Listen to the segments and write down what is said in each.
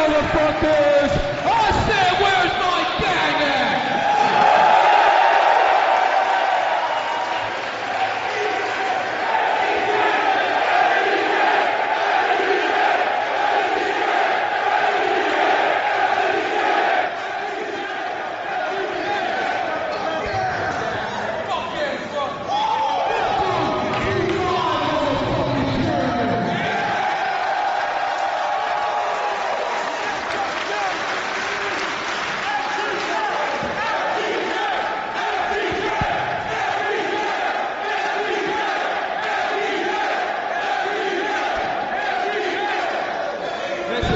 motherfuckers! I said, where's my gang at?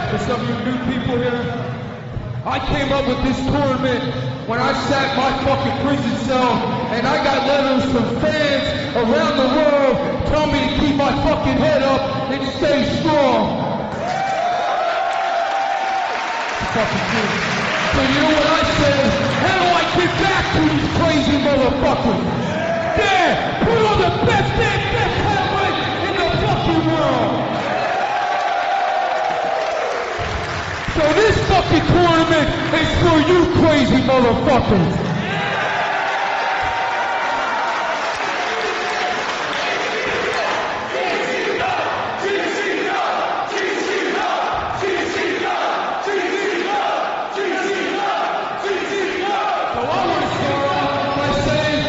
For some of you new people here, I came up with this tournament when I sat in my fucking prison cell and I got letters from fans around the world telling me to keep my fucking head up and stay strong. Fucking true. So you know what I said? How do I get back to these crazy motherfuckers? There! Put on the best helmet in the fucking world! So this fucking tournament is for you crazy motherfuckers. So I want to start off by saying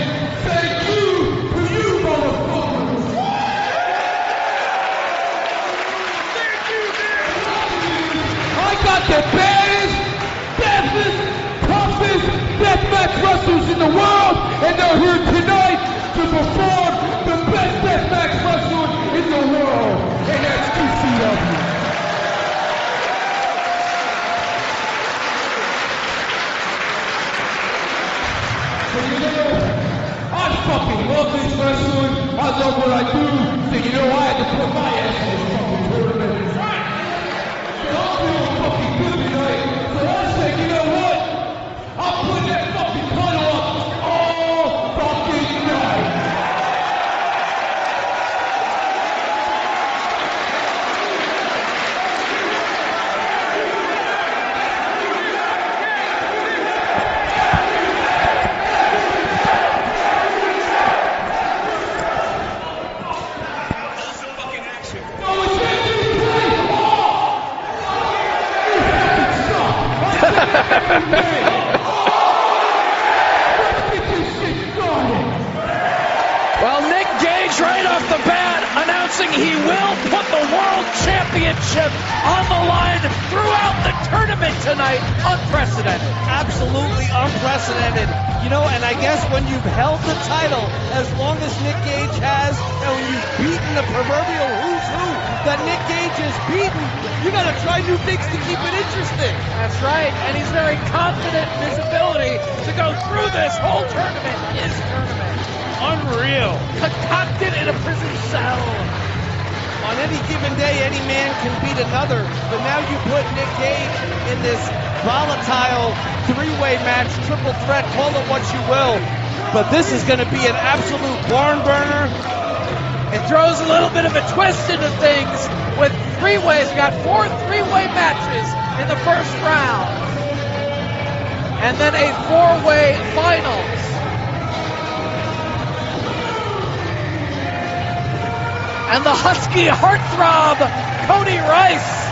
thank you to you motherfuckers. Thank you, man. I got the baddest, fastest, toughest deathmatch wrestlers in the world, and they're here tonight to perform the best deathmatch wrestler in the world, and that's GCW. So you know, I fucking love this wrestling. I love what I do. So you know, I had to put my ass in this fucking tournament. I'm feeling fucking good tonight, so I said, you know what? I'm putting that fucking title up all fucking night. Well, Nick Gage right off the bat announcing he will put the World Championship on the line throughout the tournament tonight. Unprecedented. Absolutely unprecedented. You know, and I guess when you've held the title as long as Nick Gage has, and when you've beaten the proverbial who's who that Nick Gage has beaten, you gotta try new things to keep it interesting. That's right, and he's very confident in his ability to go through this whole tournament. His tournament. Unreal. Concocted in a prison cell. On any given day, any man can beat another, but now you put Nick Gage in this volatile three-way match, triple threat, call it what you will, but this is going to be an absolute barn burner. It throws a little bit of a twist into things with three-ways. Got 4 three-way matches in the first round, and then a 4-way finals. And the Husky heartthrob, Cody Rice,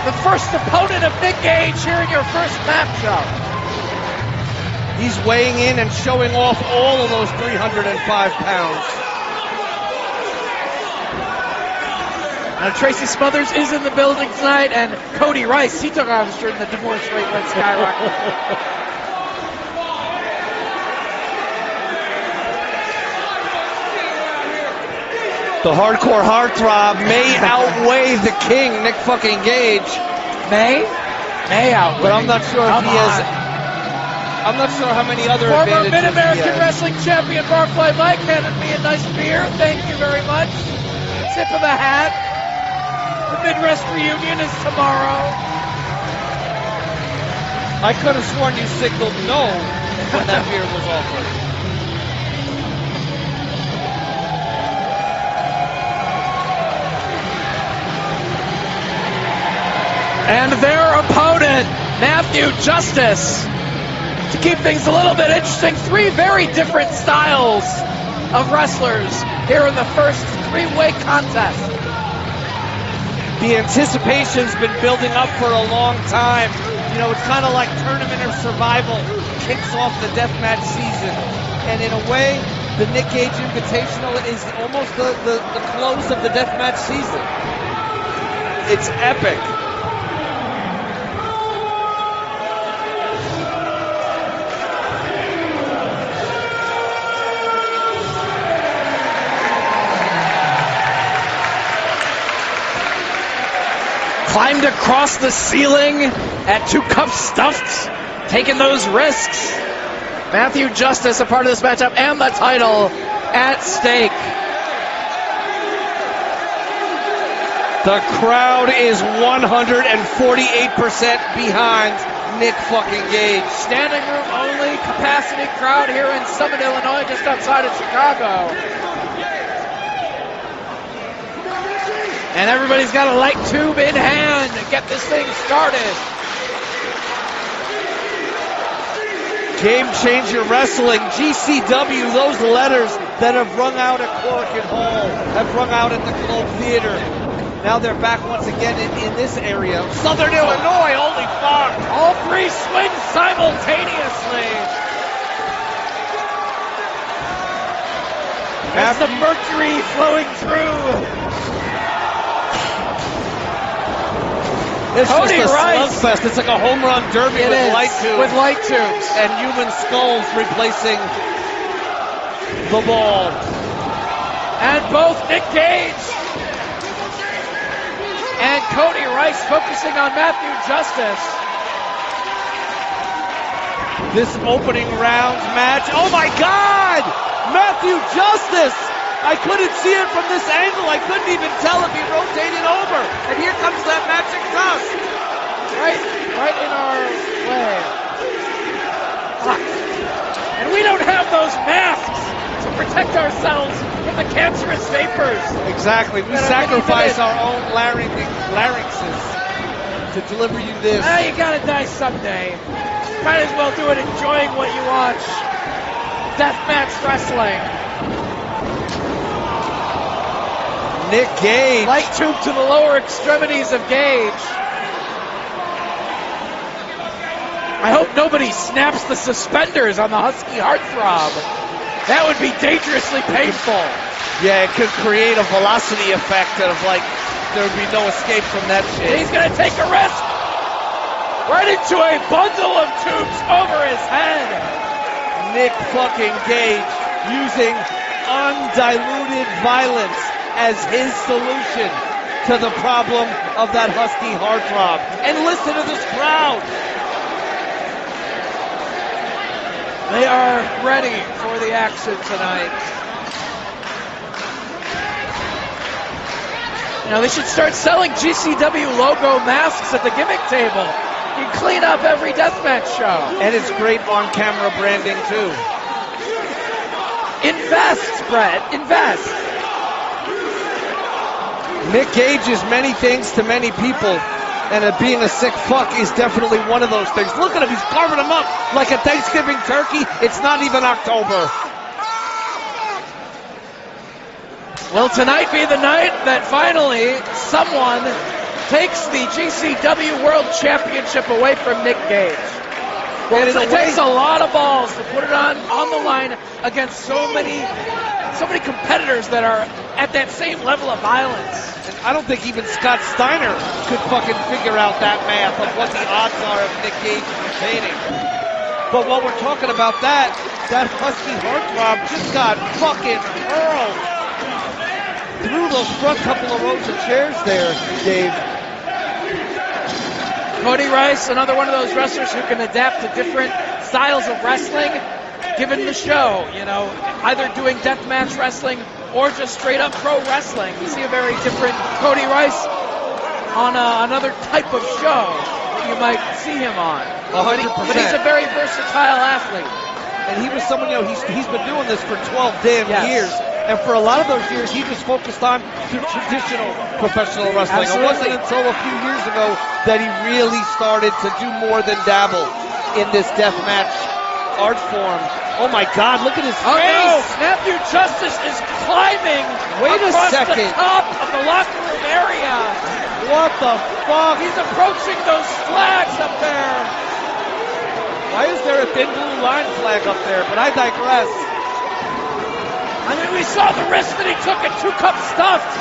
the first opponent of Nick Gage here in your first matchup. He's weighing in and showing off all of those 305 pounds. Tracy Smothers is in the building tonight, and Cody Rice, he took off his shirt and the divorce rate went skyrocketing. The hardcore heartthrob may outweigh the king, Nick fucking Gage. May outweigh. But I'm not sure if he has. I'm not sure how many other Former advantages Mid-American he has. Wrestling Champion Barclay Mike handed me a nice beer. Thank you very much. Tip of the hat. The Midwest reunion is tomorrow. I could have sworn you signaled no when that beer was offered. And their opponent, Matthew Justice. To keep things a little bit interesting, three very different styles of wrestlers here in the first three-way contest. The anticipation's been building up for a long time. You know, it's kind of like Tournament of Survival kicks off the deathmatch season. And in a way, the Nick Gage Invitational is almost the close of the deathmatch season. It's epic. Climbed across the ceiling at 2 cups stuffed, taking those risks. Matthew Justice a part of this matchup and the title at stake. The crowd is 148% behind Nick fucking Gage. Standing room only capacity crowd here in Summit, Illinois, just outside of Chicago. And everybody's got a light tube in hand to get this thing started. Game Changer Wrestling, GCW, those letters that have rung out at Corkin Hall, have rung out at the Globe Theater. Now they're back once again in this area. Southern Illinois, holy fuck! All three swings simultaneously. That's the mercury flowing through. It's Cody just a Rice. slugfest. It's like a home run derby with light tubes. With light tubes. And human skulls replacing the ball. And both Nick Gage and Cody Rice focusing on Matthew Justice. This opening round match. Oh my God! Matthew Justice! I couldn't see it from this angle. I couldn't even tell if he rotated over. And here comes that magic dust. Right in our way. And we don't have those masks to protect ourselves from the cancerous vapors. Exactly. We sacrifice our own larynxes to deliver you this. You gotta die someday. Might as well do it enjoying what you watch. Deathmatch wrestling. Nick Gage. Light tube to the lower extremities of Gage. I hope nobody snaps the suspenders on the Husky Heartthrob. That would be dangerously painful. Yeah, it could create a velocity effect of like, there would be no escape from that shit. He's gonna take a risk. Right into a bundle of tubes over his head. Nick fucking Gage using undiluted violence as his solution to the problem of that Husky heartthrob. And listen to this crowd. They are ready for the action tonight. Now they should start selling GCW logo masks at the gimmick table. You clean up every deathmatch show. And it's great on-camera branding too. Invest, Brett, invest. Nick Gage is many things to many people, and being a sick fuck is definitely one of those things. Look at him, he's carving them up like a Thanksgiving turkey. It's not even October. Will tonight be the night that finally someone takes the GCW World Championship away from Nick Gage? Well, it takes a lot of balls to put it on the line against so many competitors that are at that same level of violence. And I don't think even Scott Steiner could fucking figure out that math of what the odds are of Nick Gage retaining. But while we're talking about that Husky heartthrob just got fucking hurled through those front couple of rows of chairs there, Dave. Cody Rice, another one of those wrestlers who can adapt to different styles of wrestling given the show, you know, either doing deathmatch wrestling or just straight up pro wrestling. You see a very different Cody Rice on another type of show that you might see him on. 100%. But he's a very versatile athlete. And he was someone, you know, he's been doing this for 12 damn years. And for a lot of those years, he just focused on traditional professional wrestling. Absolutely. It wasn't until a few years ago that he really started to do more than dabble in this deathmatch art form. Oh my God, look at his Oh face! no, Matthew Justice is climbing Wait a across second. the top of the locker room area. What the fuck? He's approaching those flags up there. Why is there a thin blue line flag up there? But I digress. I mean, we saw the risk that he took at 2 Cup Stuffed.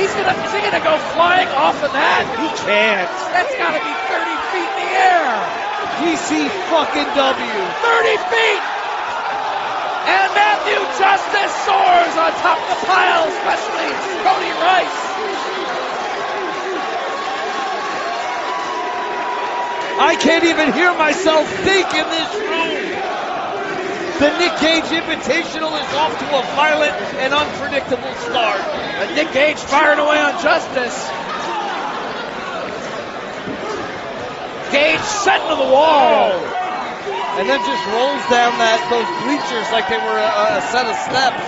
Is he gonna go flying off of that? He can't. That's gotta be 30 feet in the air. GC fucking W. 30 feet! And Matthew Justice soars on top of the pile, especially Cody Rice. I can't even hear myself think in this room. The Nick Gage Invitational is off to a violent and unpredictable start. But Nick Gage firing away on Justice. Gage setting to the wall. And then just rolls down those bleachers like they were a set of steps.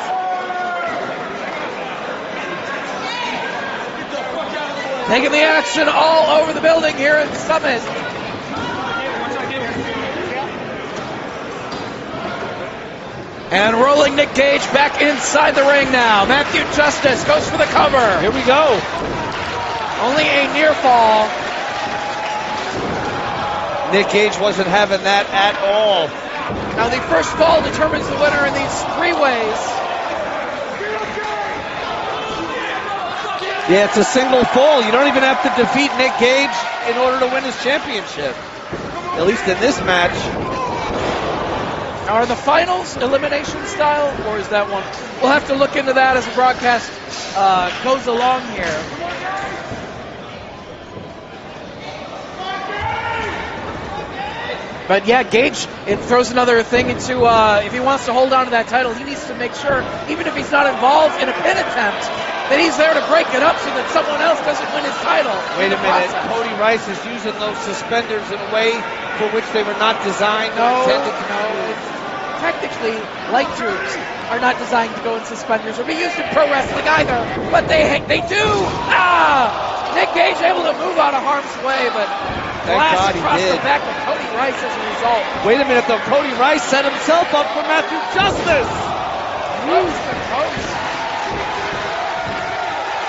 Taking the action all over the building here at Summit. And rolling Nick Gage back inside the ring now. Matthew Justice goes for the cover. Here we go. Only a near fall. Nick Gage wasn't having that at all. Now the first fall determines the winner in these 3 ways. Yeah, it's a single fall. You don't even have to defeat Nick Gage in order to win his championship. At least in this match. Now, are the finals elimination style, or is that one? We'll have to look into that as the broadcast goes along here. But yeah, Gage, it throws another thing into, if he wants to hold on to that title, he needs to make sure, even if he's not involved in a pin attempt, that he's there to break it up so that someone else doesn't win his title. Wait a minute, Cody Rice is using those suspenders in a way for which they were not designed or intended to be. Technically, light tubes are not designed to go in suspenders or be used in pro wrestling either, but they do. Nick Gage able to move out of harm's way, but blast across the back of Cody Rice as a result. Wait a minute, though. Cody Rice set himself up for Matthew Justice. Moves the post.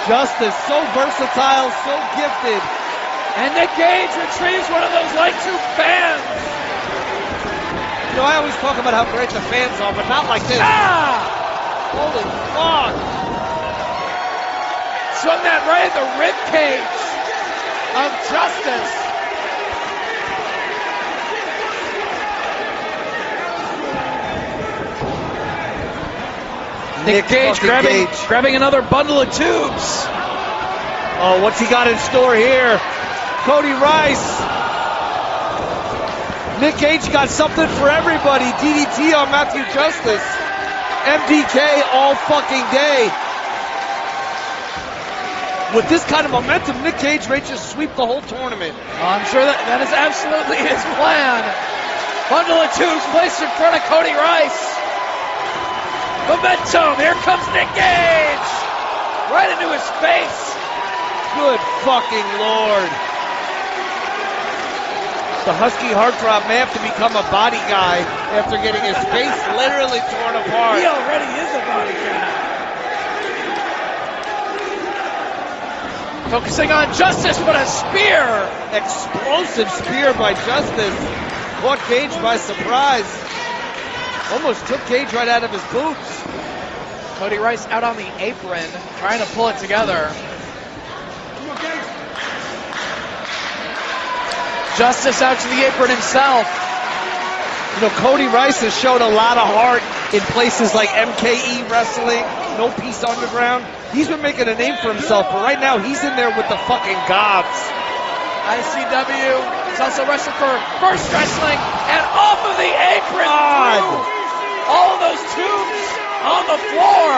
Justice, so versatile, so gifted. And Nick Gage retrieves one of those light tube fans. You know, I always talk about how great the fans are, but not like this. Holy fuck. Swung that right at the rib cage of Justice. Nick Gage grabbing another bundle of tubes. Oh, what's he got in store here? Cody Rice. Nick Gage got something for everybody. DDT on Matthew Justice. MDK all fucking day. With this kind of momentum, Nick Gage may just sweep the whole tournament. I'm sure that is absolutely his plan. Bundle of tubes placed in front of Cody Rice. Momentum, here comes Nick Gage. Right into his face. Good fucking Lord. The Husky Heartthrob may have to become a body guy after getting his face literally torn apart. He already is a body guy. Focusing on Justice, but a spear. Explosive spear by Justice. Caught Gage by surprise. Almost took Gage right out of his boots. Cody Rice out on the apron, trying to pull it together. Justice out to the apron himself. You know, Cody Rice has showed a lot of heart in places like MKE Wrestling, No Peace Underground. He's been making a name for himself, but right now he's in there with the fucking gobs. ICW. He's also wrestling for First Wrestling and off of the apron. All of those tubes on the floor.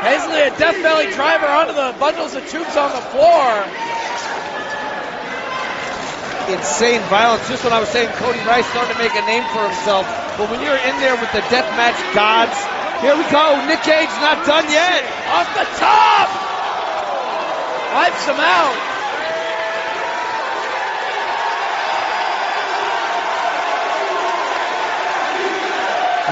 Basically a Death Valley driver onto the bundles of tubes on the floor. insane violence. Just when I was saying Cody Rice starting to make a name for himself, but when you're in there with the deathmatch gods, here we go. Nick Gage not done yet. Off the top! Wipes him out.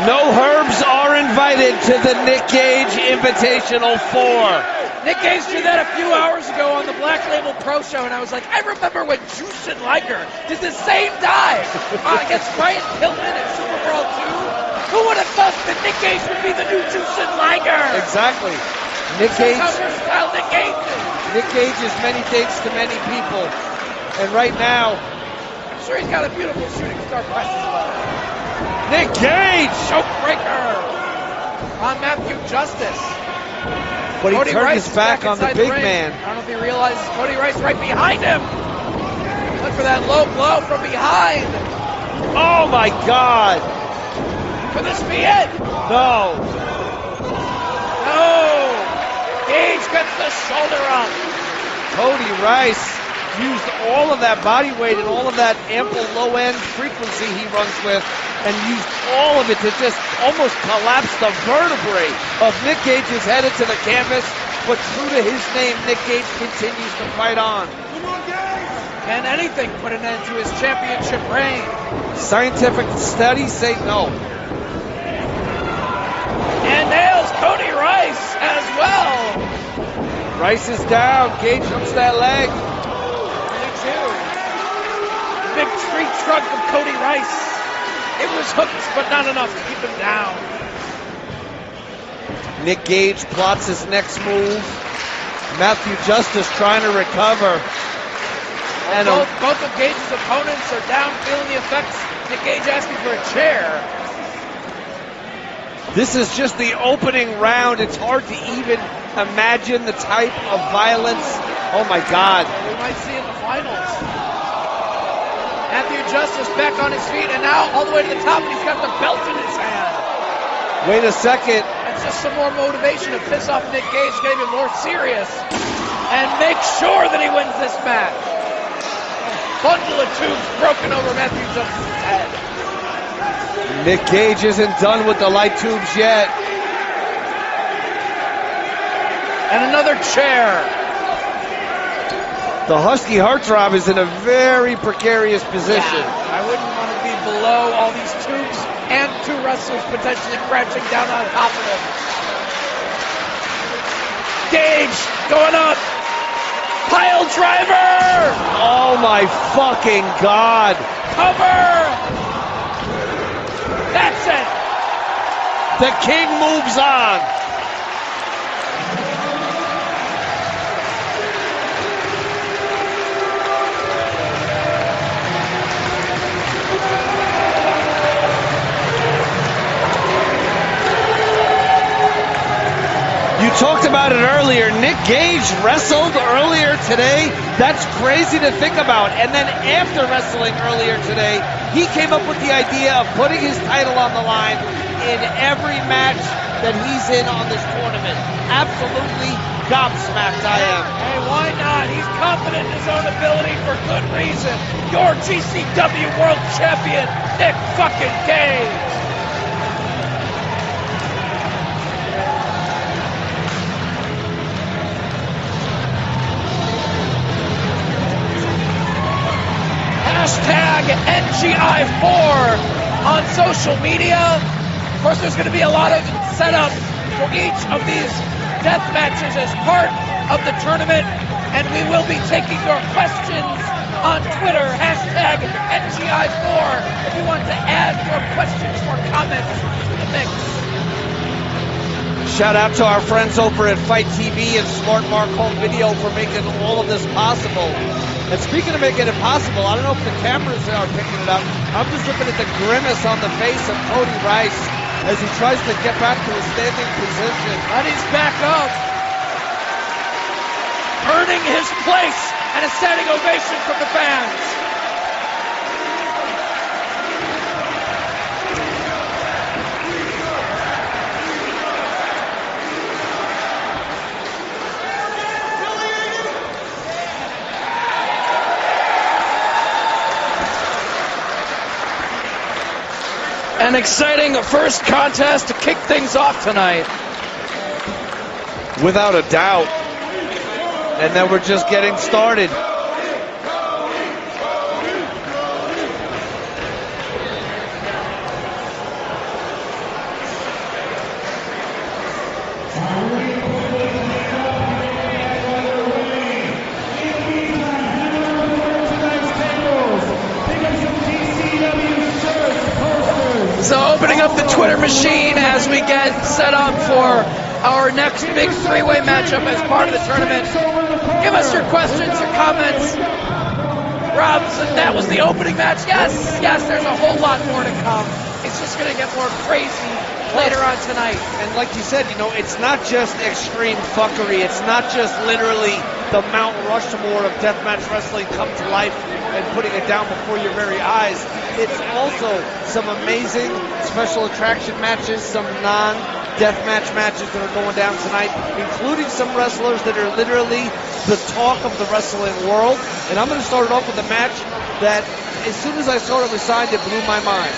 No herbs are invited to the Nick Gage Invitational 4. Nick Gage did that a few hours ago on the Black Label Pro Show, and I was like, I remember when Jushin Liger did the same dive against Brian Pillman at Super Brawl 2. Who would have thought that Nick Gage would be the new Jushin Liger? Exactly. Nick Gage. How versatile Nick Gage is. Nick Gage is many things to many people, and right now, I'm sure he's got a beautiful shooting star press as well. Nick Gage! Choke breaker on Matthew Justice. But he Cody turned Rice his back on the big ring. man. I don't know if he realizes Cody Rice right behind him. Look for that low blow from behind. Oh my God! Could this be it? No. No. Gage gets the shoulder up. Cody Rice used all of that body weight and all of that ample low end frequency he runs with, and used all of it to just almost collapse the vertebrae of Nick Gage's head into the canvas. But true to his name, Nick Gage continues to fight on. Can anything put an end to his championship reign? Scientific studies say no. And nails Cody Rice as well. Rice is down. Gage hooks that leg. Big tree trunk of Cody Rice. It was hooked, but not enough to keep him down. Nick Gage plots his next move. Matthew Justice trying to recover. And both of Gage's opponents are down, feeling the effects. Nick Gage asking for a chair. This is just the opening round. It's hard to even imagine the type of violence. Oh my God. We might see in the finals. Matthew Justice back on his feet, and now all the way to the top, and he's got the belt in his hand. Wait a second. That's just some more motivation to piss off Nick Gage, get him more serious, and make sure that he wins this match. Bundle of tubes broken over Matthew Justice's head. Nick Gage isn't done with the light tubes yet. And another chair. The Husky Heartthrob is in a very precarious position. Yeah, I wouldn't want to be below all these tubes and two wrestlers potentially crashing down on top of him. Gage going up. Pile driver. Oh my fucking God. Cover. That's it. The king moves on. You talked about it earlier. Nick Gage wrestled earlier today. That's crazy to think about. And then after wrestling earlier today, he came up with the idea of putting his title on the line in every match that he's in on this tournament. Absolutely gobsmacked I am. Hey, why not? He's confident in his own ability for good reason. Your GCW World Champion, Nick fucking Gage. Hashtag NGI4 on social media. Of course, there's going to be a lot of setup for each of these death matches as part of the tournament, and we will be taking your questions on Twitter, hashtag NGI4, if you want to add your questions or comments to the mix. Shout out to our friends over at Fight TV and Smart Mark Home Video for making all of this possible. And speaking of making it possible, I don't know if the cameras are picking it up. I'm just looking at the grimace on the face of Cody Rice as he tries to get back to a standing position. And he's back up, earning his place and a standing ovation from the fans. An exciting first contest to kick things off tonight. Without a doubt. And then we're just getting started. So opening up the Twitter machine as we get set up for our next big three-way matchup as part of the tournament. Give us your questions, your comments. Rob, that was the opening match. Yes, there's a whole lot more to come. It's just going to get more crazy later on tonight. And like you said, it's not just extreme fuckery. It's not just literally the Mount Rushmore of deathmatch wrestling come to life and putting it down before your very eyes. It's also some amazing special attraction matches, some non-deathmatch matches that are going down tonight, including some wrestlers that are literally the talk of the wrestling world. And I'm going to start it off with a match that, as soon as I saw it was signed, it blew my mind.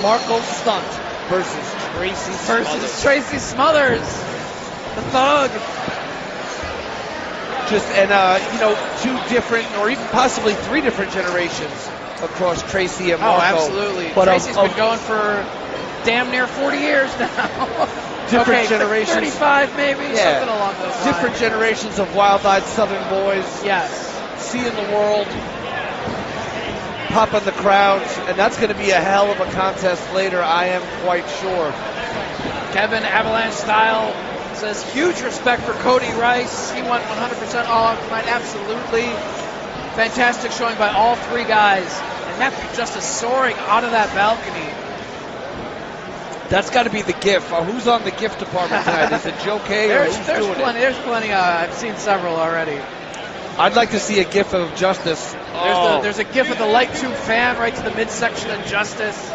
Marco Stunt versus Tracy Smothers. The Thug. Two different, or even possibly three different generations across Tracy and Marco. Oh, absolutely. But Tracy's been going for damn near 40 years now. Different generations. 35 maybe, something along those lines. Different generations of wild-eyed Southern boys. Yes. Seeing the world, popping the crowds, and that's going to be a hell of a contest later, I am quite sure. Kevin Avalanche Style says huge respect for Cody Rice. He went 100% all out tonight. Absolutely. Fantastic showing by all three guys. And Matthew Justice soaring out of that balcony. That's got to be the GIF. Who's on the GIF department tonight? Is it Joe K or who's doing plenty, it? There's plenty. I've seen several already. I'd like to see a GIF of Justice. There's a GIF of the light tube fan right to the midsection of Justice.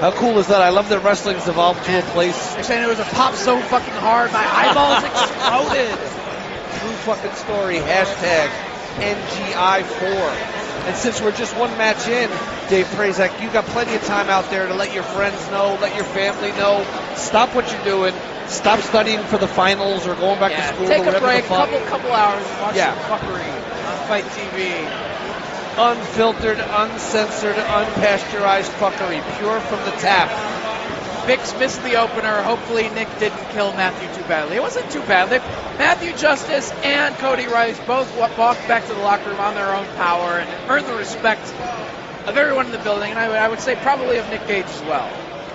How cool is that? I love that wrestling's evolved to a place. They're saying it was a pop so fucking hard, my eyeballs exploded. True fucking story. Hashtag NGI4. And since we're just one match in, Dave Prazak, you got plenty of time out there to let your friends know, let your family know. Stop what you're doing. Stop studying for the finals or going back to school. Take or a break, couple hours, and watch some fuckery on Fight TV. Unfiltered, uncensored, unpasteurized fuckery, pure from the tap. Vix missed the opener. Hopefully Nick didn't kill Matthew too badly. It wasn't too bad. Matthew Justice and Cody Rice both walked back to the locker room on their own power and earned the respect of everyone in the building, and I would say probably of Nick Gage as well.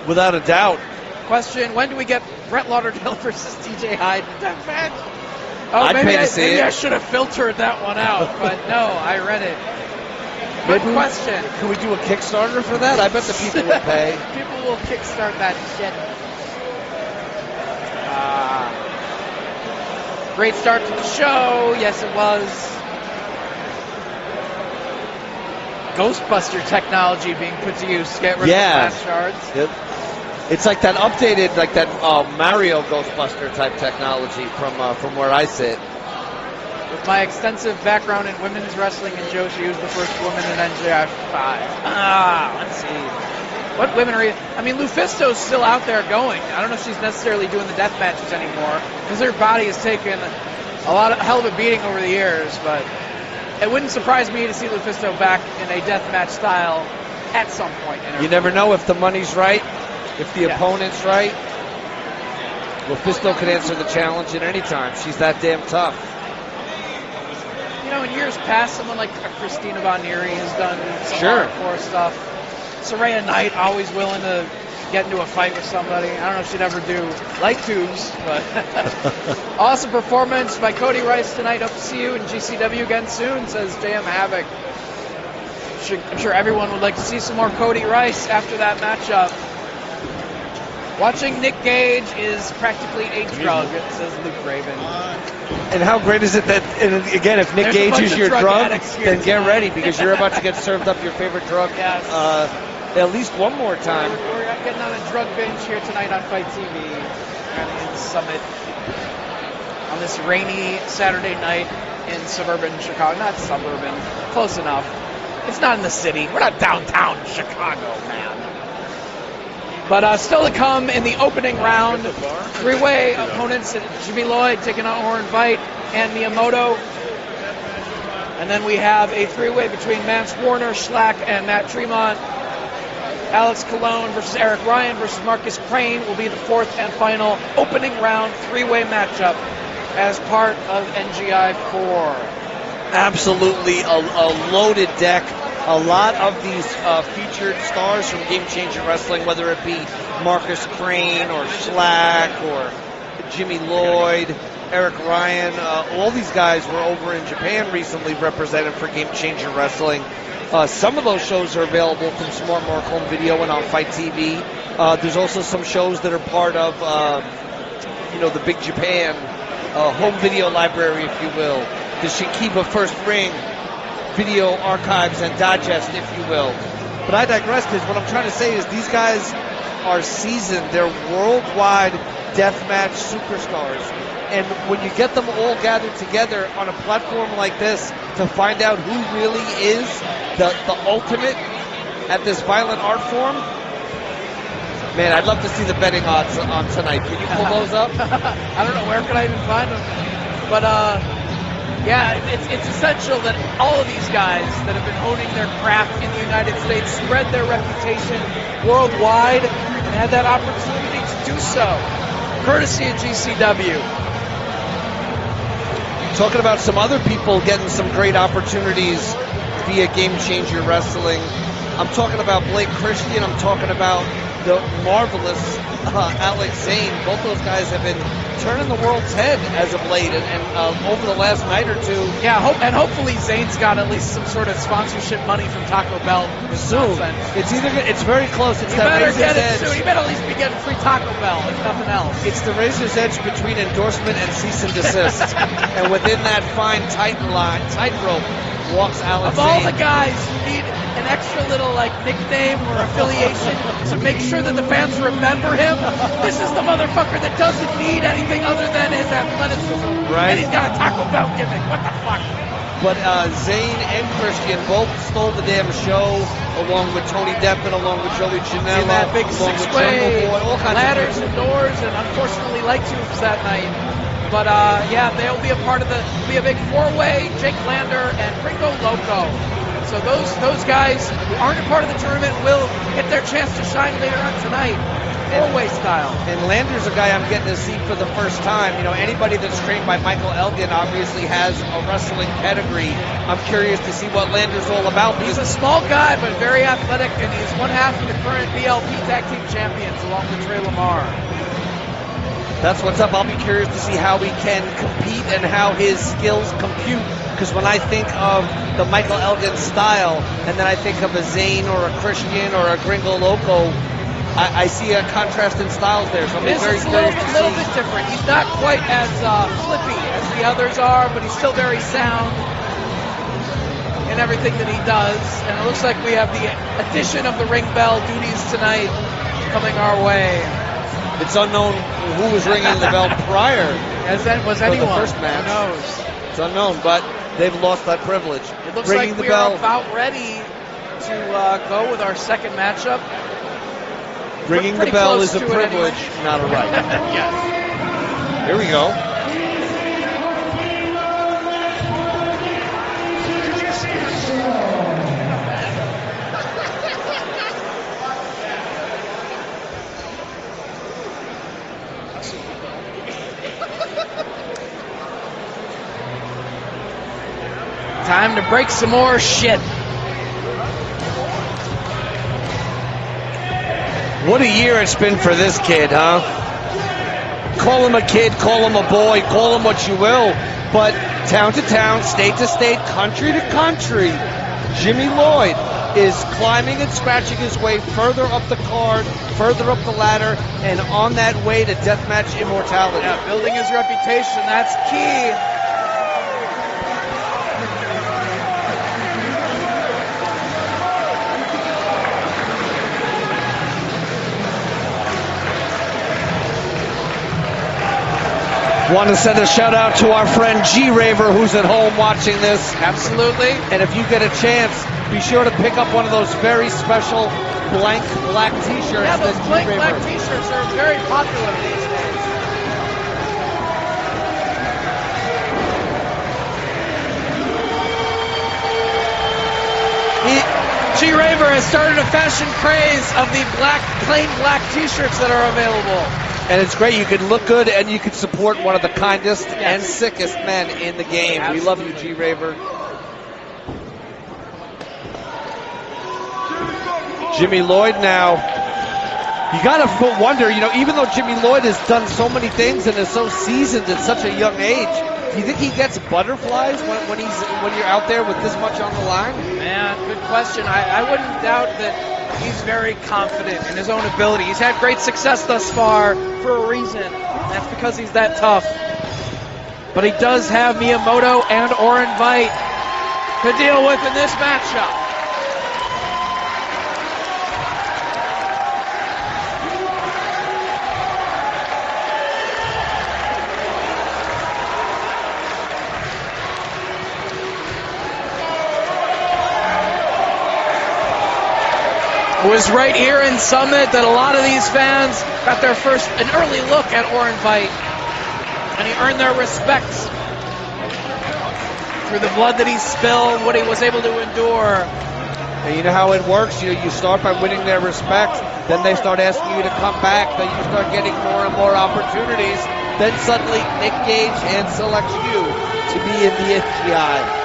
Without a doubt. Question, when do we get Brett Lauderdale versus TJ Hyde in that match? I'd pay to see it. Maybe I should have filtered that one out, but no, I read it. Good question. Can we do a Kickstarter for that? I bet the people would pay. People will kickstart that shit. Great start to the show. Yes, it was. Ghostbuster technology being put to use to get rid of the flash shards. Yep. It's like that updated, Mario Ghostbuster type technology from where I sit. With my extensive background in women's wrestling and Joshi, who's the first woman in NGI4. Let's see. What women are you? I mean, Lufisto's still out there going. I don't know if she's necessarily doing the death matches anymore because her body has taken a hell of a beating over the years, but it wouldn't surprise me to see Lufisto back in a death match style at some point. You never know if the money's right, if the opponent's right. Lufisto could answer the challenge at any time. She's that damn tough. In years past, someone like Christina Von Neary has done some hardcore stuff. Saraya Knight, always willing to get into a fight with somebody. I don't know if she'd ever do light tubes, but awesome performance by Cody Rice tonight. Hope to see you in GCW again soon, says JM Havoc. I'm sure everyone would like to see some more Cody Rice after that matchup. Watching Nick Gage is practically a drug, says Luke Raven. And how great is it that, and again, if Nick Gage is your drug, then get ready because you're about to get served up your favorite drug at least one more time. We're getting on a drug binge here tonight on Fight TV in Summit on this rainy Saturday night in suburban Chicago. Not suburban, close enough. It's not in the city. We're not downtown Chicago, man. But still to come in the opening round, three-way opponents, Jimmy Lloyd taking on Oren Veidt and Miyamoto. And then we have a three-way between Mance Warner, Schlack, and Matt Tremont. Alex Colon versus Eric Ryan versus Marcus Crane will be the fourth and final opening round three-way matchup as part of NGI4. Absolutely a loaded deck. A lot of these featured stars from Game Changer Wrestling, whether it be Marcus Crane or Schlack or Jimmy Lloyd, Eric Ryan, all these guys were over in Japan recently represented for Game Changer Wrestling. Some of those shows are available from Smart Mark Home Video and on Fight TV. There's also some shows that are part of, the Big Japan home video library, if you will. The Shinkiba First Ring video archives and digest, if you will. But I digress, because what I'm trying to say is these guys are seasoned. They're worldwide deathmatch superstars. And when you get them all gathered together on a platform like this to find out who really is the ultimate at this violent art form, man, I'd love to see the betting odds on tonight. Can you pull those up? I don't know, where could I even find them? But yeah, it's essential that all of these guys that have been honing their craft in the United States spread their reputation worldwide and had that opportunity to do so, courtesy of GCW. Talking about some other people getting some great opportunities via Game Changer Wrestling. I'm talking about Blake Christian. I'm talking about the marvelous Alex Zane. Both those guys have been turning the world's head as of late, and over the last night or two. Yeah, hopefully Zane's got at least some sort of sponsorship money from Taco Bell soon. It's very close. It's you better get it soon. You better at least be getting free Taco Bell, if nothing else. It's the razor's edge between endorsement and cease and desist. And within that fine tightrope walks Alex Zane. Of all Zane. the guys, you need an extra little nickname or affiliation to make sure that the fans remember him. This is the motherfucker that doesn't need anything other than his athleticism. Right. And he's got a Taco Bell gimmick. What the fuck? But Zane and Christian both stole the damn show, along with Tony Deppen, along with Joey Janela, in that big six-way ladders of and doors, and unfortunately light tubes that night. But yeah, they'll be a part of be a big four-way, Jake Lander and Gringo Loco. So those guys who aren't a part of the tournament will get their chance to shine later on tonight, four-way style. And Lander's a guy I'm getting to see for the first time. You know, anybody that's trained by Michael Elgin obviously has a wrestling pedigree. I'm curious to see what Lander's all about. He's a small guy, but very athletic, and he's one half of the current BLP Tag Team Champions, along with Trey Lamar. That's what's up. I'll be curious to see how he can compete and how his skills compute. Because when I think of the Michael Elgin style, and then I think of a Zane or a Christian or a Gringo Loco, I see a contrast in styles there. So I'm very curious to see. A little bit different. He's not quite as flippy as the others are, but he's still very sound in everything that he does. And it looks like we have the addition of the ring bell duties tonight coming our way. It's unknown who was ringing the bell prior. As that was anyone. The first match. Who knows? It's unknown, but they've lost that privilege. It looks like we are about ready to go with our second matchup. Ringing the bell is a privilege, not a right. Yes. Here we go. Time to break some more shit. What a year it's been for this kid, huh? Call him a kid, call him a boy, call him what you will, but town to town, state to state, country to country, Jimmy Lloyd is climbing and scratching his way further up the card, further up the ladder, and on that way to deathmatch immortality. Yeah, building his reputation, that's key. Want to send a shout out to our friend G Raver, who's at home watching this. Absolutely. And if you get a chance, be sure to pick up one of those very special blank black t-shirts. Yeah, those that blank G black Raver. t-shirts are very popular these days. G Raver has started a fashion craze of the plain black t-shirts that are available. And it's great. You can look good and you can support one of the kindest and sickest men in the game. Absolutely. We love you, G Raver. Jimmy Lloyd now. You gotta wonder, you know, even though Jimmy Lloyd has done so many things and is so seasoned at such a young age, do you think he gets butterflies when you're out there with this much on the line? Man, good question. I wouldn't doubt that he's very confident in his own ability. He's had great success thus far for a reason. That's because he's that tough. But he does have Miyamoto and Oren Veit to deal with in this matchup. It was right here in Summit that a lot of these fans got their an early look at Oren Veit, and he earned their respects through the blood that he spilled, what he was able to endure. And you know how it works. You start by winning their respect, then they start asking you to come back, then you start getting more and more opportunities. Then suddenly Nick Gage hand selects you to be in the NGI.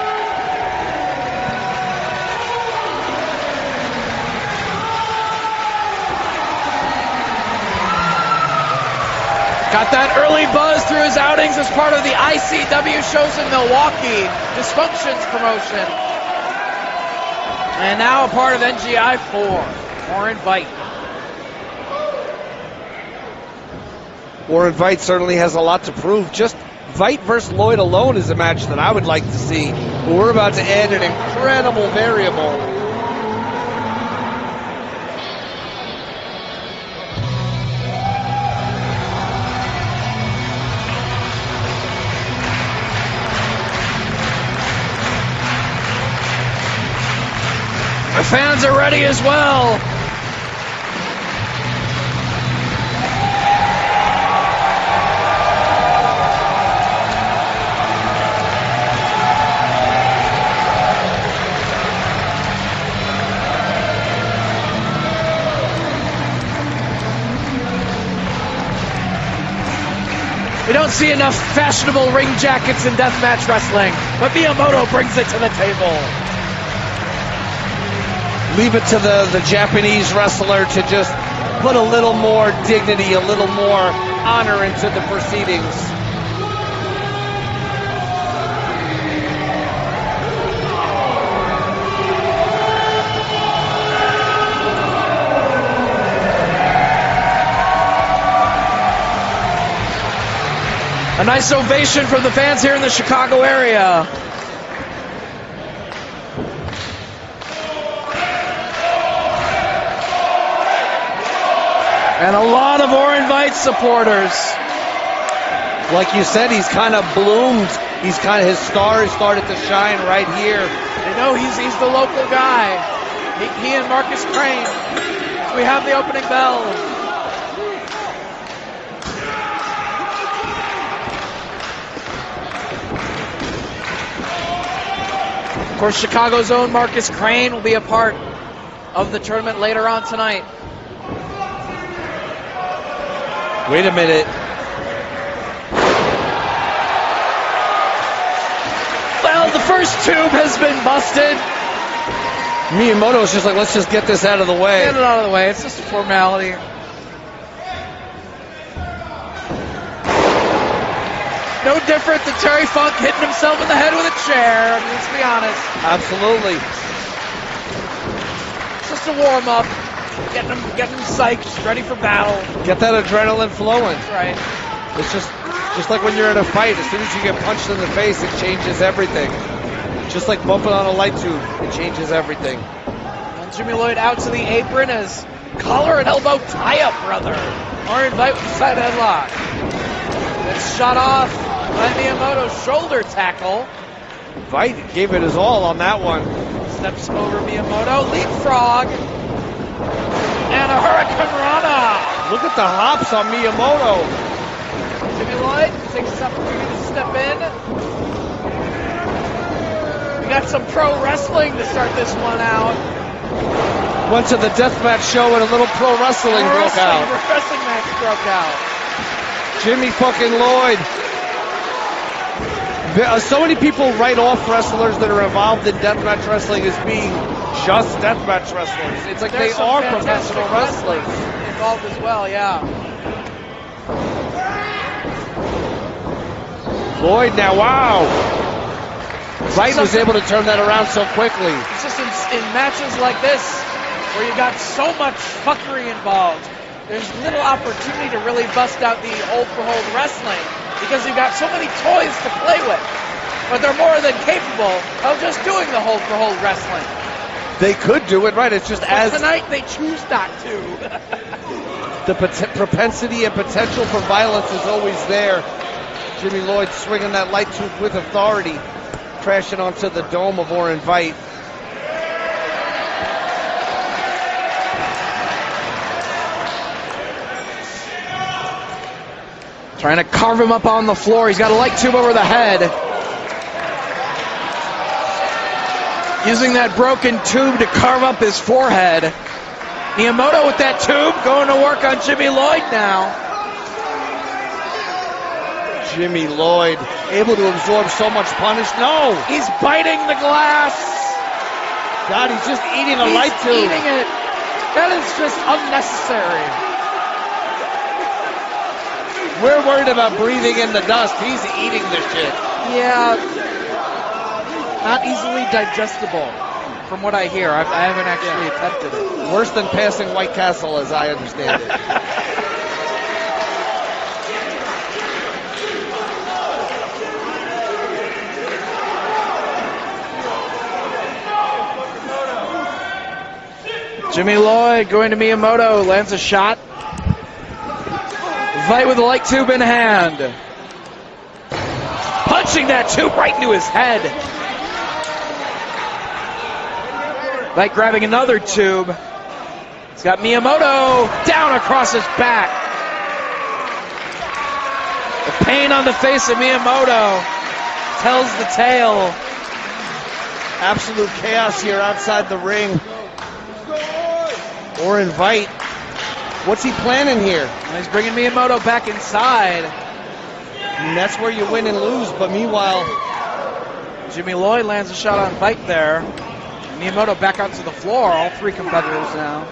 Got that early buzz through his outings as part of the ICW shows in Milwaukee, Dysfunctions promotion. And now a part of NGI4, Oren Veit. Oren Veit certainly has a lot to prove. Just Veit versus Lloyd alone is a match that I would like to see. But we're about to add an incredible variable. The fans are ready as well. We don't see enough fashionable ring jackets in deathmatch wrestling, but Miyamoto brings it to the table. Leave it to the Japanese wrestler to just put a little more dignity, a little more honor into the proceedings. A nice ovation from the fans here in the Chicago area. And a lot of Oren Veit supporters. Like you said, he's kind of bloomed. His star has started to shine right here. They know he's the local guy. He and Marcus Crane. We have the opening bell. Of course, Chicago's own Marcus Crane will be a part of the tournament later on tonight. Wait a minute. Well, the first tube has been busted. Miyamoto's just like, let's just get this out of the way. Get it out of the way. It's just a formality. No different than Terry Funk hitting himself in the head with a chair. Let's be honest. Absolutely. It's just a warm-up. Getting them psyched, ready for battle. Get that adrenaline flowing. That's right. It's just like when you're in a fight. As soon as you get punched in the face, it changes everything. Just like bumping on a light tube, it changes everything. And Jimmy Lloyd out to the apron as collar and elbow tie-up, brother. Oren Veit with the side headlock. Gets shot off by Miyamoto's shoulder tackle. Vite gave it his all on that one. Steps over Miyamoto, leapfrog, and a Hurricane Rana. Look at the hops on Miyamoto. Jimmy Lloyd takes this opportunity to step in. We got some pro wrestling to start this one out. Went to the deathmatch show and a little pro wrestling broke out. Wrestling match broke out. Jimmy fucking Lloyd. So many people write off wrestlers that are involved in deathmatch wrestling as being just deathmatch wrestlers. It's like There's they some are fantastic professional wrestlers. Involved as well, yeah. Lloyd now, wow. Vite was able to turn that around so quickly. It's just in matches like this where you got so much fuckery involved, there's little opportunity to really bust out the hold for hold wrestling because you've got so many toys to play with. But they're more than capable of just doing the hold for hold wrestling. They could do it, right? It's just but tonight they choose not to. The propensity and potential for violence is always there. Jimmy Lloyd swinging that light tube with authority, crashing onto the dome of Orin Vite. Trying to carve him up on the floor. He's got a light tube over the head. Using that broken tube to carve up his forehead. Miyamoto with that tube going to work on Jimmy Lloyd now. Jimmy Lloyd able to absorb so much punishment. No! He's biting the glass. God, he's just eating a light tube. Eating it. That is just unnecessary. We're worried about breathing in the dust. He's eating the shit. Yeah. Not easily digestible, from what I hear. I haven't actually attempted it. Worse than passing White Castle, as I understand it. Jimmy Lloyd going to Miyamoto, lands a shot. Vite with a light tube in hand. Punching that tube right into his head. Vite grabbing another tube. He's got Miyamoto down across his back. The pain on the face of Miyamoto tells the tale. Absolute chaos here outside the ring. Orin Vite. What's he planning here? Well, he's bringing Miyamoto back inside. And that's where you win and lose, but meanwhile, Jimmy Lloyd lands a shot on Vite there. Miyamoto back onto the floor, all three competitors now.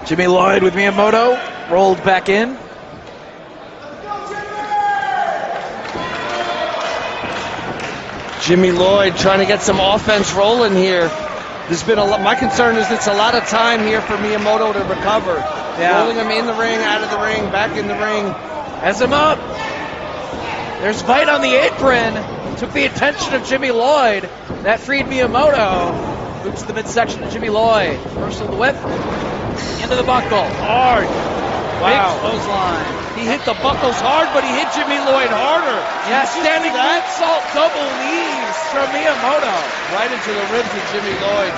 Jimmy Lloyd with Miyamoto, rolled back in. Jimmy Lloyd trying to get some offense rolling here. There's been a lot. My concern is it's a lot of time here for Miyamoto to recover. Yeah. Rolling him in the ring, out of the ring, back in the ring. Has him up. There's Vite on the apron. Took the attention of Jimmy Lloyd. That freed Miyamoto. Moves to the midsection of Jimmy Lloyd. Reversal of the whip. Into the buckle. Hard. Wow. Big clothesline. He hit the buckles hard, but he hit Jimmy Lloyd harder. Yeah, standing moonsault double knees from Miyamoto. Right into the ribs of Jimmy Lloyd.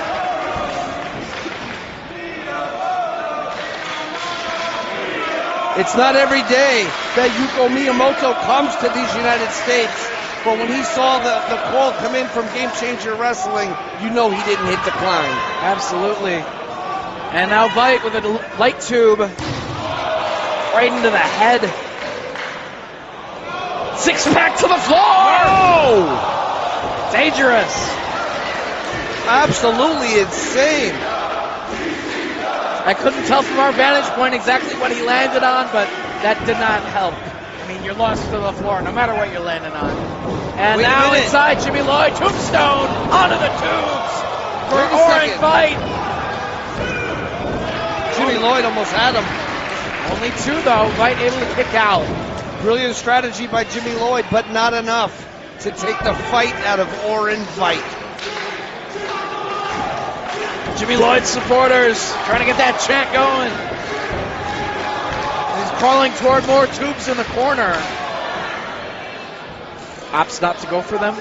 It's not every day that Yuko Miyamoto comes to these United States, but when he saw the call come in from Game Changer Wrestling, you know he didn't hit decline. Absolutely. And now Vite with a light tube right into the head. Six pack to the floor! Oh! Dangerous. Absolutely insane. I couldn't tell from our vantage point exactly what he landed on, but that did not help. I mean, you're lost to the floor no matter what you're landing on. And Wait a now minute. inside, Jimmy Lloyd, tombstone onto the tubes for Wait a Orin second. Vite. Jimmy Lloyd almost had him. Only two, though. Vite able to kick out. Brilliant strategy by Jimmy Lloyd, but not enough to take the fight out of Orin Vite. Jimmy Lloyd's supporters trying to get that chant going. He's crawling toward more tubes in the corner. Opts not to go for them.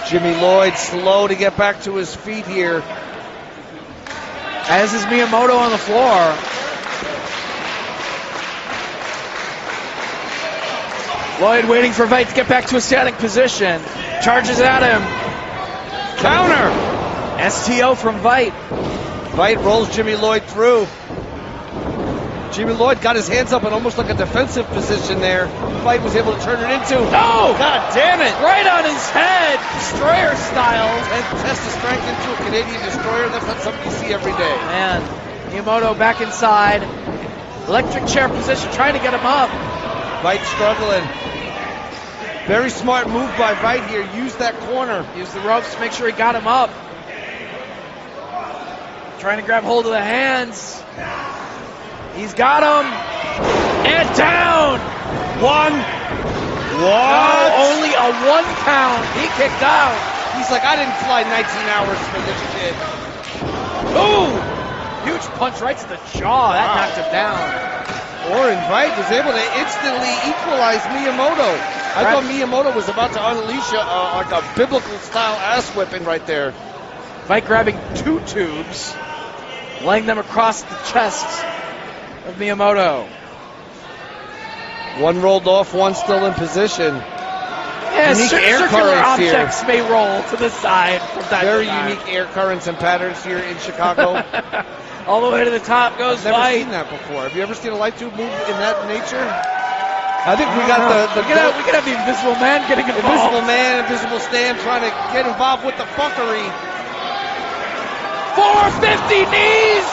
Jimmy Lloyd slow to get back to his feet here. As is Miyamoto on the floor. Lloyd waiting for Vite to get back to a standing position. Charges at him. Counter! STO from Vite. Vite rolls Jimmy Lloyd through. Jimmy Lloyd got his hands up in almost like a defensive position there. Vite was able to turn it into. No! God damn it! Right on his head, destroyer style. And test his strength into a Canadian destroyer. That's not something you see every day. Man, Miyamoto back inside. Electric chair position, trying to get him up. Vite struggling. Very smart move by Vite here. Use that corner. Use the ropes to make sure he got him up. Trying to grab hold of the hands. He's got him. And down. One. What? No, only a 1 count. He kicked out. He's like, I didn't fly 19 hours for this shit. Ooh! Huge punch right to the jaw. That knocked him down. Orin Vite was able to instantly equalize Miyamoto. I thought Miyamoto was about to unleash like a biblical style ass whipping right there. Vite grabbing 2 tubes, laying them across the chest of Miyamoto. One rolled off, one still in position. Yeah, unique air circular currents objects here. may roll to the side from time Very to time. unique air currents and patterns here in Chicago. All the way to the top goes I've never Vite. seen that before. Have you ever seen a light tube move in that nature? I think we got the we could have the Invisible Man getting involved. Invisible Man, Invisible Stan trying to get involved with the fuckery. 450 knees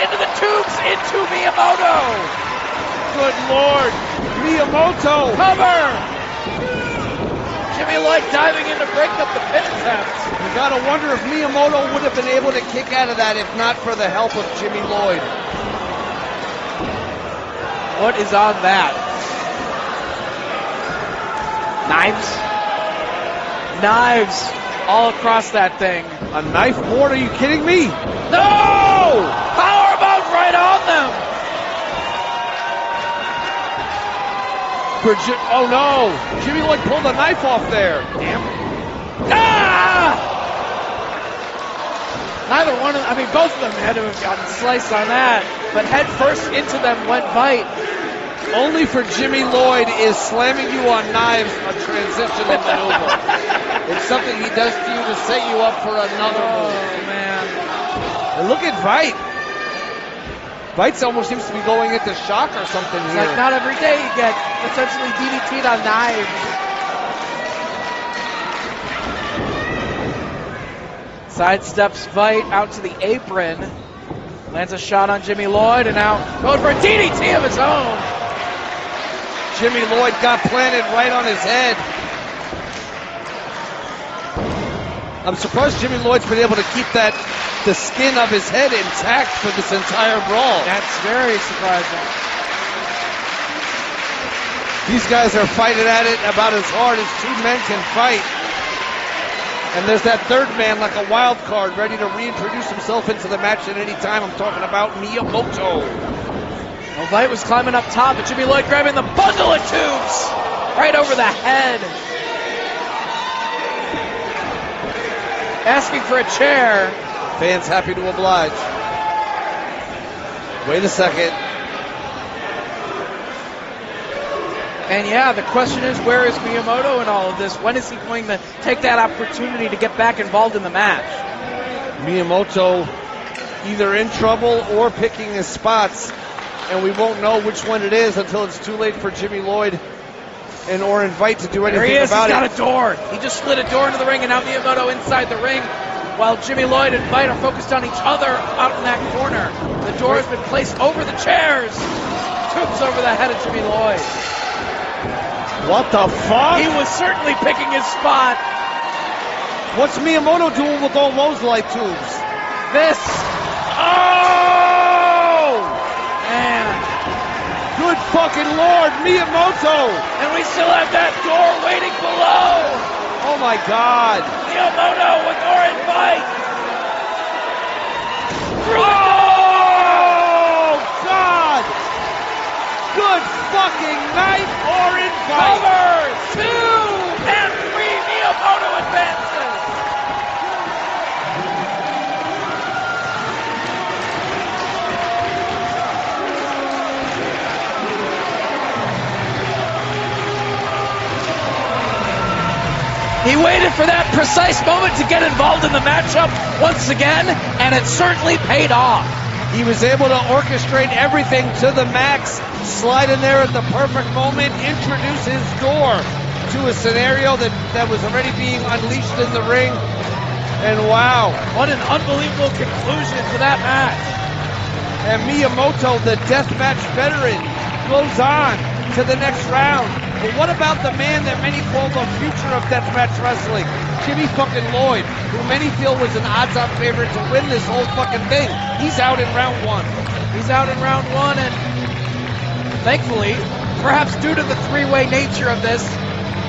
into the tubes into Miyamoto. Good Lord. Miyamoto. Cover. Jimmy Lloyd diving in to break up the pin attempt. You gotta wonder if Miyamoto would have been able to kick out of that if not for the help of Jimmy Lloyd. What is on that? Knives all across that thing. A knife board? Are you kidding me? No! Powerbomb right on them. Oh no! Jimmy Lloyd pulled a knife off there. Damn. Ah! Neither one of them, both of them had to have gotten sliced on that, but head first into them went Vite. Only for Jimmy Lloyd is slamming you on knives a transitional maneuver. It's something he does to you to set you up for another move. Oh, man. And look at Vite. Vite almost seems to be going into shock or something It's here. like not every day you get essentially DDT'd on knives. Sidesteps Vite out to the apron. Lands a shot on Jimmy Lloyd and now going for a DDT of his own. Jimmy Lloyd got planted right on his head. I'm surprised Jimmy Lloyd's been able to keep the skin of his head intact for this entire brawl. That's very surprising. These guys are fighting at it about as hard as 2 men can fight. And there's that third man like a wild card ready to reintroduce himself into the match at any time. I'm talking about Miyamoto. Well, Vite was climbing up top, but Jimmy Lloyd grabbing the bundle of tubes right over the head. Asking for a chair. Fans happy to oblige. Wait a second. And yeah, the question is, where is Miyamoto in all of this? When is he going to take that opportunity to get back involved in the match? Miyamoto either in trouble or picking his spots. And we won't know which one it is until it's too late for Jimmy Lloyd and Orin Vite to do anything about it. He's got a door. He just slid a door into the ring, and now Miyamoto inside the ring, while Jimmy Lloyd and Vite are focused on each other out in that corner. The door has been placed over the chairs. Tubes over the head of Jimmy Lloyd. What the fuck? He was certainly picking his spot. What's Miyamoto doing with all those light tubes? This. Oh! Man. Good fucking Lord, Miyamoto! And we still have that door waiting below. Oh my God. Miyamoto with Orin Vite. through the Oh, God! Good fucking night, Orange Fight. covers 2 and 3. Miyamoto advances. He waited for that precise moment to get involved in the matchup once again, and it certainly paid off. He was able to orchestrate everything to the max, slide in there at the perfect moment, introduce his door to a scenario that was already being unleashed in the ring. And wow, What an unbelievable conclusion to that match. and Miyamoto, the deathmatch veteran, goes on to the next round. But what about the man that many call the future of deathmatch wrestling, Jimmy fucking Lloyd, who many feel was an odds-on favorite to win this whole fucking thing? He's out in round 1. He's out in round 1, and thankfully, perhaps due to the three-way nature of this,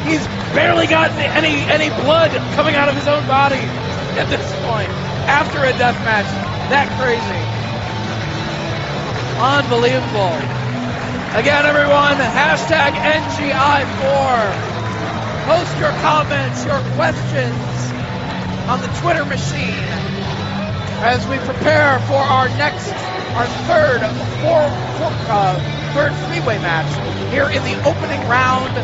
he's barely got any blood coming out of his own body at this point. After a death match, that crazy. Unbelievable. Again, everyone, hashtag NGI4. Post your comments, your questions on the Twitter machine as we prepare for our third three-way match here in the opening round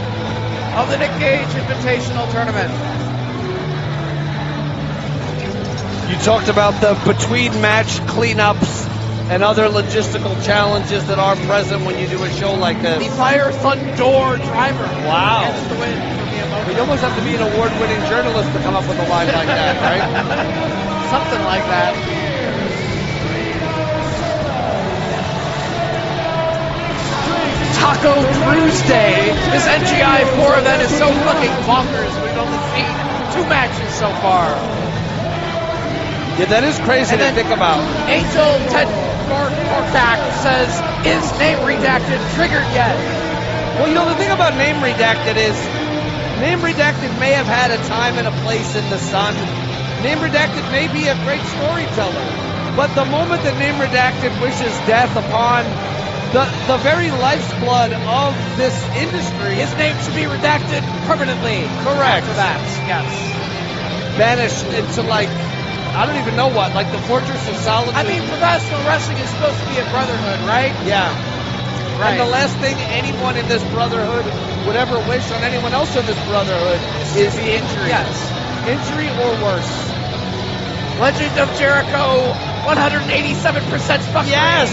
of the Nick Gage Invitational Tournament. You talked about the between-match cleanups and other logistical challenges that are present when you do a show like this. The Fire Thunder driver. Wow. Gets the win for Miyamoto. You almost have to be an award-winning journalist to come up with a line like that, right? Something like that. Taco Tuesday. This NGI4 event is so fucking bonkers. We've only seen 2 matches so far. Yeah, that is crazy And to then think about. Angel Ted Gorkak says, is name redacted triggered yet? Well, you know, the thing about Name Redacted is, Name Redacted may have had a time and a place in the sun. Name Redacted may be a great storyteller. But the moment that Name Redacted wishes death upon the very lifeblood of this industry, His name should be redacted permanently. Correct. After that, yes. vanished into like, I don't even know what, like the Fortress of Solitude. I mean, professional wrestling is supposed to be a brotherhood, right? Yeah. Right. And the last thing anyone in this brotherhood would ever wish on anyone else in this brotherhood is injury. Yes. Injury or worse. Legend of Jericho, 187% fuckery. Yes.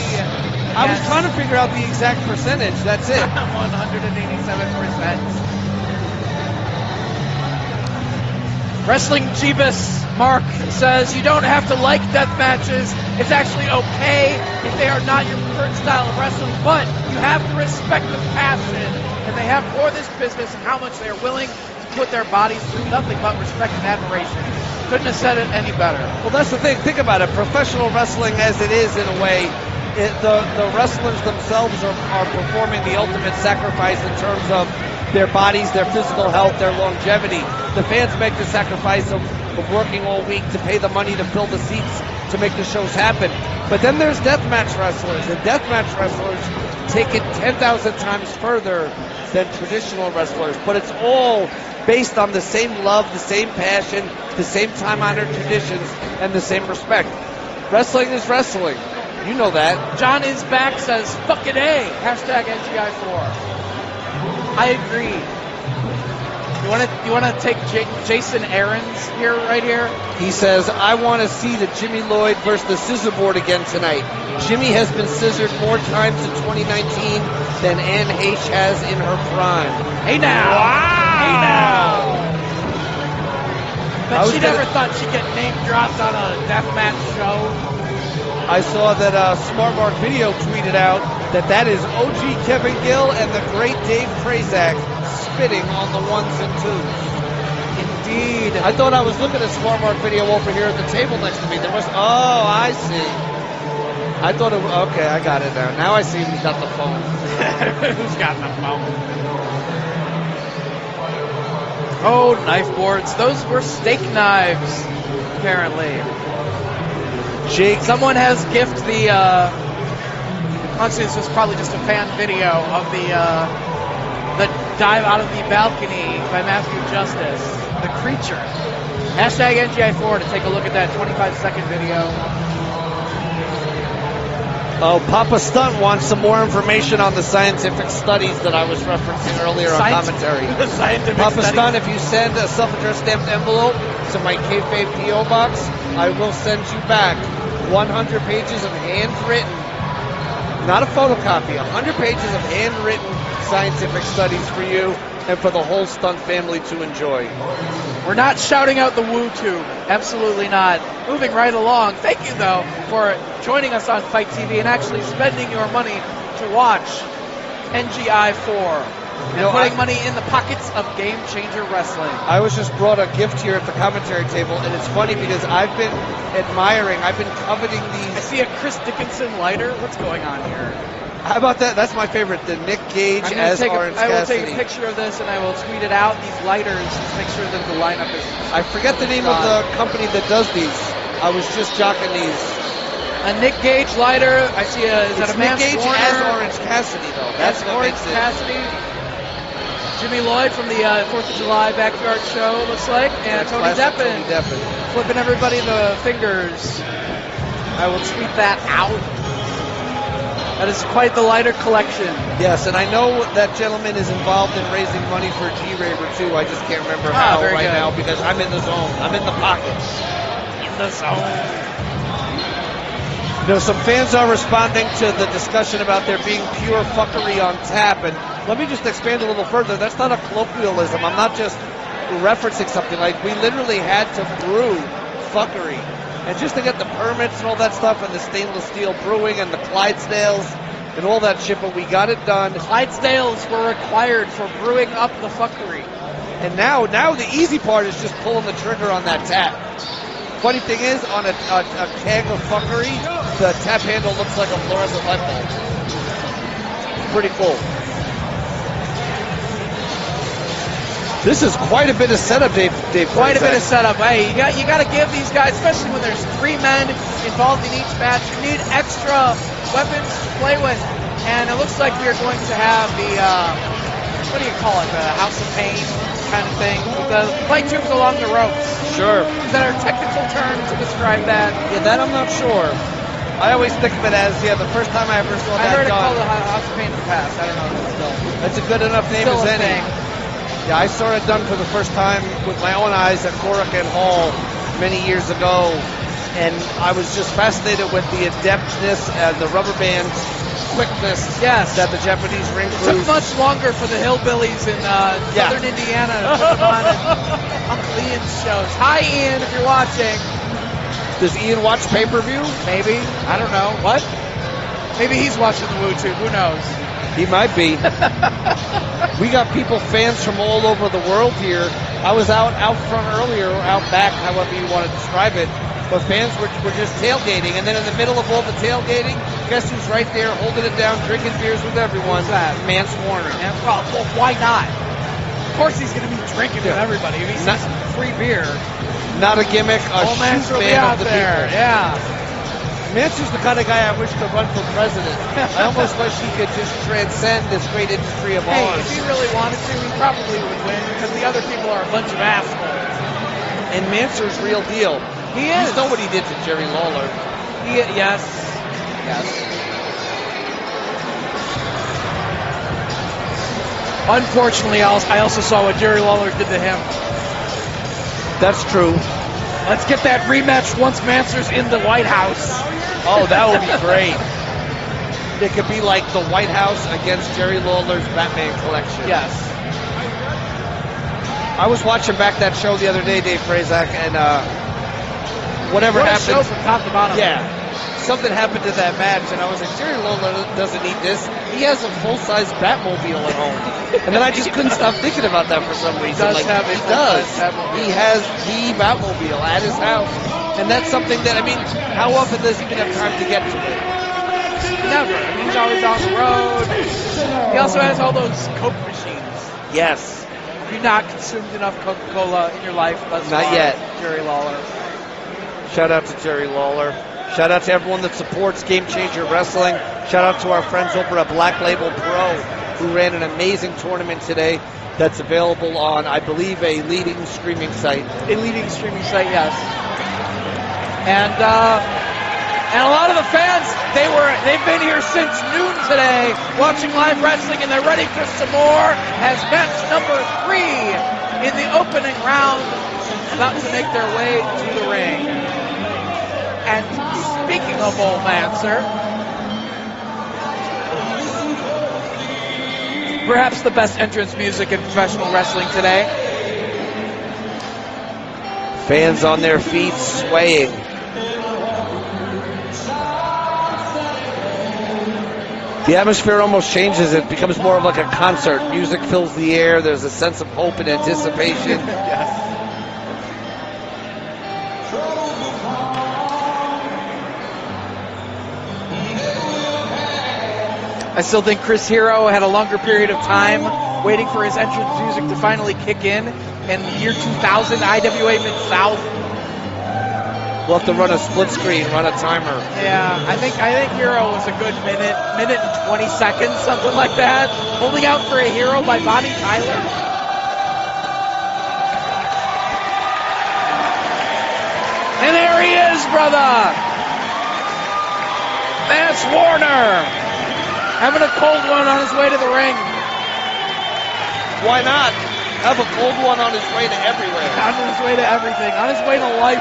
I was trying to figure out the exact percentage. That's it. 187%. Wrestling Jeebus Mark says you don't have to like death matches. It's actually okay if they are not your preferred style of wrestling, but you have to respect the passion that they have for this business and how much they are willing to put their bodies through nothing but respect and admiration. Couldn't have said it any better. Well, that's the thing. Think about it. Professional wrestling, as it is in a way, the wrestlers themselves are performing the ultimate sacrifice in terms of their bodies, their physical health, their longevity. The fans make the sacrifice of working all week to pay the money to fill the seats to make the shows happen. But then there's deathmatch wrestlers, and deathmatch wrestlers take it 10,000 times further than traditional wrestlers. But it's all based on the same love, the same passion, the same time-honored traditions, and the same respect. Wrestling is wrestling. You know that. John is back says, fucking A, hashtag NGI4. I agree. You want to take Jason Aarons here, right here? He says, I want to see the Jimmy Lloyd versus the scissor board again tonight. Jimmy has been scissored more times in 2019 than Ann H. has in her prime. Hey now! Wow! Hey now! I But was she gonna- never thought she'd get name dropped on a deathmatch show. I saw that Smart Mark Video tweeted out that is OG Kevin Gill and the great Dave Prazak spitting on the ones and twos. Indeed. I thought I was looking at Smart Mark Video over here at the table next to me. There was, I see. I thought okay, I got it now. Now I see who's got the phone. Who's got the phone? Oh, knife boards. Those were steak knives, apparently. Jake. Someone has gifted the. Honestly, this was probably just a fan video of the dive out of the balcony by Matthew Justice, the creature. Hashtag NGI4 to take a look at that 25-second video. Oh, Papa Stunt wants some more information on the scientific studies that I was referencing earlier on commentary. Scientific Papa studies. Stunt, if you send a self-addressed stamped envelope to my kayfabe P.O. box, I will send you back 100 pages of handwritten, not a photocopy, 100 pages of handwritten scientific studies for you and for the whole Stunt family to enjoy. We're not shouting out the woo tube. Absolutely not. Moving right along. Thank you, though, for joining us on Fight TV and actually spending your money to watch NGI4 and putting money in the pockets of Game Changer Wrestling. I was just brought a gift here at the commentary table, and it's funny because I've been admiring, I've been coveting these. I see a Chris Dickinson lighter. What's going on here? How about that? That's my favorite, the Nick Gage as Orange I will Cassidy. take a picture of this and I will tweet it out. These lighters, just make sure that the lineup is. I forget the name of the company that does these. I was just jocking these. A Nick Gage lighter. I see is that a Nick Mance Gage Warner? as Orange Cassidy, though. That's what Orange makes it. Cassidy. Jimmy Lloyd from the 4th of July backyard show, looks like. And Tony Deppen flipping everybody the fingers. I will tweet that out. That is quite the lighter collection. Yes, and I know that gentleman is involved in raising money for G-Raver, too. I just can't remember how right now because I'm in the zone. I'm in the pocket. In the zone. You know, some fans are responding to the discussion about there being pure fuckery on tap, and let me just expand a little further. That's not a colloquialism. I'm not just referencing something. Like, we literally had to brew fuckery. And just to get the permits and all that stuff and the stainless steel brewing and the Clydesdales and all that shit, but we got it done. Clydesdales were required for brewing up the fuckery. And now the easy part is just pulling the trigger on that tap. Funny thing is, on a keg of fuckery, the tap handle looks like a fluorescent light bulb. Pretty cool. This is quite a bit of setup, Dave. Quite a bit of setup. Hey, you got to give these guys, especially when there's 3 men involved in each match, you need extra weapons to play with. And it looks like we are going to have the, what do you call it, the House of Pain kind of thing. The play tubes along the ropes. Sure. Is that a technical term to describe that? Yeah, that I'm not sure. I always think of it as, the first time I ever saw that I heard it done. called the House of Pain in the past. I don't know if it's still. That's a good enough name Still as a any. thing. Yeah, I saw it done for the first time with my own eyes at Korakuen Hall many years ago, and I was just fascinated with the adeptness and the rubber band quickness that the Japanese ring crew. It took much longer for the hillbillies in southern Indiana to put them on Uncle Ian's shows. Hi, Ian, if you're watching. Does Ian watch pay-per-view? Maybe. I don't know. What? Maybe he's watching the WooTube. Who knows? He might be. We got fans from all over the world here. I was out front earlier, or out back, however you want to describe it. But fans were just tailgating. And then in the middle of all the tailgating, guess who's right there holding it down, drinking beers with everyone? Who's that? Mance Warner. Well, why not? Of course he's going to be drinking with everybody. If he sees free beer. Not a gimmick, a Mance will shoot be man out of the there. people. Yeah. Mance is the kind of guy I wish could run for president. I almost wish he could just transcend this great industry of ours. If he really wanted to, he probably would win because the other people are a bunch of assholes. And Mansour's real deal. He is. You know what he did to Jerry Lawler. Yes. Unfortunately, I also saw what Jerry Lawler did to him. That's true. Let's get that rematch once Mansour's in the White House. Oh, that would be great. It could be like the White House against Jerry Lawler's Batman collection. Yes. I was watching back that show the other day, Dave Prazak, and whatever What a happened. show from top to bottom. Yeah. Something happened to that match, and I was like, Jerry Lawler doesn't need this. He has a full-size Batmobile at home. And then I just couldn't stop thinking about that for some reason. He has the Batmobile at his house. And that's something that, how often does he even have time to get to it? Never. He's always on the road. He also has all those Coke machines. Yes. Have you not consumed enough Coca-Cola in your life thus far? Not yet. Jerry Lawler. Shout out to Jerry Lawler. Shout out to everyone that supports Game Changer Wrestling. Shout out to our friends over at Black Label Pro, who ran an amazing tournament today that's available on, I believe, a leading streaming site. A leading streaming site, yes. And a lot of the fans, they've been here since noon today watching live wrestling, and they're ready for some more as match number 3 in the opening round about to make their way to the ring. And speaking of old Manser, perhaps the best entrance music in professional wrestling today. Fans on their feet swaying. The atmosphere almost changes. It becomes more of like a concert. Music fills the air. There's a sense of hope and anticipation. Yes. I still think Chris Hero had a longer period of time waiting for his entrance music to finally kick in the year 2000 IWA Mid-South. We'll have to run a split screen, run a timer. Yeah, I think Hero was a good minute and 20 seconds, something like that. Holding out for a Hero by Bonnie Tyler. And there he is, brother! Vance Warner! Having a cold one on his way to the ring. Why not? Have a cold one on his way to everywhere. On his way to everything. On his way to life.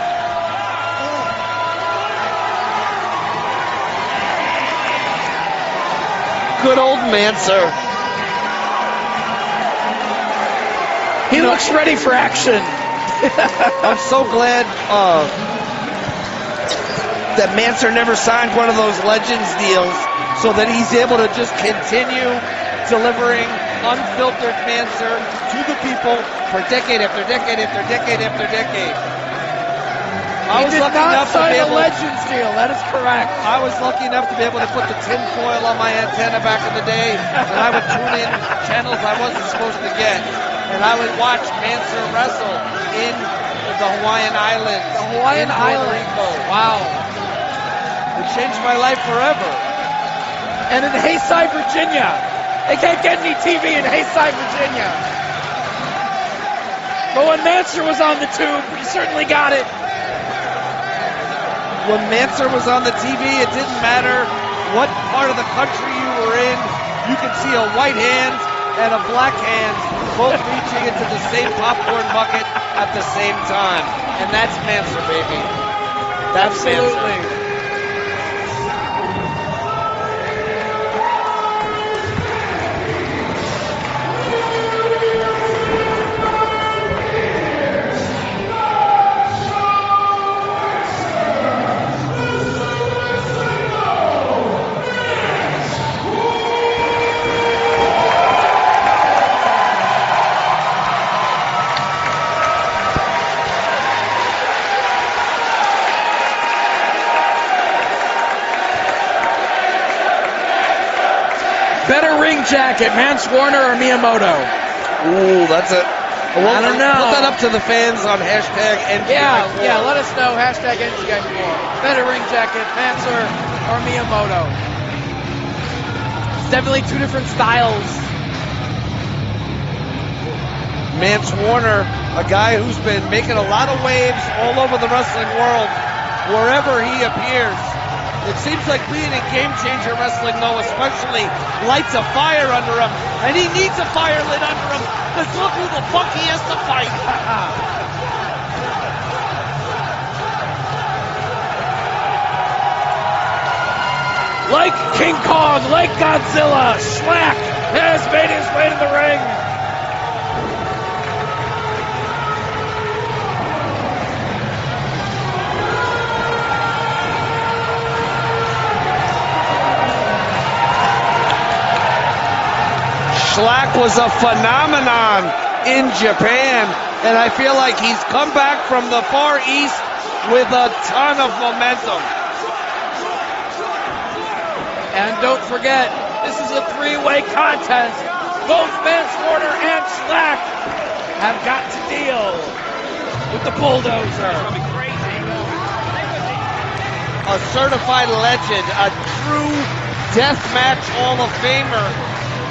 Good old Manser. He looks ready for action. I'm so glad that Manser never signed one of those Legends deals so that he's able to just continue delivering unfiltered Manser to the people for decade after decade after decade after decade. I was lucky enough to be able. Legends deal. That is correct. I was lucky enough to be able to put the tin foil on my antenna back in the day, and I would tune in channels I wasn't supposed to get, and I would watch Manser wrestle in the Hawaiian Islands. The Hawaiian Islands. Wow. It changed my life forever. And in Hayside, Virginia. They can't get any TV in Hayside, Virginia. But when Manser was on the tube, he certainly got it. When Manser was on the TV, it didn't matter what part of the country you were in. You could see a white hand and a black hand both reaching into the same popcorn bucket at the same time. And that's Manser, baby. That's Absolutely. Manser. Better ring jacket, Vance Warner or Miyamoto? Ooh, that's a... I don't know. Put that up to the fans on hashtag NGI4. Yeah, let us know. Hashtag NGI4. Better ring jacket, Vance or Miyamoto? It's definitely two different styles. Vance Warner, a guy who's been making a lot of waves all over the wrestling world, wherever he appears. It seems like being in Game Changer Wrestling, though, especially lights a fire under him. And he needs a fire lit under him, because look who the fuck he has to fight. Like King Kong, like Godzilla, Schlack has made his way to the ring. Schlack was a phenomenon in Japan, and I feel like he's come back from the Far East with a ton of momentum. And don't forget, this is a three-way contest. Both Vance Warner and Schlack have got to deal with the bulldozer. a certified legend, a true deathmatch Hall of Famer,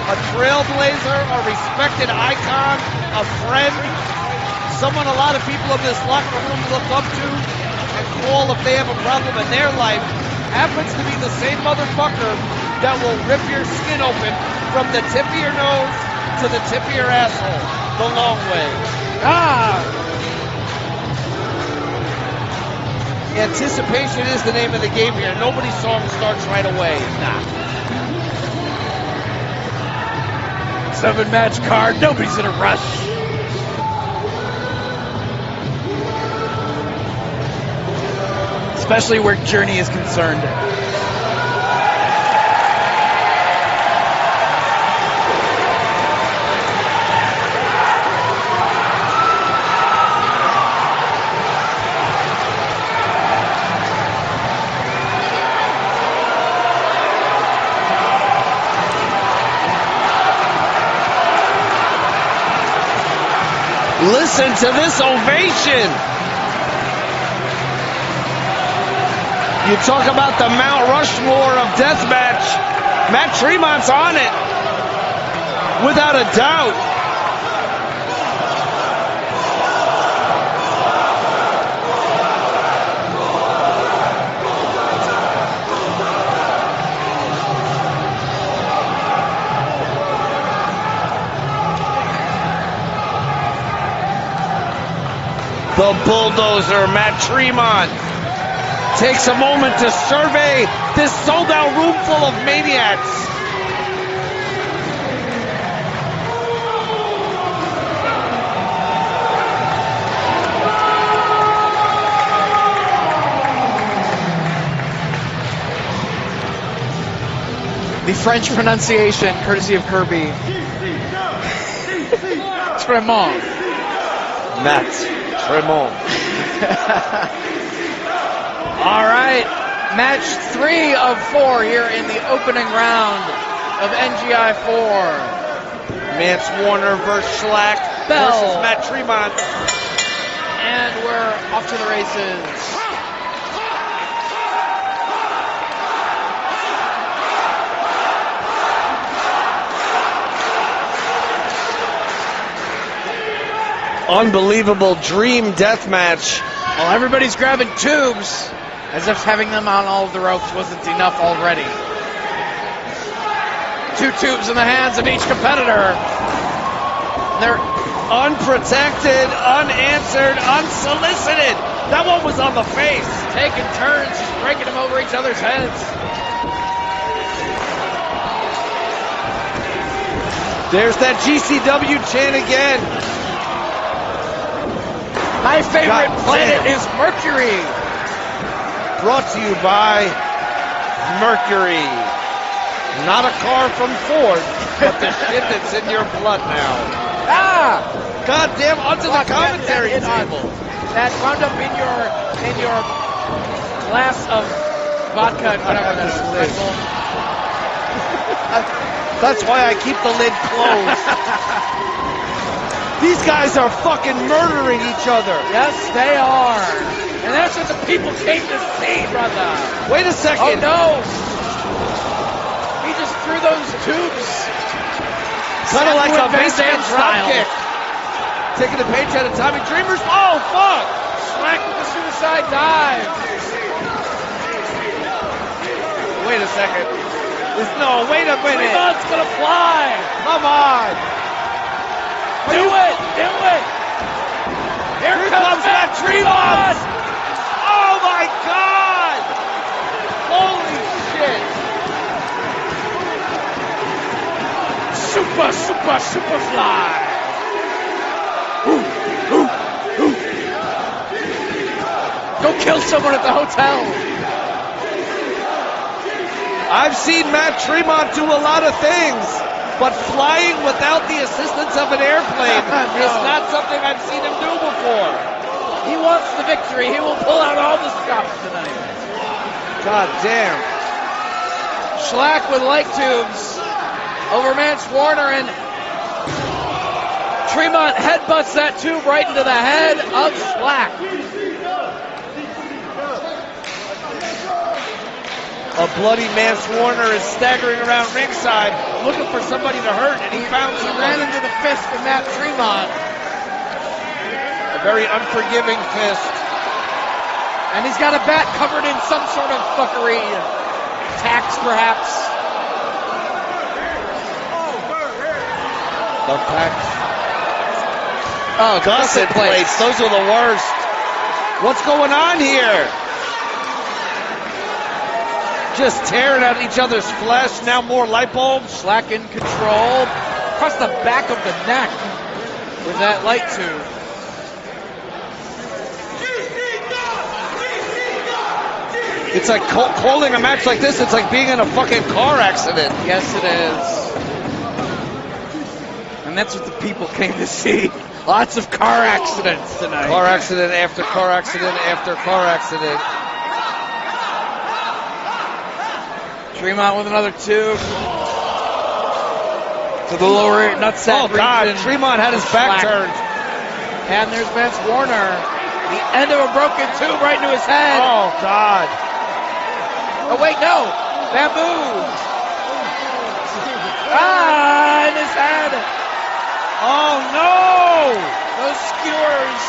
a trailblazer, a respected icon, a friend, someone a lot of people in this locker room look up to and call if they have a problem in their life, happens to be the same motherfucker that will rip your skin open from the tip of your nose to the tip of your asshole, the long way. Anticipation is the name of the game here. Nobody's song starts right away. Nah. 7-match card. Nobody's in a rush. Especially where Journey is concerned. Listen to this ovation. You talk about the Mount Rushmore of deathmatch. Matt Tremont's on it, without a doubt. The bulldozer, Matt Tremont, takes a moment to survey this sold-out room full of maniacs. The French pronunciation, courtesy of Kirby. Tremont. Matt Tremont. All right, match 3 of 4 here in the opening round of NGI4. Mance Warner versus Schlack versus Matt Tremont. And we're off to the races. Unbelievable dream death match. Well, everybody's grabbing tubes, as if having them on all of the ropes wasn't enough already. 2 tubes in the hands of each competitor. They're unprotected, unanswered, unsolicited. That one was on the face. Taking turns, just breaking them over each other's heads. There's that GCW chant again. My favorite planet is Mercury. Brought to you by Mercury. Not a car from Ford, but the shit that's in your blood now. Goddamn, onto the commentary table. That wound up in your glass of vodka, whatever that is. That's why I keep the lid closed. These guys are fucking murdering each other. Yes, they are. And that's what the people came to see, brother. Wait a second. Oh, no. He just threw those tubes. Kind of like a basement dropkick. Taking a page out of Tommy Dreamer's. Oh, fuck. Slack with the suicide dive. Wait a second. No, wait a minute. Tremont's gonna fly. Come on. Do it! Do it! Here comes that Tremont! Oh my God! Holy shit! Super fly! Go kill someone at the hotel! I've seen Matt Tremont do a lot of things, but flying without the assistance of an airplane is not something I've seen him do before. He wants the victory. He will pull out all the stops tonight. God damn. Schlack with leg tubes over Mance Warner, and Tremont headbutts that tube right into the head of Schlack. A bloody Mance Warner is staggering around ringside, looking for somebody to hurt, and he found He somebody. ran into the fist of Matt Tremont. A very unforgiving fist. And he's got a bat covered in some sort of fuckery. Tacks, perhaps. Thumbtacks. Oh, Gusset plates. Those are the worst. What's going on here? Just tearing at each other's flesh. Now more light bulbs. Slack in control. Across the back of the neck with that light tube. It's like calling a match like this, it's like being in a fucking car accident. Yes, it is. And that's what the people came to see. Lots of car accidents tonight. Car accident after car accident after car accident. Tremont with another tube. To the lower nutsack Oh, God. region. Tremont had his back Slack. turned. And there's Mance Warner. The end of a broken tube right into his head. Oh, God. Oh, wait, no. Bamboo. Ah, in his head. Oh, no. Those skewers.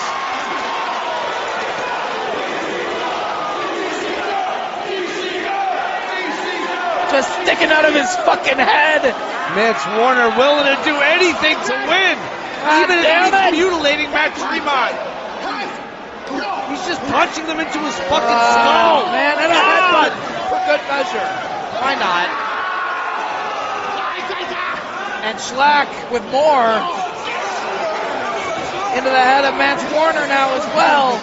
Just sticking out of his fucking head. Mance Warner willing to do anything to win. God Even if damn he's it. mutilating Matt Tremont. He's just punching them into his fucking Oh, skull. man, and a headbutt for good measure. Why not? And Schlack with more into the head of Mance Warner now as well.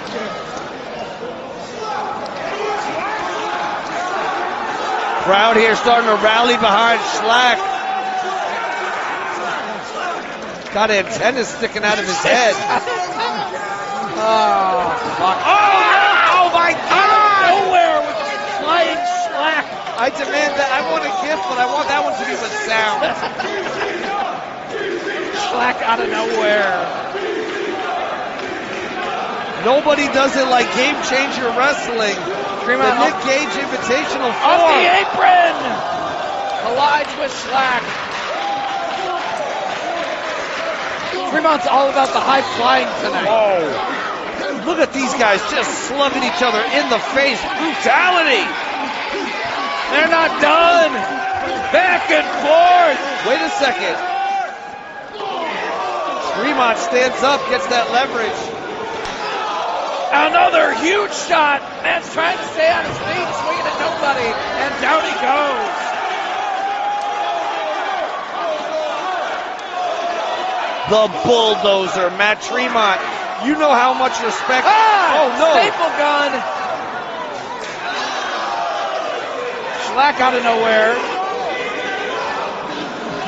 Crowd here starting to rally behind Schlack. Got antennas sticking out of his head. Oh, fuck. Oh my God! Nowhere with flying Schlack. I demand that. I want a gift, but I want that one to be with sound. Schlack out of nowhere. Nobody does it like Game Changer Wrestling. The Nick Gage Invitational 4. Off the apron. Collides with Schlack. Tremont's all about the high flying tonight. Oh. Look at these guys just slugging each other in the face. Brutality. They're not done. Back and forth. Wait a second. Tremont stands up, gets that leverage. Another huge shot. Man's trying to stay on his feet, swinging at nobody, and down he goes. The bulldozer, Matt Tremont. You know how much respect. Ah! Oh no! Staple gun. Schlack out of nowhere.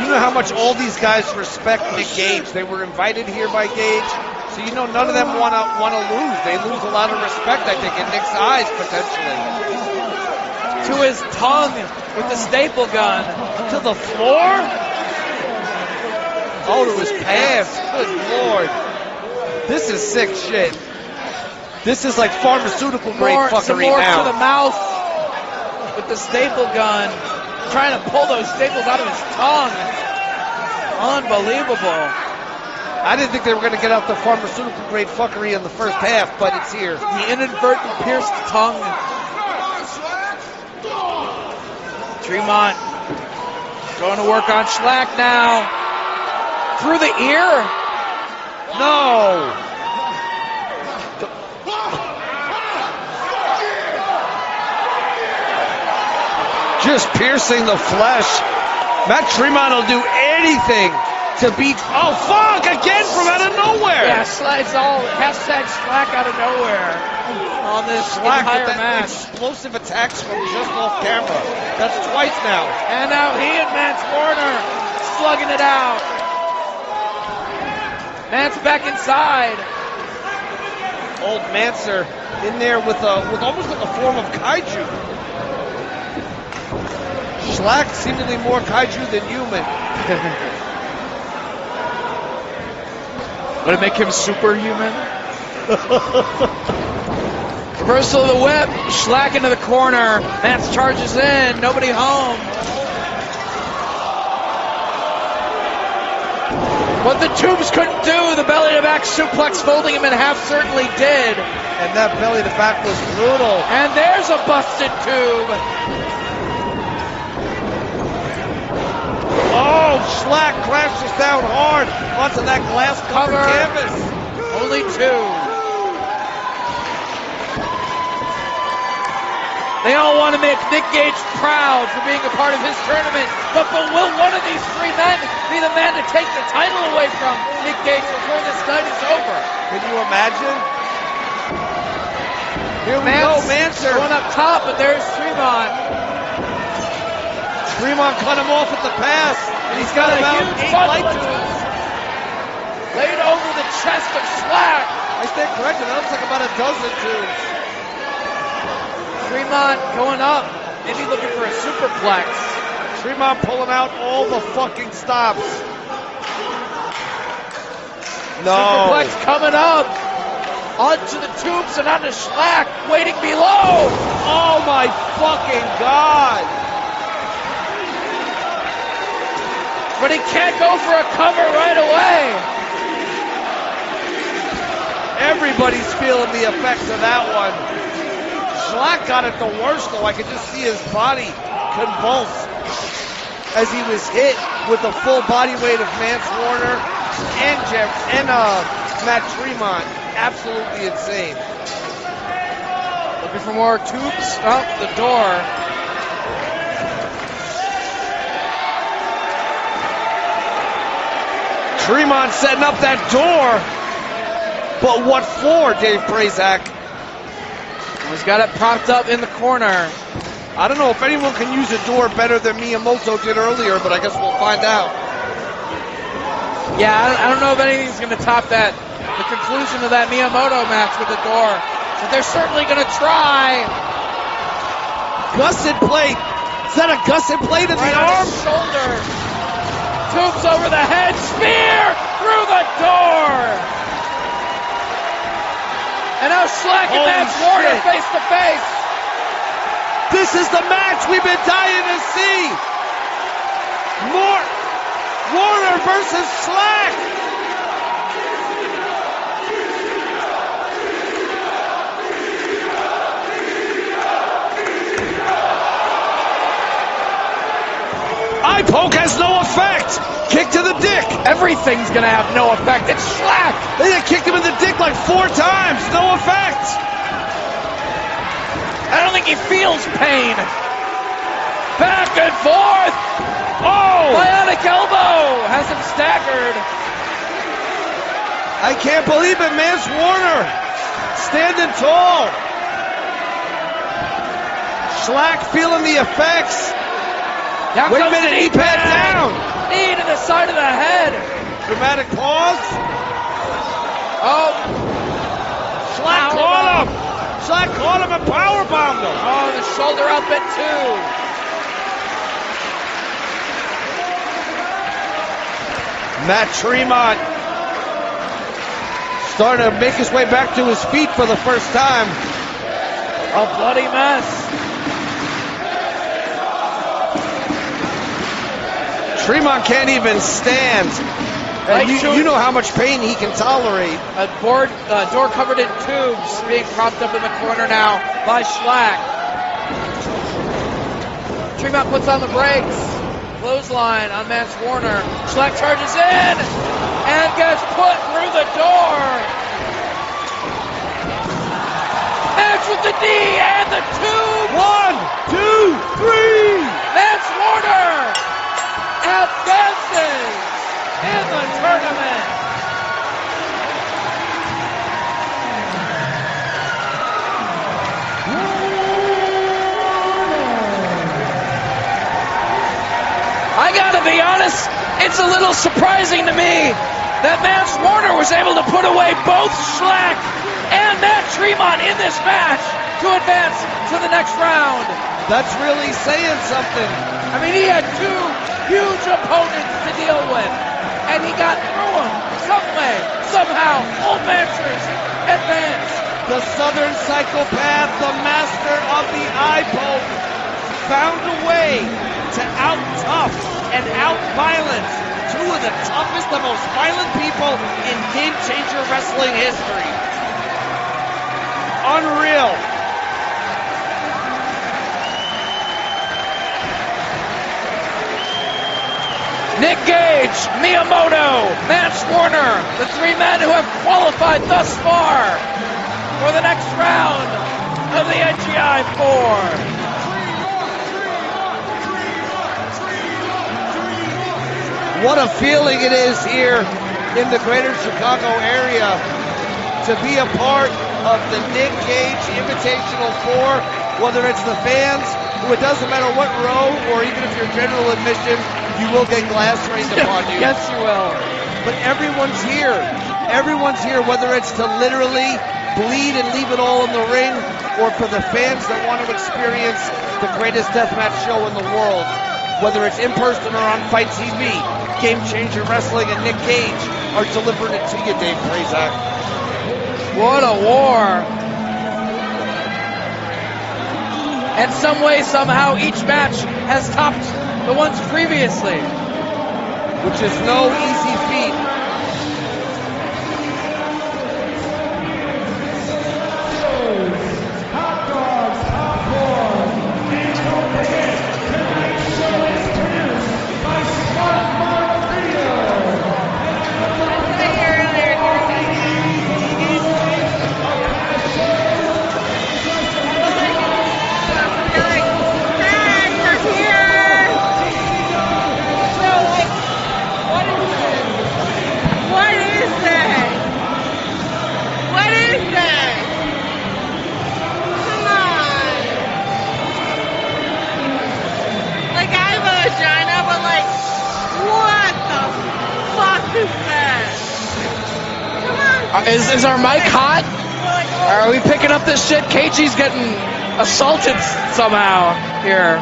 You know how much all these guys respect Nick Gage. They were invited here by Gage, so you know none of them want to lose. They lose a lot of respect, I think, in Nick's eyes potentially. To his tongue with the staple gun. To the floor. Oh, to his pants. Good Lord. This is sick shit. This is like pharmaceutical grade fuckery some more now. to the mouth with the staple gun. Trying to pull those staples out of his tongue. Unbelievable. I didn't think they were going to get out the pharmaceutical grade fuckery in the first half, but it's here. The inadvertent pierced tongue. Tremont going to work on Schlack now. Through the ear. No. Just piercing the flesh. Matt Tremont will do anything to beat. Oh, fuck! Again from out of nowhere. Yeah, it's all hashtag Schlack out of nowhere on this Schlack entire with that match. explosive attacks from just off camera. That's twice now. And now he and Mance Warner slugging it out. Mance back inside. Old Manser in there with almost like a form of kaiju. Schlack seemingly more kaiju than human. Would it make him superhuman? Reversal of the whip. Schlack into the corner. Mance charges in. Nobody home. What the tubes couldn't do, the belly to back suplex folding him in half certainly did. And that belly to back was brutal. And there's a busted tube. Oh, Schlack crashes down hard onto that glass covered Cover. canvas. Only two. They all want to make Nick Gage proud for being a part of his tournament, but will one of these three men be the man to take the title away from Nick Gage before this night is over? Can you imagine? Here we go, Manser. Going up top, but there's Tremont. Tremont cut him off at the pass, and he's got about huge 8 light bundle. tubes. Laid over the chest of Schlack. I stand corrected, that looks like about a dozen tubes. Tremont going up, maybe looking for a superplex. Tremont pulling out all the fucking stops. No. Superplex coming up. Onto the tubes and onto Schlack, waiting below. Oh my fucking God. But he can't go for a cover right away. Everybody's feeling the effects of that one. Schlack got it the worst though. I could just see his body convulse as he was hit with the full body weight of Mance Warner and Matt Tremont. Absolutely insane. Looking for more tubes. Oh, the door. Tremont setting up that door. But what for, Dave Prazak? He's got it propped up in the corner. I don't know if anyone can use a door better than Miyamoto did earlier, but I guess we'll find out. Yeah, I don't know if anything's going to top that. The conclusion of that Miyamoto match with the door. But they're certainly going to try. Gusset plate. Is that a gusset plate in Right the on arm? his shoulder. Tubes over the head. Spear through the door. And now Schlack and Holy Mance Warner shit. face to face. This is the match we've been dying to see. Warner versus Schlack. Eye poke has no effect. Kick to the dick. Everything's going to have no effect. It's Schlack. They kicked him in the dick like 4 times. No effect. I don't think he feels pain. Back and forth. Oh! Bionic elbow has him staggered. I can't believe it. Mance Warner standing tall. Schlack feeling the effects. Down Wait a comes minute, the knee pad pad. down. Knee to the side of the head. Dramatic pause. Oh, Schlack caught him. Schlack caught him and powerbombed him. oh, the shoulder up at 2. Matt Tremont starting to make his way back to his feet for the first time. A bloody mess. Tremont can't even stand. Right, And you know how much pain he can tolerate. A door covered in tubes being propped up in the corner now by Schlack. Tremont puts on the brakes. Clothesline on Mance Warner. Schlack charges in and gets put through the door. Mance with the knee and the tube. 1, 2, 3. Mance Warner advances in the tournament. I gotta be honest, it's a little surprising to me that Mance Warner was able to put away both Schlack and Matt Tremont in this match to advance to the next round. That's really saying something. I mean, he had two huge opponents to deal with, and he got through them some way, somehow. Old Mancers advance. the Southern psychopath, the master of the eye poke, found a way to out-tough and out-violence two of the toughest, the most violent people in Game Changer wrestling history. Unreal. Nick Gage, Miyamoto, Matt Warner, the three men who have qualified thus far for the next round of the NGI4. What a feeling it is here in the greater Chicago area to be a part of the Nick Gage Invitational 4, whether it's the fans, who it doesn't matter what row, or even if you're general admission, you will get glass rained upon you. Yes, you will. But everyone's here. Everyone's here, whether it's to literally bleed and leave it all in the ring, or for the fans that want to experience the greatest deathmatch show in the world. Whether it's in person or on Fight TV, Game Changer Wrestling and Nick Gage are delivering it to you, Dave Prazak. What a war. And some way, somehow, each match has topped the ones previously. Which is no easy feat. Is our mic hot? Are we picking up this shit? KG's getting assaulted somehow here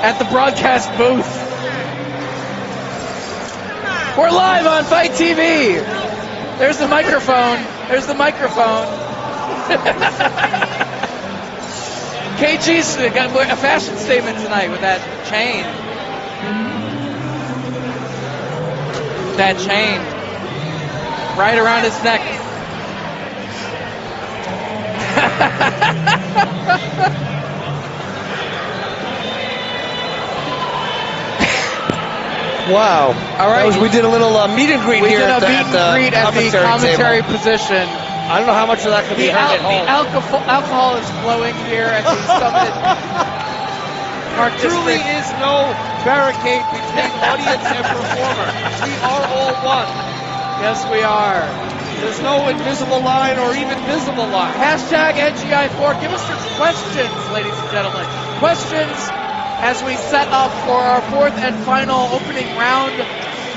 at the broadcast booth. We're live on Fight TV. There's the microphone. There's the microphone. KG's got a fashion statement tonight with that chain. That chain. Right around his neck. Wow. All right. We did a little meet and greet here at the commentary table. position. I don't know how much of that could be heard at home. The alcohol is flowing here at the Summit. There truly is no barricade between audience and performer. We are all one. Yes, we are. There's no invisible line or even visible line. Hashtag NGI4. Give us your questions, ladies and gentlemen. Questions as we set up for our fourth and final opening round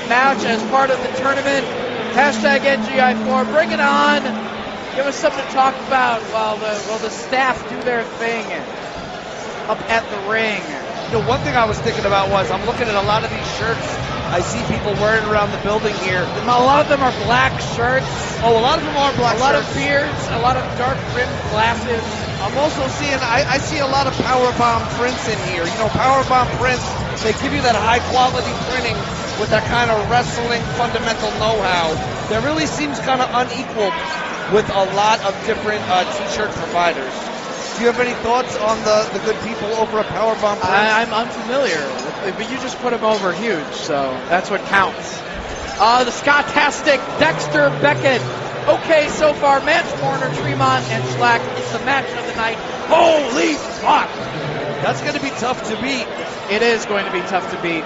match as part of the tournament. Hashtag NGI4. Bring it on. Give us something to talk about while the staff do their thing up at the ring. You know, one thing I was thinking about was I'm looking at a lot of these shirts I see people wearing around the building here. A lot of them are black shirts. Oh, a lot of them are black shirts. A lot of beards, a lot of dark rimmed glasses. I'm also seeing, I see a lot of Powerbomb prints in here. You know, Powerbomb prints, they give you that high quality printing with that kind of wrestling fundamental know-how that really seems kind of unequal with a lot of different t-shirt providers. Do you have any thoughts on the good people over at Powerbomb Prints? I'm unfamiliar, but you just put them over huge, so that's what counts. The Scottastic Dexter Beckett. Okay, so far, Matt Warner, Tremont, and Schlack is the match of the night. Holy fuck! That's going to be tough to beat. It is going to be tough to beat.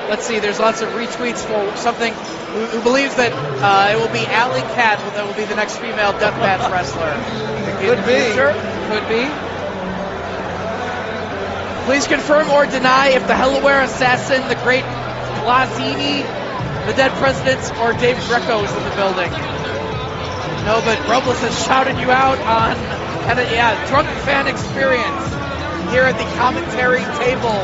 Let's see, there's lots of retweets for something who believes that it will be Alley Cat that will be the next female deathmatch wrestler. Could be. Could be. Please confirm or deny if the Hellaware Assassin, the great Blasini, the dead presidents, or Dave Greco is in the building. No, but Robles has shouted you out on, drunk fan experience here at the commentary table.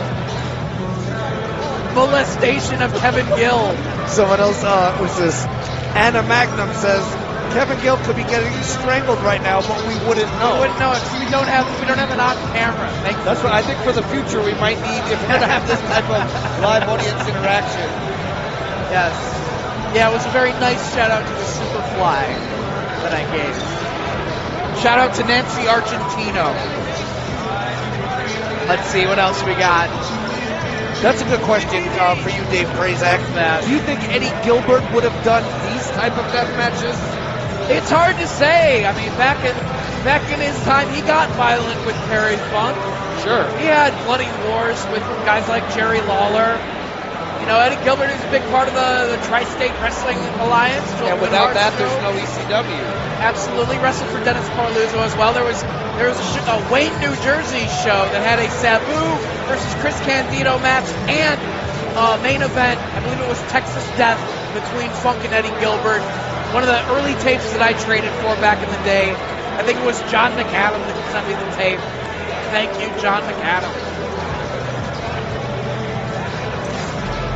Molestation of Kevin Gill. Someone else was this. Anna Magnum says Kevin Gill could be getting strangled right now, but we wouldn't know. We wouldn't know it 'cause we don't have it on camera. That's what I think for the future we might need if we're going to have this type of live audience interaction. Yes. Yeah, it was a very nice shout out to the Superfly that I gave. Shout out to Nancy Argentino. Let's see what else we got. That's a good question for you, Dave Prazak. Do you think Eddie Gilbert would have done these type of death matches? It's hard to say. I mean, back in his time, he got violent with Terry Funk. Sure. He had bloody wars with guys like Jerry Lawler. You know, Eddie Gilbert is a big part of the Tri-State Wrestling Alliance. And without that, there's no ECW. Absolutely. Wrestled for Dennis Corluzzo as well. There was a Wayne, New Jersey show that had a Sabu versus Chris Candido match and main event. I believe it was Texas Death between Funk and Eddie Gilbert. One of the early tapes that I traded for back in the day. I think it was John McAdam that sent me the tape. Thank you, John McAdam.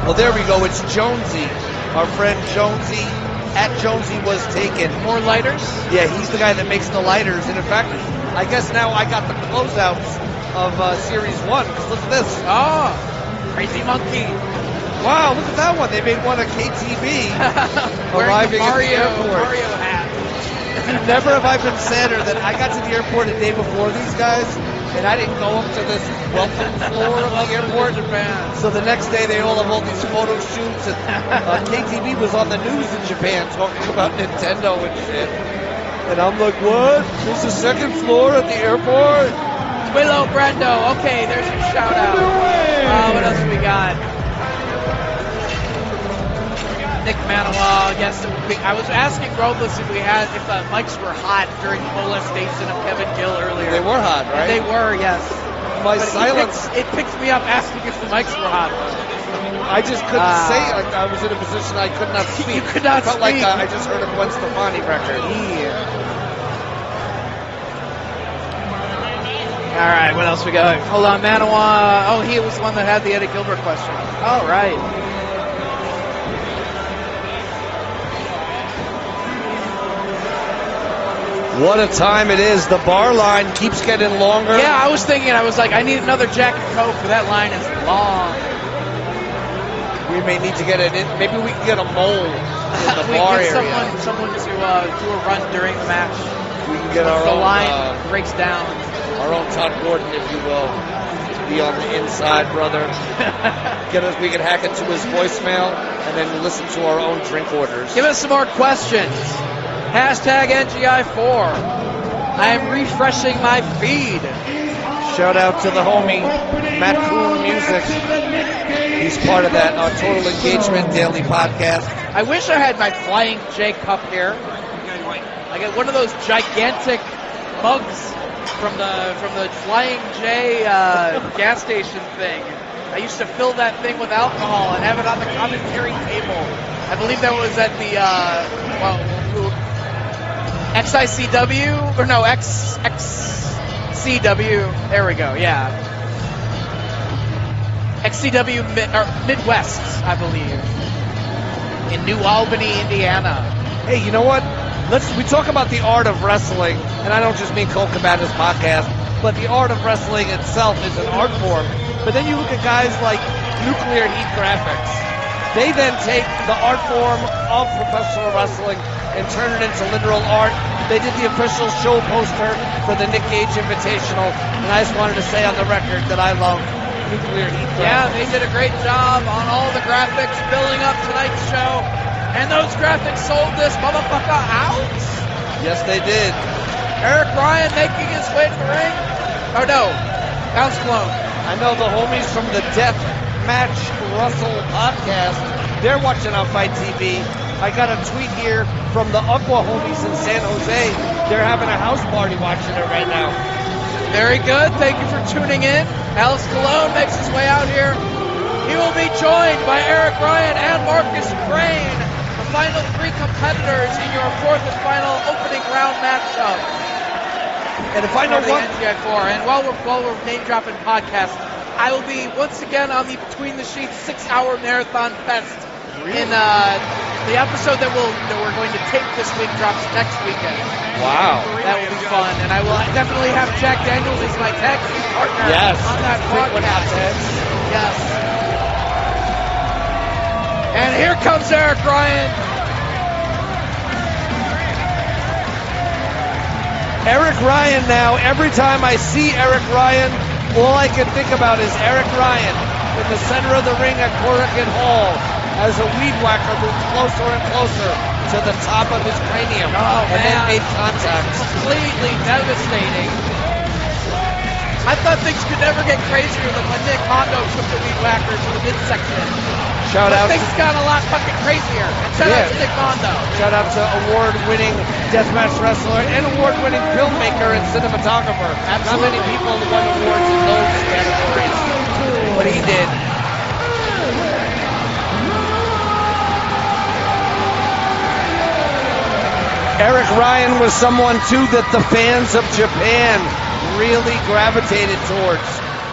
Well, there we go. It's Jonesy. Our friend Jonesy. At Jonesy was taken. More lighters? Yeah, he's the guy that makes the lighters. And in fact, I guess now I got the closeouts of Series 1. Because look at this. Oh, Crazy Monkey. Wow, look at that one. They made one at KTV. Arriving at the airport. Mario hat. Never have I been sadder than I got to the airport a day before these guys, and I didn't go up to this welcome floor of the airport. So the next day they all have all these photo shoots, and KTV was on the news in Japan talking about Nintendo and shit. And I'm like, what? There's a second floor at the airport? Willow Brendo. Okay, there's your shout out. What else we got? Nick Manoa, yes. I was asking Robles if the mics were hot during the molestation of Kevin Gill earlier. They were hot, right? They were, yes. My but silence. It picks me up asking if the mics were hot. I just couldn't say. I was in a position I could not speak. You could not speak. speak. Like I just heard a Gwen Stefani record. All right, what else we got? Hold on, Manoa. Oh, he was the one that had the Eddie Gilbert question. All right. What a time it is. The bar line keeps getting longer. Yeah, I was thinking, I need another Jack and Coke, but that line is long. We may need to get it in. Maybe we can get a mole in the bar area. Someone to do a run during the match. We can get our own. The line breaks down. Our own Todd Gordon, if you will. Be on the inside, brother. We can hack into his voicemail and then listen to our own drink orders. Give us some more questions. Hashtag NGI4. I am refreshing my feed. Shout out to the homie, Matt Coon Music. He's part of that Total Engagement Daily Podcast. I wish I had my Flying J cup here. I got one of those gigantic mugs from the Flying J gas station thing. I used to fill that thing with alcohol and have it on the commentary table. I believe that was at the XICW, or no, XCW, there we go, yeah. XCW Midwest, I believe, in New Albany, Indiana. Hey, you know what? We talk about the art of wrestling, and I don't just mean Cole Cabana's podcast, but the art of wrestling itself is an art form. But then you look at guys like Nuclear Heat Graphics. They then take the art form of professional wrestling and turn it into literal art. They did the official show poster for the Nick Gage Invitational, and I just wanted to say on the record that I love Nuclear Heat Graphics. Yeah, they did a great job on all the graphics building up tonight's show, and those graphics sold this motherfucker out. Yes, they did. Eric Ryan making his way to the ring. Oh no, Bounce Clone. I know the homies from the Death Match Russell podcast, they're watching on Fight TV. I got a tweet here from the Aqua homies in San Jose. They're having a house party watching it right now. Very good. Thank you for tuning in. Alice Colon makes his way out here. He will be joined by Eric Ryan and Marcus Crane, the final three competitors in your fourth and final opening round matchup. And if I know one, NGI4. And while we're name dropping podcasts, I will be once again on the Between the Sheets 6-hour marathon fest in the episode that we're going to tape this week drops next weekend. Wow. That will be fun, and I will definitely have Jack Daniels as my tag team partner on that broadcast. Yes. And here comes Eric Ryan. Eric Ryan now. Every time I see Eric Ryan, all I can think about is Eric Ryan in the center of the ring at Corrigan Hall as a weed whacker moves closer and closer to the top of his cranium. And then made contact. Completely devastating. I thought things could never get crazier than when Nick Hondo took the weed whacker to the midsection. Shout out. Things got a lot fucking crazier. And shout out to Nick Hondo. Shout out to award-winning deathmatch wrestler and award-winning filmmaker and cinematographer. Not many people won awards in those categories, but he did. Eric Ryan was someone, too, that the fans of Japan really gravitated towards.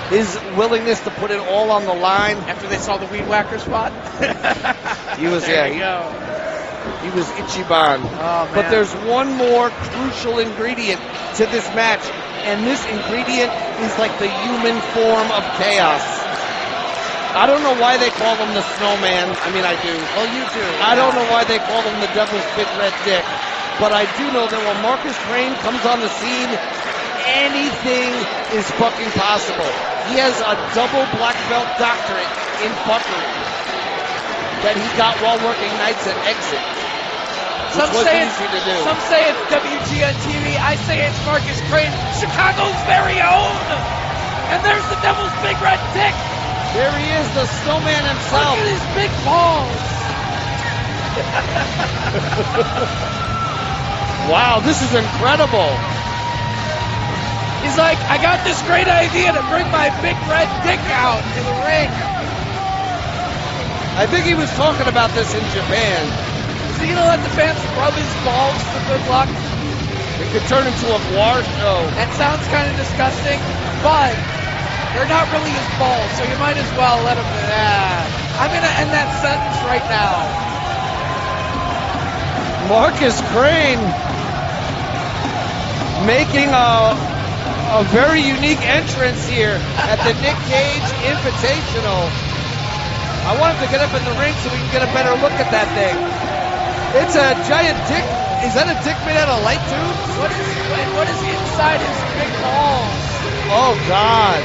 His willingness to put it all on the line. After they saw the weed whacker spot? He was, he was Ichiban. Oh, but there's one more crucial ingredient to this match, and this ingredient is like the human form of chaos. I don't know why they call him the snowman. I mean, I do. Well, you do. I don't know why they call him the devil's big red dick. But I do know that when Marcus Crane comes on the scene, anything is fucking possible. He has a double black belt doctorate in fuckery that he got while working nights at Exit. Some say it's WGN TV. I say it's Marcus Crane, Chicago's very own. And there's the devil's big red dick. There he is, the snowman himself. Look at his big balls. Wow, this is incredible. He's like, I got this great idea to bring my big red dick out to the ring. I think he was talking about this in Japan. Is he gonna let the fans rub his balls for good luck? It could turn into a war show. That sounds kind of disgusting, but they're not really his balls, so you might as well let him. I'm gonna end that sentence right now. Marcus Crane making a very unique entrance here at the Nick Gage Invitational. I want him to get up in the ring so we can get a better look at that thing. It's a giant dick. Is that a dick made out of light tubes? What is inside his big balls? Oh, God.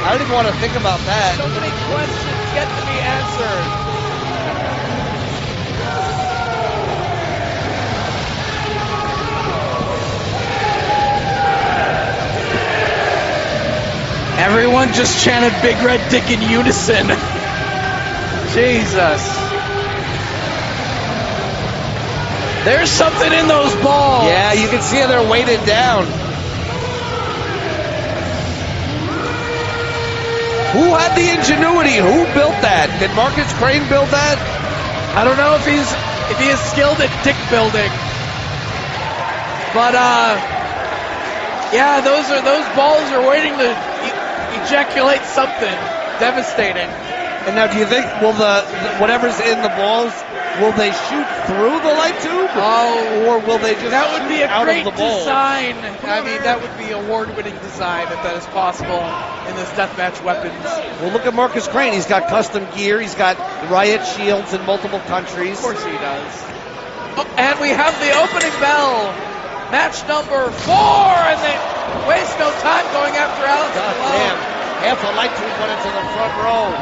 I don't even want to think about that. So many questions yet to be answered. Everyone just chanted Big Red Dick in unison. Jesus. There's something in those balls. Yeah, you can see how they're weighted down. Who had the ingenuity? Who built that? Did Marcus Crane build that? I don't know if he is skilled at dick building. But yeah, those balls are waiting to ejaculate something devastating. And now, do you think whatever's in the balls, will they shoot through the light tube? Oh, or will they just that would be a out great of the bowl? design. I mean, that would be award-winning design if that is possible in this deathmatch weapons. Well, look at Marcus Crane. He's got custom gear. He's got riot shields in multiple countries. Of course he does. Oh, and we have the opening bell. Match number 4, and they waste no time going after Alex. God damn. Half a light tube went into the front row.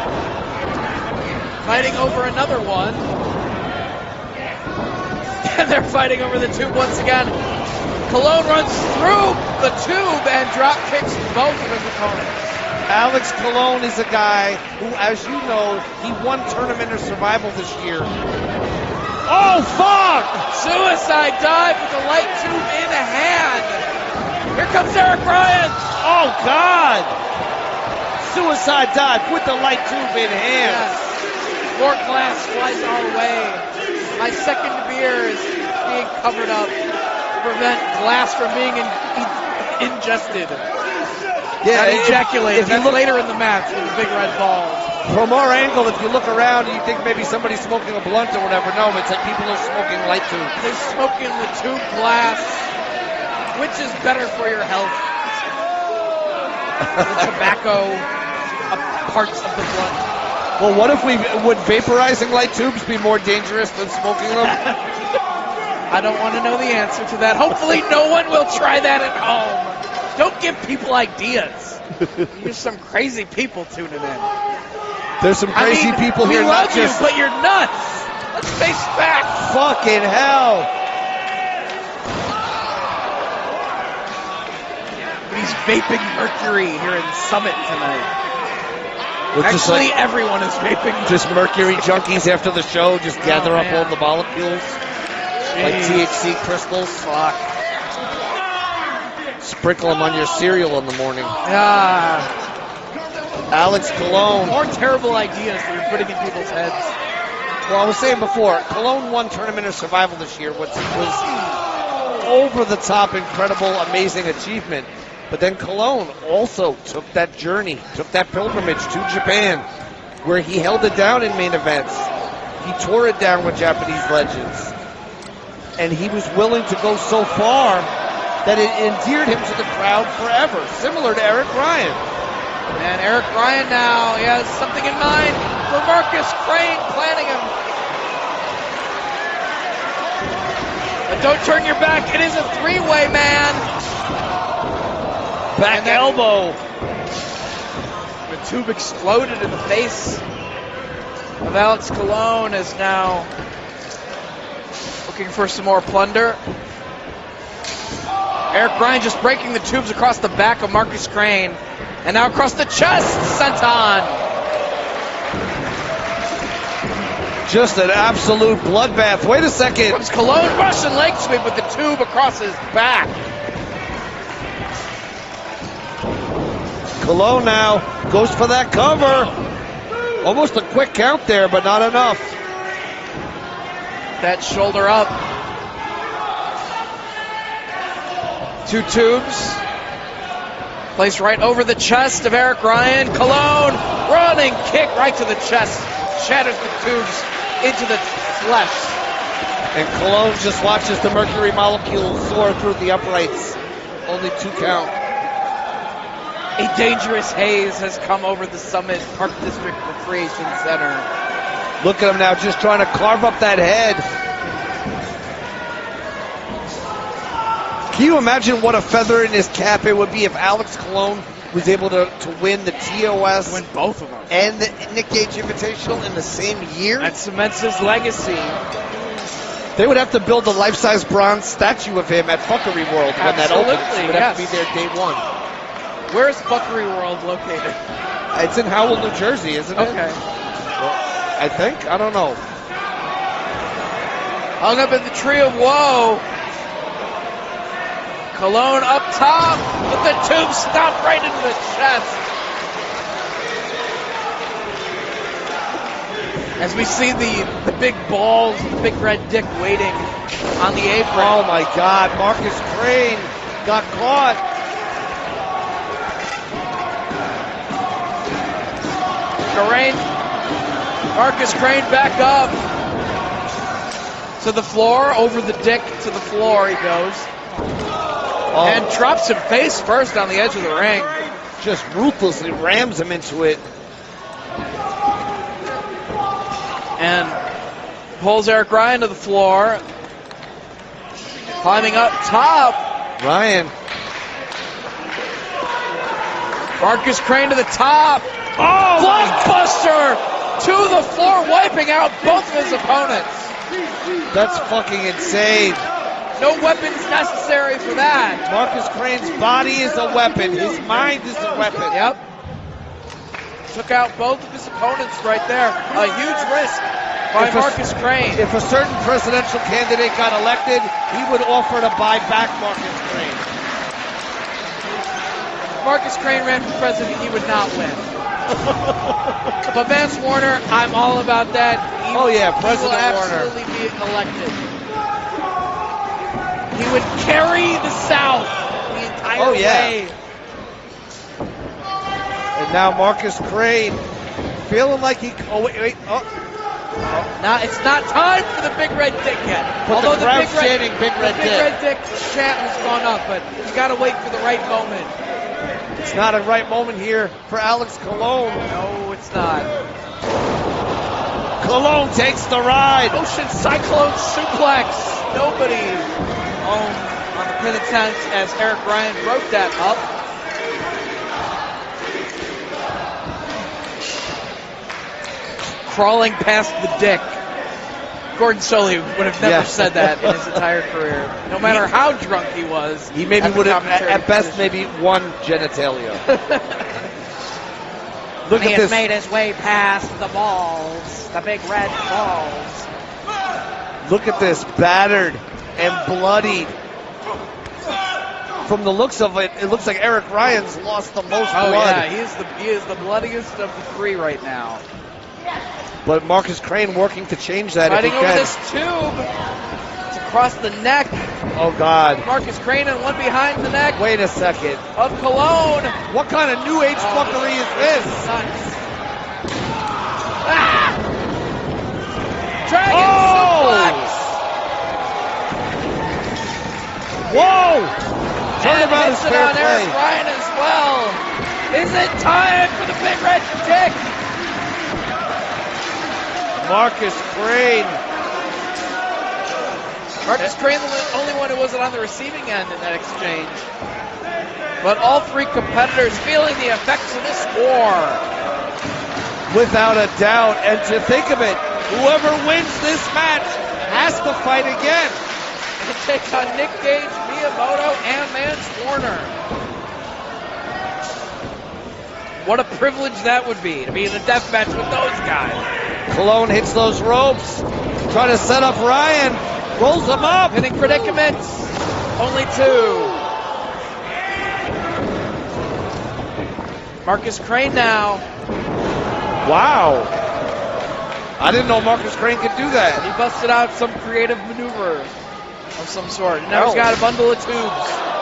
Fighting over another one. And they're fighting over the tube once again. Colon runs through the tube and drop kicks both of his opponents. Alex Colon is a guy who, as you know, he won Tournament of Survival this year. Oh, fuck! Suicide dive with the light tube in hand. Here comes Eric Ryan. Oh, God! Suicide dive with the light tube in hand. Yes. More glass flies our way. My second beer is being covered up to prevent glass from being ingested. Yeah, ejaculated. If you That's look later in the match with the big red balls. From our angle, if you look around, you think maybe somebody's smoking a blunt or whatever. No, it's like people are smoking light tubes. They're smoking the tube glass. Which is better for your health? The tobacco parts of the blunt. Well, what if would vaporizing light tubes be more dangerous than smoking them? I don't want to know the answer to that. Hopefully no one will try that at home. Don't give people ideas. You're some crazy people tuning in. There's some crazy people here. We love you, but you're nuts. Let's face facts. Fucking hell. He's vaping mercury here in Summit tonight. Actually, everyone is vaping. Just mercury junkies after the show just gather up all the molecules. Jeez. Like THC crystals. Fuck. Sprinkle them on your cereal in the morning. Yeah. Alex Colon. More terrible ideas that you're putting in people's heads. Well, I was saying before, Colon won Tournament of Survival this year, which was over the top, incredible, amazing achievement. But then Colon also took that journey, took that pilgrimage to Japan, where he held it down in main events. He tore it down with Japanese legends. And he was willing to go so far that it endeared him to the crowd forever, similar to Eric Ryan. And Eric Ryan now, he has something in mind for Marcus Crane, planning him. But don't turn your back, it is a three-way, man. Back elbow. The tube exploded in the face of Alex Colon, is now looking for some more plunder. Eric Ryan just breaking the tubes across the back of Marcus Crane. And now across the chest, senton. Just an absolute bloodbath. Wait a second. Comes Colon, Russian leg sweep with the tube across his back. Colon now goes for that cover. Almost a quick count there, but not enough. That shoulder up. Two tubes. Placed right over the chest of Eric Ryan. Colon, running kick right to the chest. Shatters the tubes into the flesh. And Colon just watches the mercury molecules soar through the uprights. Only 2 count. A dangerous haze has come over the Summit Park District Recreation Center. Look at him now, just trying to carve up that head. Can you imagine what a feather in his cap it would be if Alex Colon was able to win the TOS Win both of them. and the Nick Gage Invitational in the same year? That cements his legacy. They would have to build a life-size bronze statue of him at Fuckery World when that opens. It would have to be there day one. Where's Fuckery World located? It's in Howell, New Jersey, isn't it? Okay. Well, I think. I don't know. Hung up in the tree of woe. Colon up top, but the tube stopped right into the chest. As we see the big balls, the big red dick waiting on the apron. Oh my God, Marcus Crane got caught. Marcus Crane back up to the floor, over the dick to the floor he goes. Oh. And drops him face first on the edge of the ring. Just ruthlessly rams him into it. And pulls Eric Ryan to the floor. Climbing up top. Ryan. Marcus Crane to the top. Oh! Blockbuster to the floor, wiping out both of his opponents. That's fucking insane. No weapons necessary for that. Marcus Crane's body is a weapon. His mind is a weapon. Yep. Took out both of his opponents right there. A huge risk by Marcus Crane. If a certain presidential candidate got elected, he would offer to buy back Marcus Crane. If Marcus Crane ran for president, he would not win. But Vance Warner, I'm all about that. President Warner. He will absolutely be elected. He would carry the South the entire way. And now Marcus Crane feeling like he. Oh wait. Oh. Now it's not time for the big red dick yet. But Although the crowd's chanting big red the big dick. red dick chant has gone up, but you got to wait for the right moment. It's not a right moment here for Alex Colon. No, it's not. Colon takes the ride. Ocean Cyclone suplex. Nobody on the pin attempt as Eric Ryan broke that up. Crawling past the dick. Gordon Soley would have never said that in his entire career. No matter how drunk he was. He maybe would have, at best, maybe one genitalia. Look at this. Made his way past the balls, the big red balls. Look at this, battered and bloodied. From the looks of it, it looks like Eric Ryan's lost the most blood. Yeah, he is the bloodiest of the three right now. But Marcus Crane working to change that Fighting if he over can. this tube. It's across the neck. Oh, God. Marcus Crane and one behind the neck. Wait a second. Of Cologne. What kind of new age fuckery is this? Nuts. Ah! Dragon suplex. Whoa! Talk about his hits it fair on play. Eric Ryan as well. Is it time for the big red dick? Marcus Crane. Marcus Crane, the only one who wasn't on the receiving end in that exchange. But all three competitors feeling the effects of this war. Without a doubt. And to think of it, whoever wins this match has to fight again. It takes on Nick Gage, Miyamoto, and Mance Warner. What a privilege that would be, to be in a death match with those guys. Cologne hits those ropes, trying to set up Ryan, rolls him up. Hitting predicaments, only two. Marcus Crane now. Wow. I didn't know Marcus Crane could do that. He busted out some creative maneuver of some sort. Now he's got a bundle of tubes.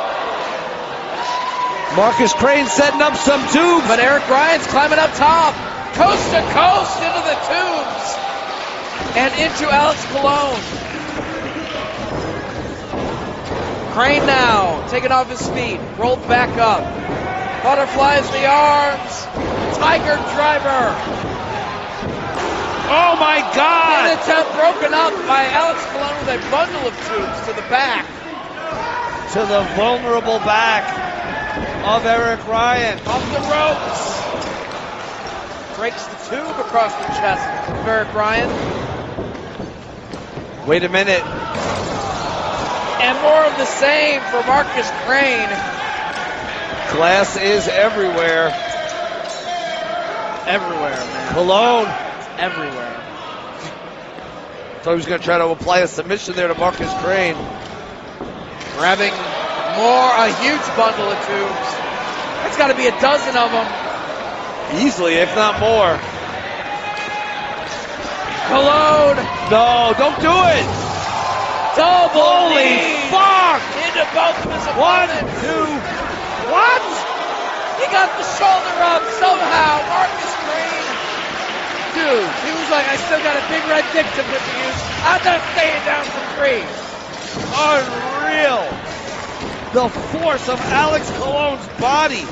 Marcus Crane setting up some tubes. But Eric Ryan's climbing up top. Coast to coast into the tubes. And into Alex Colon. Crane now, taking off his feet, rolled back up. Butterflies the arms. Tiger driver. Oh my God! An attempt broken up by Alex Colon with a bundle of tubes to the back. To the vulnerable back of Eric Ryan. Off the ropes. Breaks the tube across the chest of Eric Ryan. Wait a minute. And more of the same for Marcus Crane. Glass is everywhere. Everywhere, man. Cologne. Everywhere. So he was going to try to apply a submission there to Marcus Crane. Grabbing a huge bundle of tubes. That's got to be a dozen of them. Easily, if not more. Cologne. No, don't do it. Double Holy knee fuck. into both of his 1, opponents. 2. What? He got the shoulder up somehow. Marcus Crane. Dude, he was like, I still got a big red dick to put to use. I'm not staying down for free. Unreal. The force of Alex Colon's body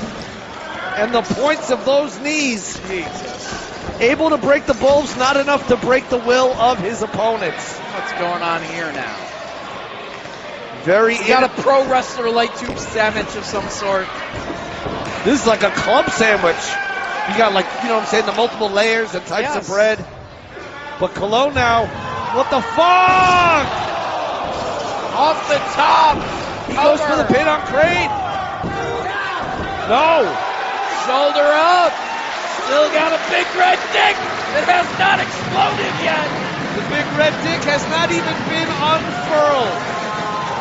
and the points of those knees. Jesus. Able to break the bulbs, not enough to break the will of his opponents. What's going on here now? He's got a pro wrestler light tube sandwich of some sort. This is like a club sandwich. You got like, you know what I'm saying, the multiple layers and types of bread. But Colon now, what the fuck? Off the top. He goes for the pin on Crane. No. Shoulder up. Still got a big red dick that has not exploded yet. The big red dick has not even been unfurled.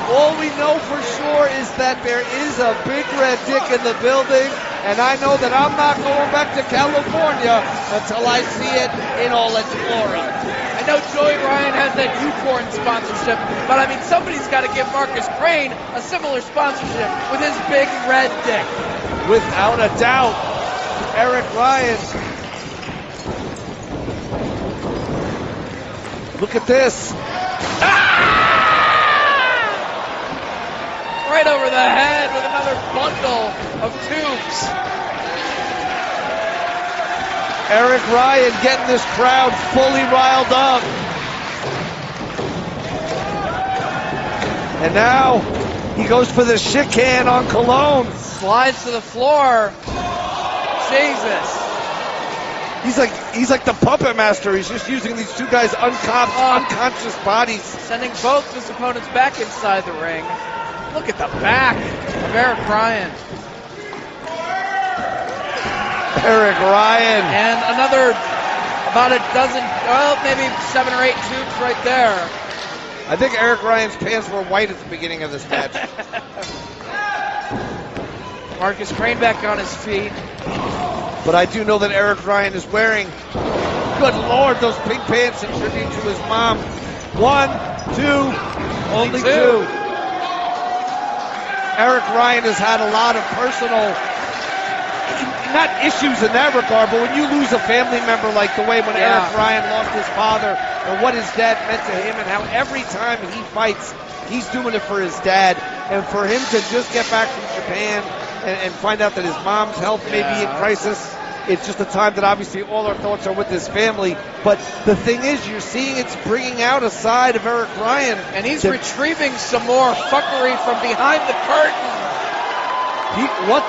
All we know for sure is that there is a big red dick in the building, and I know that I'm not going back to California until I see it in all its glory. I know Joey Ryan has that Unicorn sponsorship, but I mean, somebody's got to give Marcus Crane a similar sponsorship with his big red dick. Without a doubt, Eric Ryan Look at this. Right over the head with another bundle of tubes. Eric Ryan getting this crowd fully riled up. And now he goes for the chicane on Colon. Slides to the floor. Jesus. He's like the puppet master. He's just using these two guys' unconscious bodies. Sending both his opponents back inside the ring. Look at the back of Eric Ryan. Eric Ryan. And another about a dozen, well, maybe 7 or 8 tubes right there. I think Eric Ryan's pants were white at the beginning of this match. Marcus Crane back on his feet. But I do know that Eric Ryan is wearing, good Lord, those pink pants in tribute to his mom. 1, 2, only two. Eric Ryan has had a lot of personal, not issues in that regard, but when you lose a family member like the way when Eric Ryan lost his father and what his dad meant to him and how every time he fights, he's doing it for his dad. And for him to just get back from Japan and find out that his mom's health may be in crisis, it's just a time that obviously all our thoughts are with his family. But the thing is, you're seeing it's bringing out a side of Eric Ryan. And he's retrieving some more fuckery from behind the curtain. What?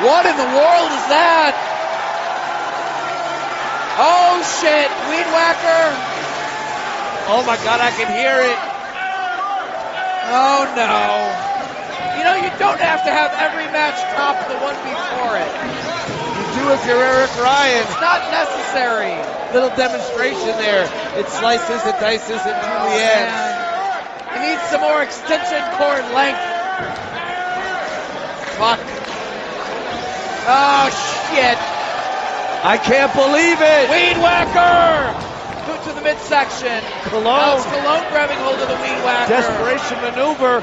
What in the world is that? Oh shit, Weed Whacker. Oh my God, I can hear it. Oh no. You know, you don't have to have every match top the one before it. You do if you're Eric Ryan. It's not necessary. Little demonstration there. It slices, it dices, it truly ends. You need some more extension cord length. Fuck. Oh shit. I can't believe it. Weed Whacker. Boot to the midsection. Colon. Colon grabbing hold of the Weed Whacker. Desperation maneuver.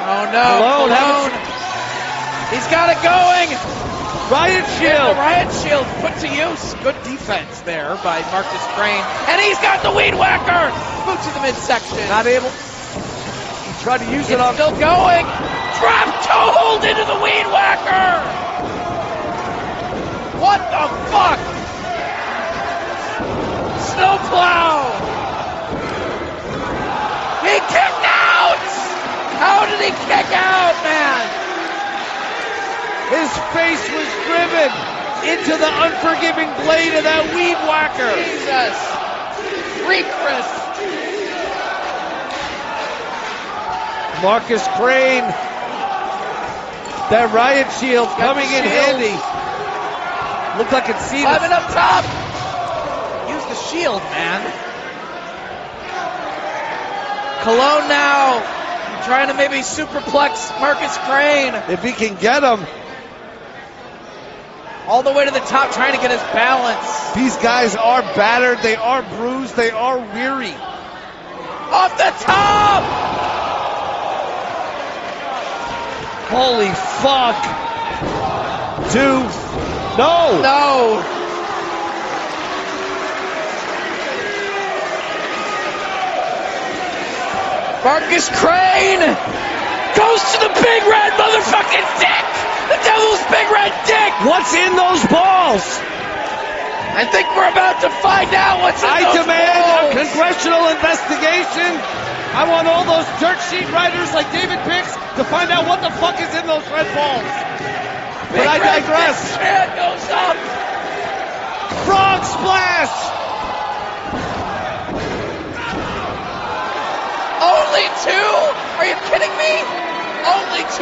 Oh no, Colon. He's got it going. Riot Shield. The Riot Shield put to use. Good defense there by Marcus Crane. And he's got the Weed Whacker. Boot to the midsection. Not able. He tried to use it on. Still going. Drop toe hold into the Weed Whacker. What the fuck? Snowplow. He kicked out. How did he kick out, man? His face was driven into the unforgiving blade of that Weed Whacker. Jesus. Chris. Marcus Crane. That Riot Shield coming in handy. Looked like it's seen. Climbing up top. Use the shield, man. Colon now. Trying to maybe superplex Marcus Crane. If he can get him. All the way to the top, trying to get his balance. These guys are battered. They are bruised. They are weary. Off the top! Holy fuck. 2. No. No. Marcus Crane goes to the big red motherfucking dick! The devil's big red dick! What's in those balls? I think we're about to find out what's in I those demand balls. a congressional investigation. I want all those dirt sheet writers like David Pix to find out what the fuck is in those red balls. But I digress. Hand goes up. Frog splash. Only 2? Are you kidding me? Only 2.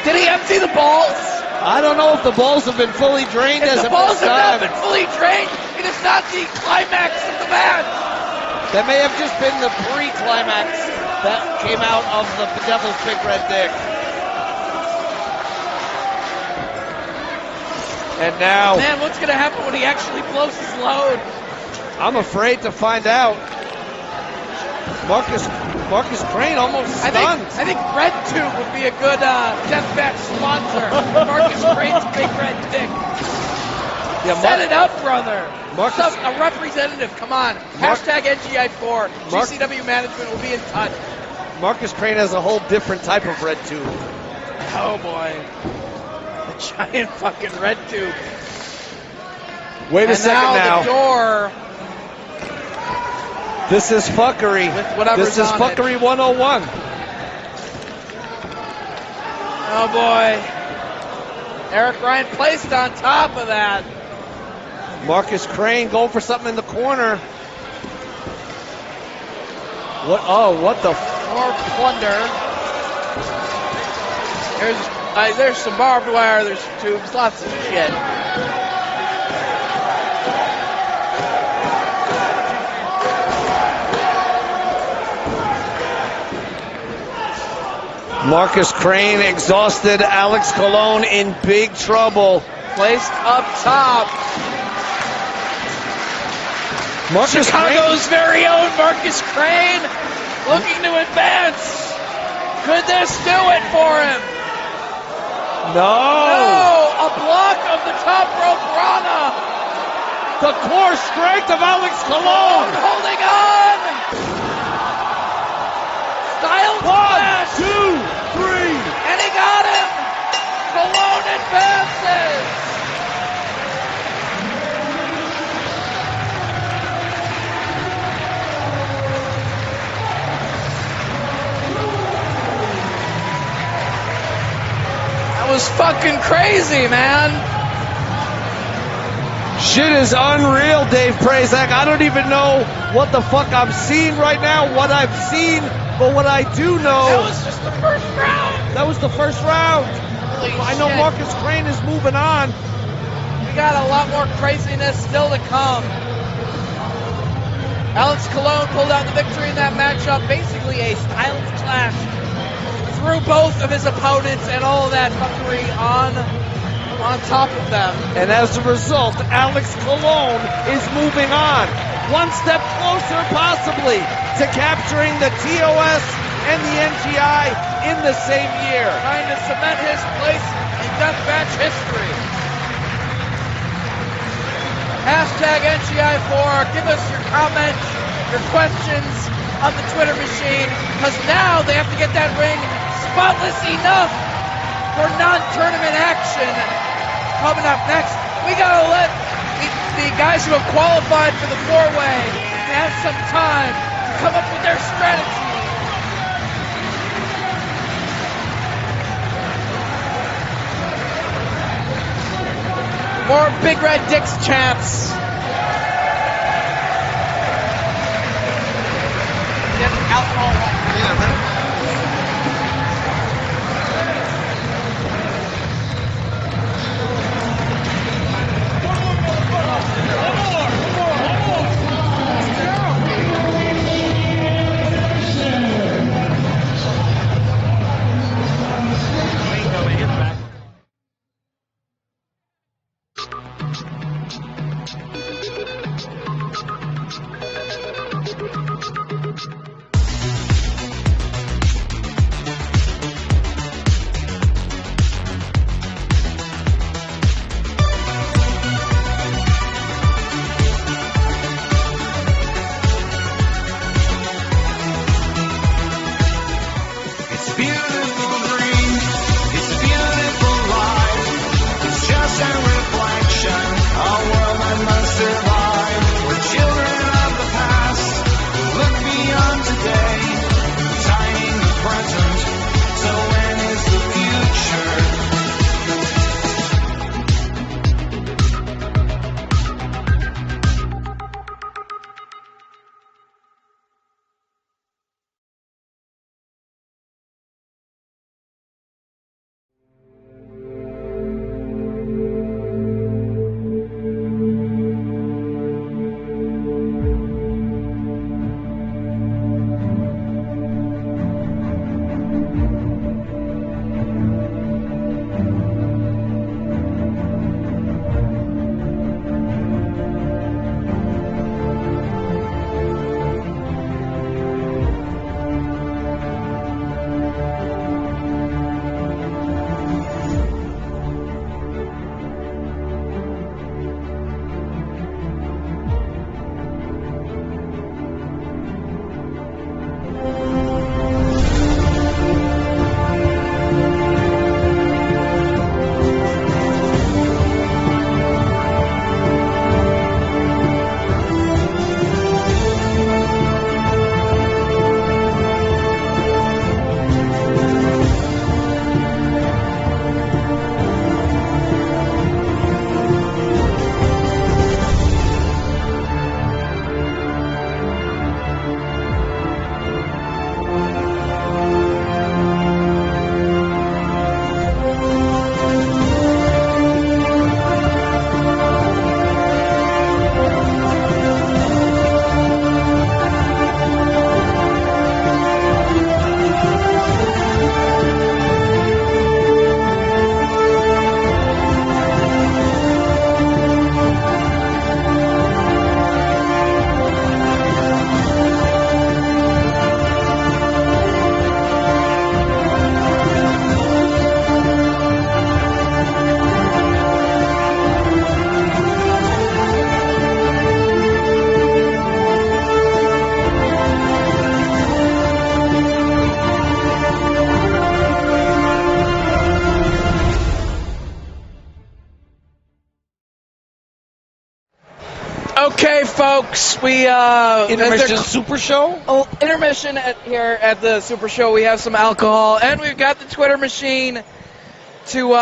Did he empty the balls? I don't know if the balls have been fully drained as If the of balls this have not time. been fully drained, it is not the climax of the match. That may have just been the pre-climax that came out of the Devil's Big Red Dick. And now, Man, what's going to happen when he actually blows his load? I'm afraid to find out. Marcus Crane almost stunned. I think Red Tube would be a good deathmatch sponsor. Marcus Crane's big red dick. Yeah, Set it up, brother. Marcus, A representative, come on. Hashtag NGI4. GCW management will be in touch. Marcus Crane has a whole different type of red tube. Oh boy. The giant fucking red tube. Wait a second now. The door. This is fuckery. With whatever's This is on fuckery it. 101. Oh boy. Eric Ryan placed on top of that. Marcus Crane going for something in the corner. What? Oh, what the? More plunder. There's some barbed wire, there's some tubes, lots of shit. Marcus Crane exhausted. Alex Colon in big trouble. Placed up top. Chicago's very own Marcus Crane looking to advance. Could this do it for him? No, a block of the top rope Rana. The core strength of Alex Colon. Holding on. Styles flash. 1, 2, 3. And he got him. Colon advances. That was fucking crazy, man. Shit is unreal, Dave Prazak. I don't even know what the fuck I'm seeing right now, what I've seen, but what I do know. That was just the first round. That was the first round. Holy I know shit. Marcus Crane is moving on. We got a lot more craziness still to come. Alex Colon pulled out the victory in that matchup. Basically a styles clash through both of his opponents and all of that fuckery on top of them. And as a result, Alex Colon is moving on. One step closer, possibly, to capturing the TOS and the NGI in the same year. Trying to cement his place in deathmatch history. Hashtag NGI4. Give us your comments, your questions on the Twitter machine, because now they have to get that ring spotless enough for non-tournament action. Coming up next, we gotta let the guys who have qualified for the four-way have some time to come up with their strategy. More Big Red Dicks champs. Get alcohol. folks. We Intermission Super Show? Oh, intermission here at the Super Show. We have some alcohol, and we've got the Twitter machine to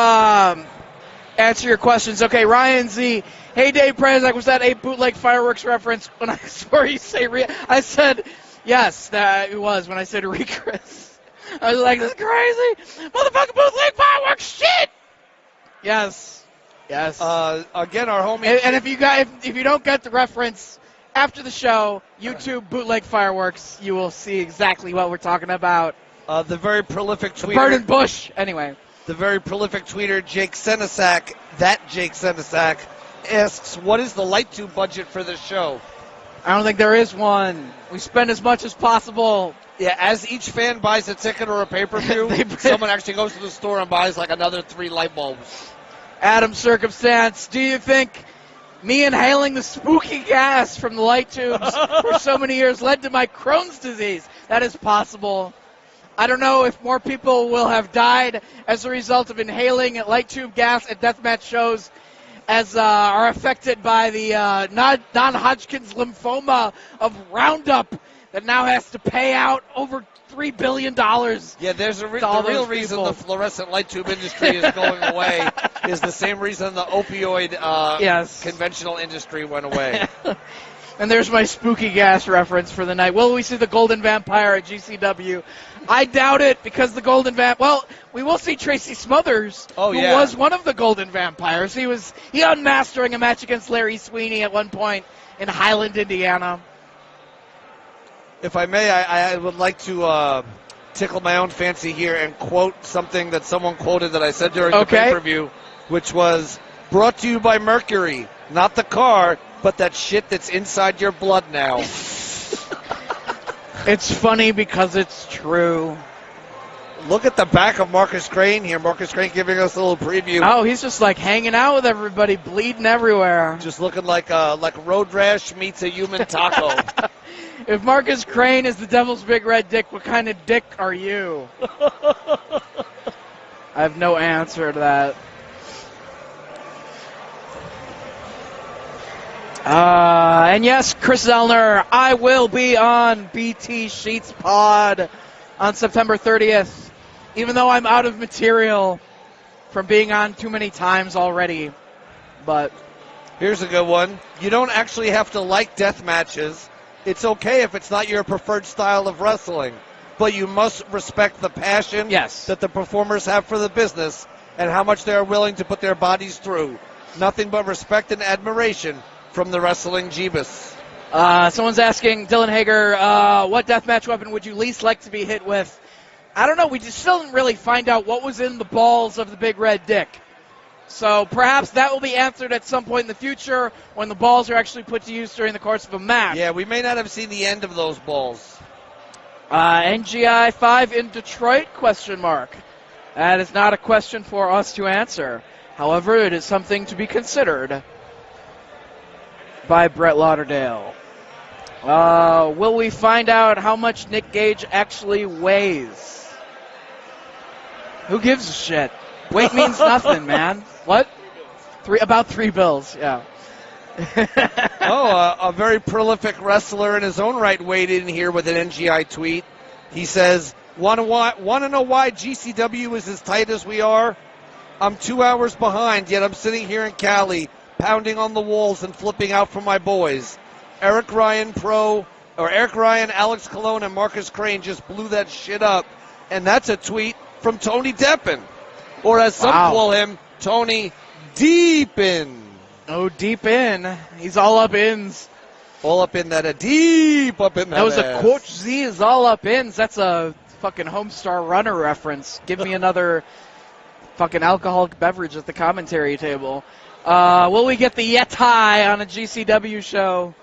answer your questions. Okay, Ryan Z. Hey, Dave Prazak, was that a bootleg fireworks reference? When I swore you say I said yes, that it was when I said Chris. I was like, this is crazy. Motherfucking bootleg fireworks shit. Yes. Again, our homie. And if you don't get the reference after the show, YouTube bootleg fireworks, you will see exactly what we're talking about. The very prolific tweeter. Burning Bush. Anyway. The very prolific tweeter, Jake Senesac, asks, what is the light tube budget for this show? I don't think there is one. We spend as much as possible. Yeah, as each fan buys a ticket or a pay-per-view, someone actually goes to the store and buys like another 3 light bulbs. Adam Circumstance, do you think me inhaling the spooky gas from the light tubes for so many years led to my Crohn's disease? That is possible. I don't know if more people will have died as a result of inhaling light tube gas at deathmatch shows as are affected by the non-Hodgkin's lymphoma of Roundup that now has to pay out over $3 billion. Yeah, there's the real reason the fluorescent light tube industry is going away is the same reason the opioid conventional industry went away. And there's my spooky gas reference for the night. Will we see the Golden Vampire at GCW? I doubt it because the Golden well, we will see Tracy Smothers, who was one of the Golden Vampires. He unmasked during a match against Larry Sweeney at one point in Highland, Indiana. If I may, I would like to tickle my own fancy here and quote something that someone quoted that I said during the pay-per-view, which was, brought to you by Mercury, not the car, but that shit that's inside your blood now. It's funny because it's true. Look at the back of Marcus Crane here. Marcus Crane giving us a little preview. Oh, he's just like hanging out with everybody, bleeding everywhere. Just looking like road rash meets a human taco. If Marcus Crane is the Devil's Big Red Dick, what kind of dick are you? I have no answer to that. And yes, Chris Zellner, I will be on BT Sheets Pod on September 30th, even though I'm out of material from being on too many times already. But here's a good one. You don't actually have to like death matches. It's okay if it's not your preferred style of wrestling, but you must respect the passion that the performers have for the business and how much they are willing to put their bodies through. Nothing but respect and admiration from the Wrestling Jeebus. Someone's asking, Dylan Hager, what deathmatch weapon would you least like to be hit with? I don't know. We just still didn't really find out what was in the balls of the Big Red Dick. So perhaps that will be answered at some point in the future when the balls are actually put to use during the course of a match. Yeah, we may not have seen the end of those balls. NGI4 in Detroit, ? That is not a question for us to answer. However, it is something to be considered by Brett Lauderdale. Will we find out how much Nick Gage actually weighs? Who gives a shit? Weight means nothing, man. What? About 3 bills, yeah. A very prolific wrestler in his own right weighed in here with an NGI tweet. He says, want to know why GCW is as tight as we are? I'm 2 hours behind, yet I'm sitting here in Cali, pounding on the walls and flipping out for my boys. Eric Ryan, Alex Colon, and Marcus Crane just blew that shit up. And that's a tweet from Tony Deppen. Or as some call him, Tony Deepin. Oh, deep in. He's all up ins. All up in that, deep up in that. That was a Coach Z is all up ins. That's a fucking Homestar Runner reference. Give me another fucking alcoholic beverage at the commentary table. Will we get the Yeti on a GCW show?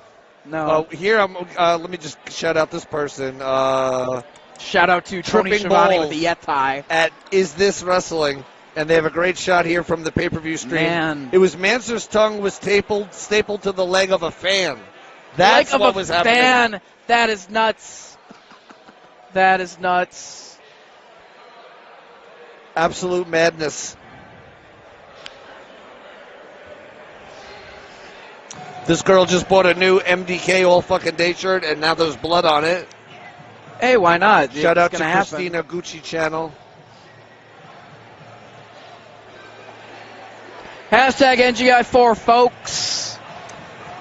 No. Here, let me just shout out this person. Shout out to Tony Schiavone with the Yeti. At Is This Wrestling? And they have a great shot here from the pay-per-view stream. Man. It was Manser's tongue was stapled to the leg of a fan. That's what was happening. Fan. That is nuts. That is nuts. Absolute madness. This girl just bought a new MDK all fucking day shirt, and now there's blood on it. Hey, why not? Shout It's out to gonna happen. Christina Gucci channel. Hashtag NGI4, folks.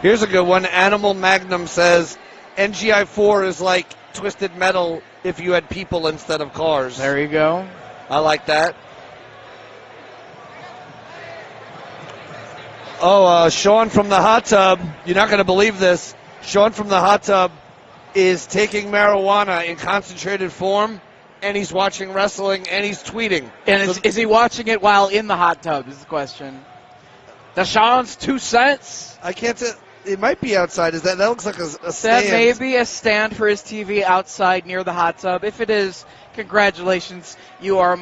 Here's a good one. Animal Magnum says NGI4 is like Twisted Metal if you had people instead of cars. There you go. I like that. Oh, Sean from the hot tub. You're not going to believe this. Sean from the hot tub is taking marijuana in concentrated form, and he's watching wrestling, and he's tweeting. And is he watching it while in the hot tub is the question. Deshaun's 2 cents. I can't tell. It might be outside. That looks like a That stand. may be a stand for his TV outside near the hot tub. If it is, congratulations. You are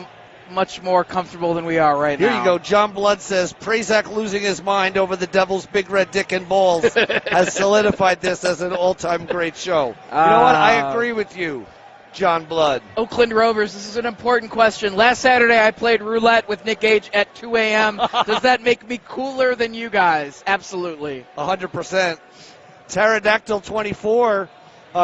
much more comfortable than we are right now. Here you go. John Blood says, Prazak losing his mind over the Devil's big red dick and balls has solidified this as an all-time great show. You know what? I agree with you, John Blood. Oakland Rovers, this is an important question. Last Saturday I played roulette with Nick Gage at 2 a.m. Does that make me cooler than you guys? Absolutely. 100%. Pterodactyl 24,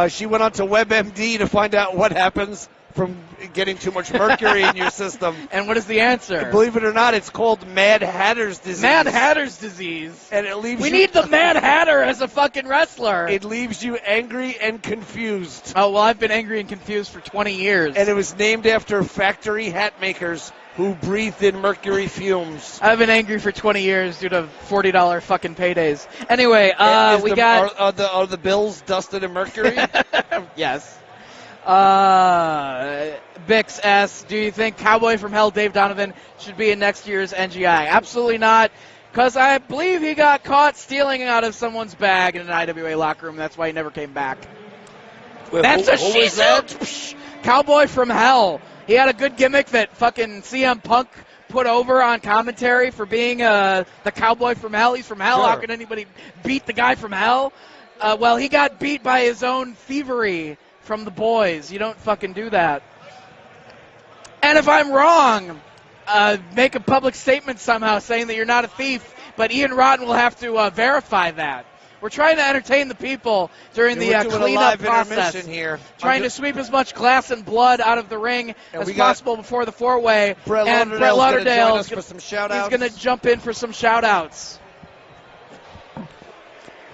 she went on to WebMD to find out what happens from getting too much mercury in your system. And what is the answer? Believe it or not, it's called Mad Hatter's disease. Mad Hatter's disease. And it leaves We you, need the Mad Hatter as a fucking wrestler. It leaves you angry and confused. Oh, well, I've been angry and confused for 20 years. And it was named after factory hat makers who breathed in mercury fumes. I've been angry for 20 years due to $40 fucking paydays. Anyway, are the bills dusted in mercury? Yes. Bix asks, do you think Cowboy from Hell Dave Donovan should be in next year's NGI? Absolutely not, because I believe he got caught stealing out of someone's bag in an IWA locker room. That's why he never came back. Wait, That's who a was that? she-suit! Cowboy from Hell. He had a good gimmick that fucking CM Punk put over on commentary for being the Cowboy from Hell. He's from Hell. Sure. How can anybody beat the guy from Hell? Well, he got beat by his own thievery from the boys. You don't fucking do that. And if I'm wrong, make a public statement somehow saying that you're not a thief, but Ian Rotten will have to verify that. We're trying to entertain the people during the cleanup process. Here. Trying to sweep as much glass and blood out of the ring as possible before the four-way. Brett and Brett Lauderdale is for some shout-outs. going to jump in for some shout-outs.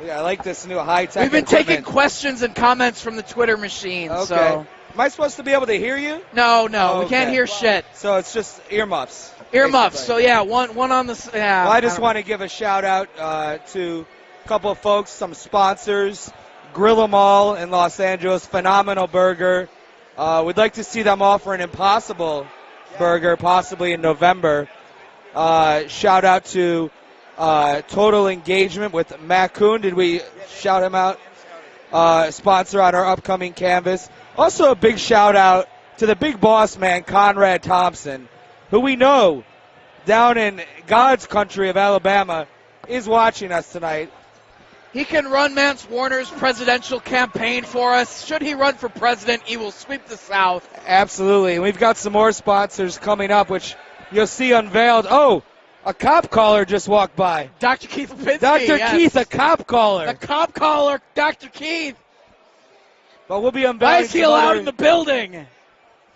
Yeah, I like this new high-tech We've been equipment. taking questions and comments from the Twitter machine. Okay. So. Am I supposed to be able to hear you? No, Oh, we can't okay. hear shit. So it's just earmuffs. Earmuffs. basically. So, yeah, one on the... Yeah, Well, I just want to give a shout-out to a couple of folks, some sponsors. Grill 'Em All in Los Angeles, phenomenal burger. We'd like to see them offer an Impossible burger, possibly in November. Shout-out to Total Engagement with Matt Kuhn. Did we shout him out? Sponsor on our upcoming canvas. Also a big shout-out to the big boss man, Conrad Thompson, who we know down in God's country of Alabama is watching us tonight. He can run Mance Warner's presidential campaign for us. Should he run for president, he will sweep the South. Absolutely. And we've got some more sponsors coming up, which you'll see unveiled. Oh, a cop caller just walked by. Dr. Keith Lipinski. Dr. Yes. Keith, a cop caller. The cop caller, Dr. Keith. But we'll be Why unveiling is he allowed in the building?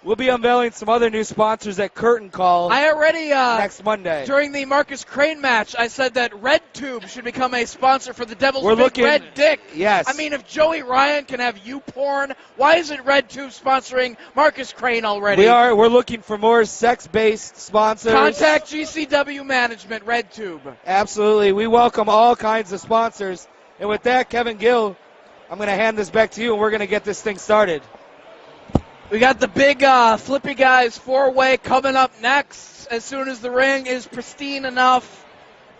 We'll be unveiling some other new sponsors at Curtain Call I already, next Monday. during the Marcus Crane match, I said that RedTube should become a sponsor for the Devil's We're Big looking- Red Dick. Yes. I mean, if Joey Ryan can have YouPorn, why isn't RedTube sponsoring Marcus Crane already? We're looking for more sex-based sponsors. Contact GCW Management, RedTube. Absolutely. We welcome all kinds of sponsors. And with that, Kevin Gill, I'm going to hand this back to you, and we're going to get this thing started. We got the big Flippy Guys four-way coming up next as soon as the ring is pristine enough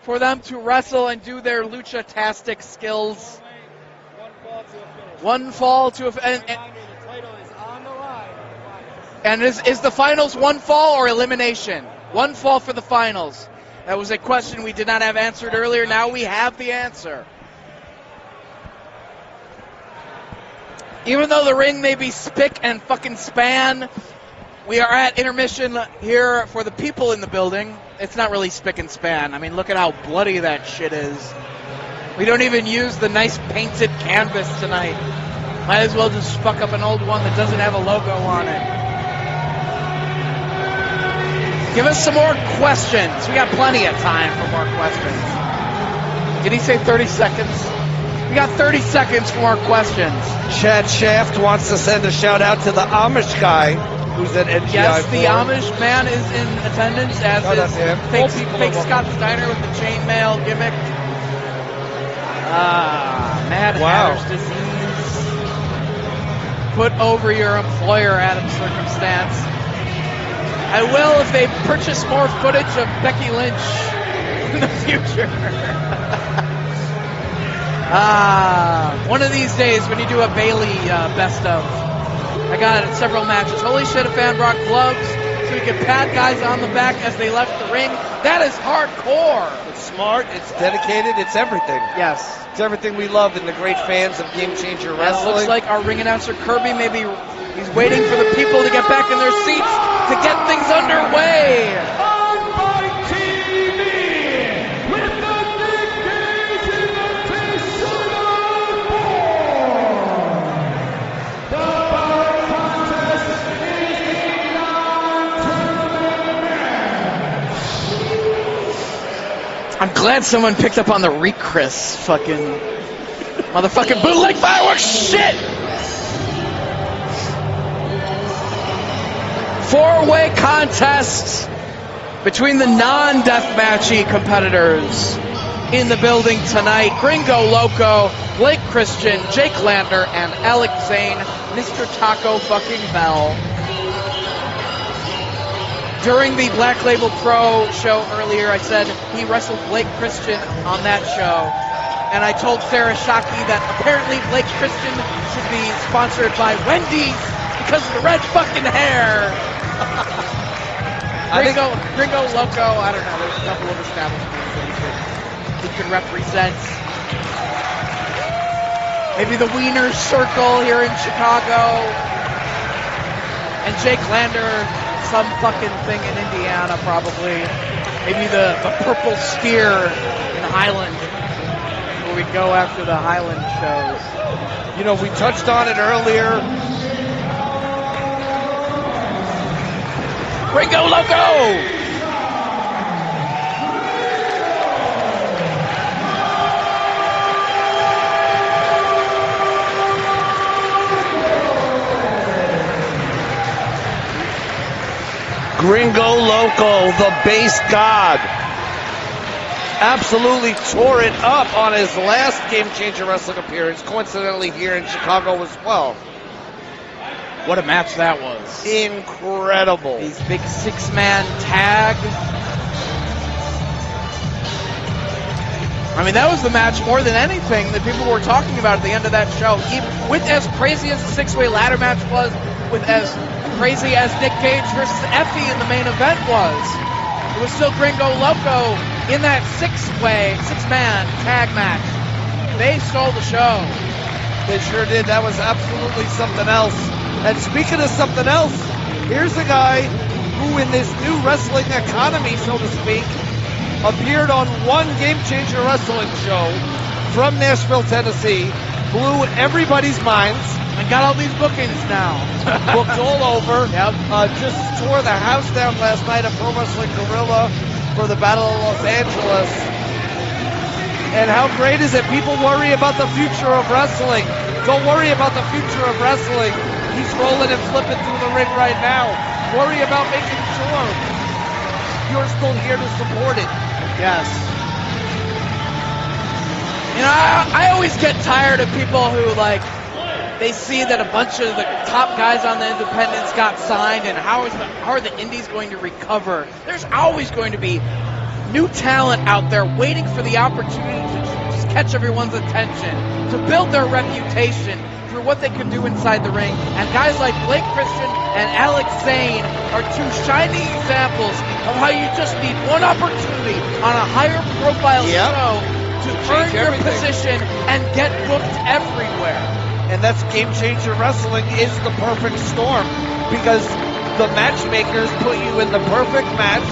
for them to wrestle and do their lucha-tastic skills. One fall to a finish. And is the finals one fall or elimination? One fall for the finals. That was a question we did not have answered earlier. Now we have the answer. Even though the ring may be spick and fucking span, we are at intermission here for the people in the building. It's not really spick and span. I mean, look at how bloody that shit is. We don't even use the nice painted canvas tonight. Might as well just fuck up an old one that doesn't have a logo on it. Give us some more questions. We got plenty of time for more questions. Did he say 30 seconds? We got 30 seconds for more questions. Chad Shaft wants to send a shout out to the Amish guy who's at NGI4. Yes, the Amish man is in attendance, as Shout out to him. is Full people fake are Scott Steiner with the chainmail gimmick. Mad Wow. Hatter's disease. Put over your employer, Adam Circumstance. I will if they purchase more footage of Becky Lynch in the future. One of these days when you do a Bailey best of. I got several matches. Holy shit, a fan brought gloves so we could pat guys on the back as they left the ring. That is hardcore. It's smart, it's dedicated, it's everything. Yes. It's everything we love and the great fans of Game Changer And it Wrestling. looks like our ring announcer Kirby, maybe he's waiting for the people to get back in their seats to get things underway. On my TV, with the Nick Gage invitation on board. The bout contest is a non-tournament match. I'm glad someone picked up on the Chris fucking motherfucking bootleg fireworks shit. 4-way contest between the non-deathmatchy competitors in the building tonight. Gringo Loco, Blake Christian, Jake Lander, and Alex Zane, Mr. Taco fucking Bell. During the Black Label Pro show earlier, I said he wrestled Blake Christian on that show. And I told Sarah Shockey that apparently Blake Christian should be sponsored by Wendy's because of the red fucking hair. Gringo Loco, I don't know, there's a couple of establishments that he could represent. Maybe the Wiener Circle here in Chicago. And Jake Lander, some fucking thing in Indiana probably. Maybe the Purple Spear in Highland, where we go after the Highland shows. You know, we touched on it earlier. Gringo Loco! Gringo Loco, the base god, absolutely tore it up on his last Game Changer Wrestling appearance, coincidentally here in Chicago as well. What a match that was. Incredible. These big six-man tag. I mean, that was the match more than anything that people were talking about at the end of that show. Even with as crazy as the six-way ladder match was, with as crazy as Nick Gage versus Effie in the main event was, it was still Gringo Loco in that six-man tag match. They stole the show. They sure did. That was absolutely something else. And speaking of something else, here's a guy who in this new wrestling economy, so to speak, appeared on one Game Changer Wrestling show from Nashville, Tennessee, blew everybody's minds. And got all these bookings now. Booked all over. Yep. Just tore the house down last night at Pro Wrestling Guerrilla for the Battle of Los Angeles. And how great is it? People worry about the future of wrestling. Don't worry about the future of wrestling. He's rolling and flipping through the ring right now. Worry about making sure you're still here to support it. Yes. You know, I always get tired of people who, like, they see that a bunch of the top guys on the independents got signed, and how are the indies going to recover? There's always going to be new talent out there waiting for the opportunity to just catch everyone's attention, to build their reputation through what they can do inside the ring. And guys like Blake Christian and Alex Zane are two shining examples of how you just need one opportunity on a higher profile show to earn your position and get booked everywhere. And that's Game Changer Wrestling is the perfect storm because the matchmakers put you in the perfect match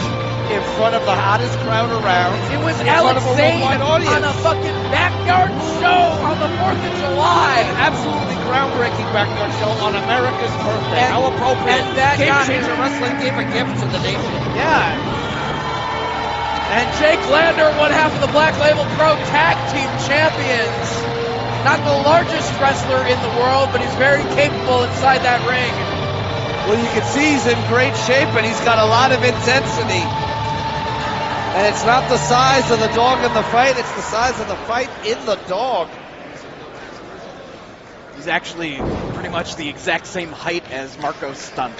in front of the hottest crowd around. It was in front Alex of a Zane worldwide audience. on a fucking backyard show on the 4th of July. An absolutely groundbreaking backyard show on America's birthday. And- How appropriate. and that Game got Changer him- Wrestling gave a gift to the nation. Yeah. And Jake Lander, one half of the Black Label Pro Tag Team Champions. Not the largest wrestler in the world, but he's very capable inside that ring. Well, you can see he's in great shape and he's got a lot of intensity. And it's not the size of the dog in the fight, it's the size of the fight in the dog. He's actually pretty much the exact same height as Marco Stunt.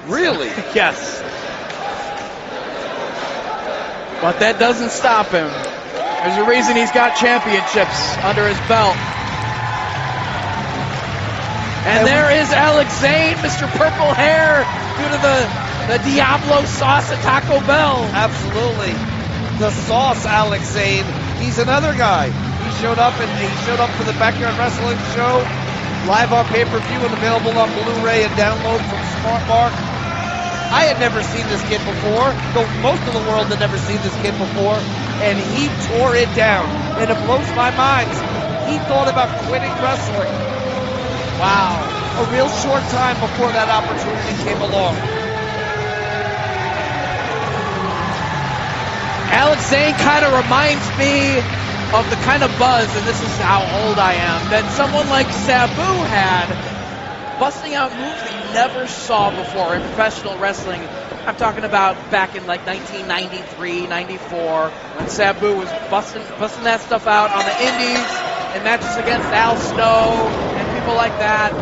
Really? Yes. But that doesn't stop him. There's a reason he's got championships under his belt. And there is Alex Zane, Mr. Purple Hair, due to the Diablo sauce at Taco Bell. Absolutely. The sauce, Alex Zane. He's another guy. He showed up for the Backyard Wrestling show, live on pay-per-view and available on Blu-ray and download from SmartMark. I had never seen this kid before, though most of the world had never seen this kid before, and he tore it down. And it blows my mind. He thought about quitting wrestling. Wow. A real short time before that opportunity came along. Alex Zane kind of reminds me of the kind of buzz, and this is how old I am, that someone like Sabu had, busting out moves that you never saw before in professional wrestling. I'm talking about back in like 1993, 94, when Sabu was busting that stuff out on the indies in matches against Al Snow and people like that.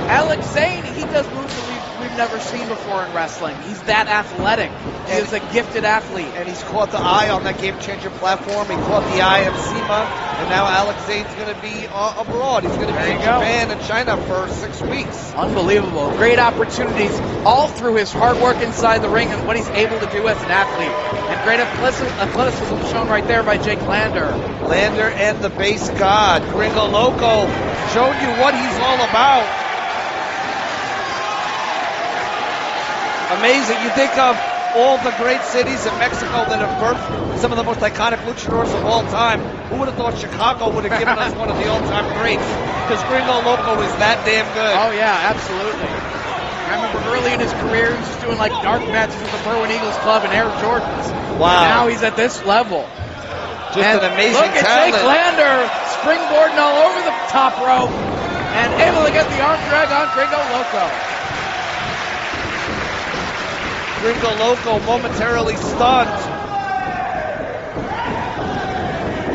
Alex Zane, he does moves that we've never seen before in wrestling. He's that athletic. He is a gifted athlete. And he's caught the eye on that Game Changer platform. He caught the eye of SEMA. And now Alex Zane's going to be abroad. He's going to be in Japan and China for 6 weeks. Unbelievable. Great opportunities all through his hard work inside the ring and what he's able to do as an athlete. And great athleticism shown right there by Jake Lander. Lander and the base god, Gringo Loco, showing you what he's all about. Amazing. You think of all the great cities in Mexico that have birthed some of the most iconic luchadors of all time. Who would have thought Chicago would have given us one of the all-time greats? Because Gringo Loco is that damn good. Oh, yeah, absolutely. I remember early in his career, he was just doing like dark matches with the Berwyn Eagles Club and Air Jordans. Wow. And now he's at this level. Just an amazing look at talent. Jake Lander springboarding all over the top rope and able to get the arm drag on Gringo Loco. Gringo Loco momentarily stunned.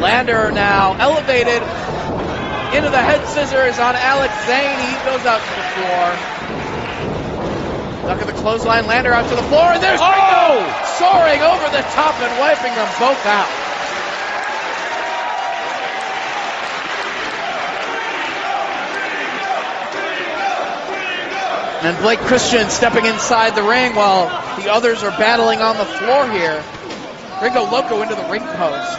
Lander now elevated into the head scissors on Alex Zane. He goes out to the floor. Look at the clothesline. Lander out to the floor, and there's Gringo soaring over the top and wiping them both out. And Blake Christian stepping inside the ring while the others are battling on the floor here. Gringo Loco into the ring post.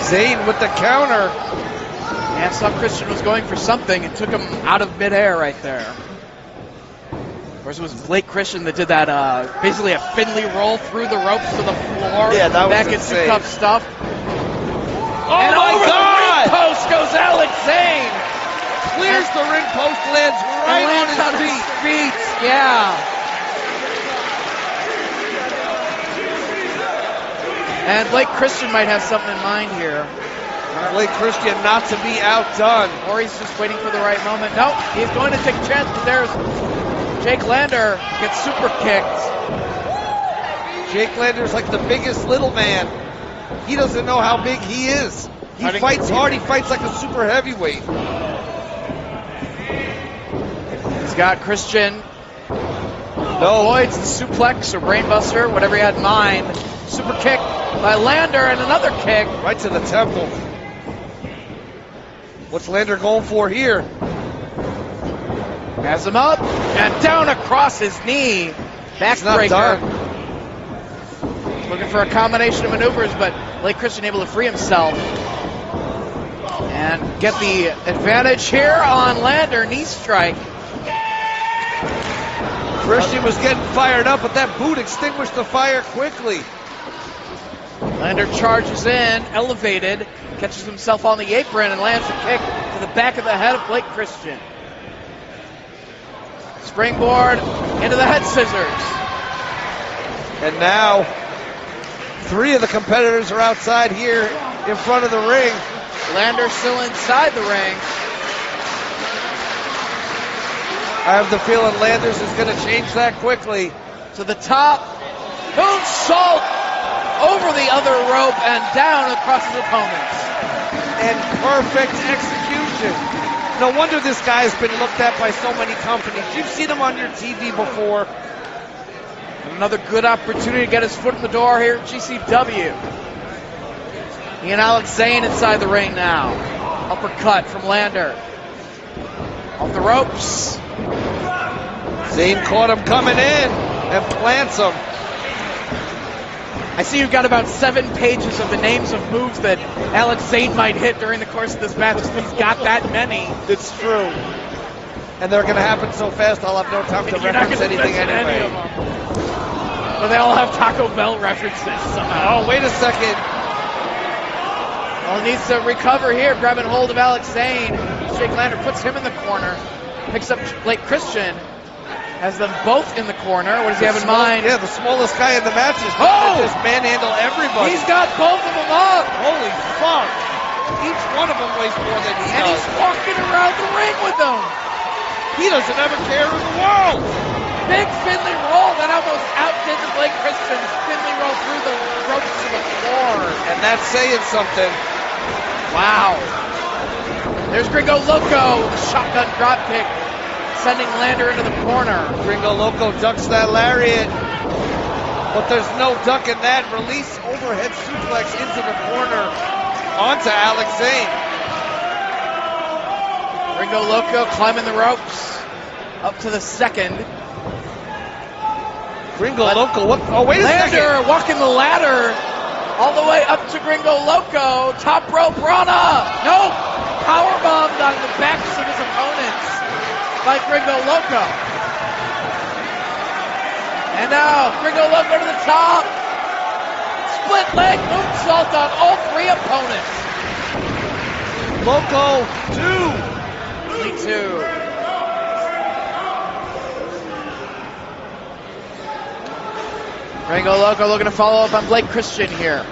Zane with the counter. Yeah, some Christian was going for something and took him out of midair right there. Of course, it was Blake Christian that did that, basically a Finley roll through the ropes to the floor. Yeah, that was back insane. in Two Cup stuff. Oh and my over God! the ring post goes Alex Zane. Clears the ring post, lands right on Lands his feet. Yeah. And Blake Christian might have something in mind here. Blake Christian not to be outdone. Or he's just waiting for the right moment. Nope, he's going to take a chance, but there's Jake Lander gets super kicked. Jake Lander's like the biggest little man. He doesn't know how big he is. He fights hard, he fights like a super heavyweight. He's got Christian. Avoids the suplex or brainbuster, whatever he had in mind. Super kick by Lander and another kick. Right to the temple. What's Lander going for here? Has him up and down across his knee. Backbreaker. Looking for a combination of maneuvers, but Blake Christian able to free himself. And get the advantage here on Lander. Knee strike. Christian was getting fired up, but that boot extinguished the fire quickly. Lander charges in, elevated, catches himself on the apron and lands a kick to the back of the head of Blake Christian. Springboard into the head scissors. And now, 3 of the competitors are outside here in front of the ring. Lander still inside the ring. I have the feeling Landers is going to change that quickly. To the top, moonsault over the other rope and down across his opponents. And perfect execution. No wonder this guy's been looked at by so many companies. You've seen him on your TV before. And another good opportunity to get his foot in the door here at GCW. He and Alex Zane inside the ring now. Uppercut from Lander. Off the ropes. Zane caught him coming in and plants him. I see you've got about 7 pages of the names of moves that Alex Zane might hit during the course of this match. He's got that many. It's true. And they're going to happen so fast, I'll have no time to reference anything anyway. But they all have Taco Bell references somehow. Oh, wait a second. Well, he needs to recover here, grabbing hold of Alex Zane. Jake Lander puts him in the corner, picks up Blake Christian, has them both in the corner. What does he have in mind? Yeah, the smallest guy in the match is just manhandle everybody. He's got both of them up. Holy fuck. Each one of them weighs more than he And does. he's walking around the ring with them. He doesn't have a care in the world. Big Finley roll that almost outdid the Blake Christian's Finley roll through the ropes to the floor. And that's saying something. Wow. There's Gringo Loco with a shotgun drop kick, sending Lander into the corner. Gringo Loco ducks that lariat, but there's no ducking that. Release overhead suplex into the corner onto Alex Zane. Gringo Loco climbing the ropes up to the second. Gringo Loco, what? Oh, wait a second. Lander walking the ladder all the way up to Gringo Loco. Top rope Rana. Nope. Powerbombed on the backs of his opponents by Gringo Loco. And now Gringo Loco to the top. Split leg moonsault on all 3 opponents. Loco 2. Only 2. Gringo Loco looking to follow up on Blake Christian here.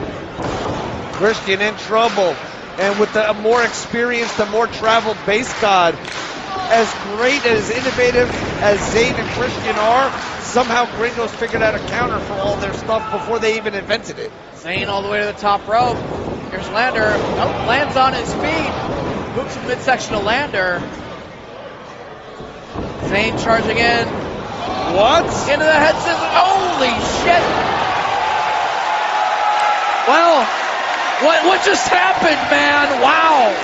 Christian in trouble. And with the more experienced, the more traveled base god, as great, as innovative as Zane and Christian are, somehow Gringo's figured out a counter for all their stuff before they even invented it. Zane all the way to the top rope. Here's Lander. Oh, lands on his feet. Moves from midsection to Lander. Zane charging in. What? Into the head scissors. Holy shit. Well, what just happened, man? Wow.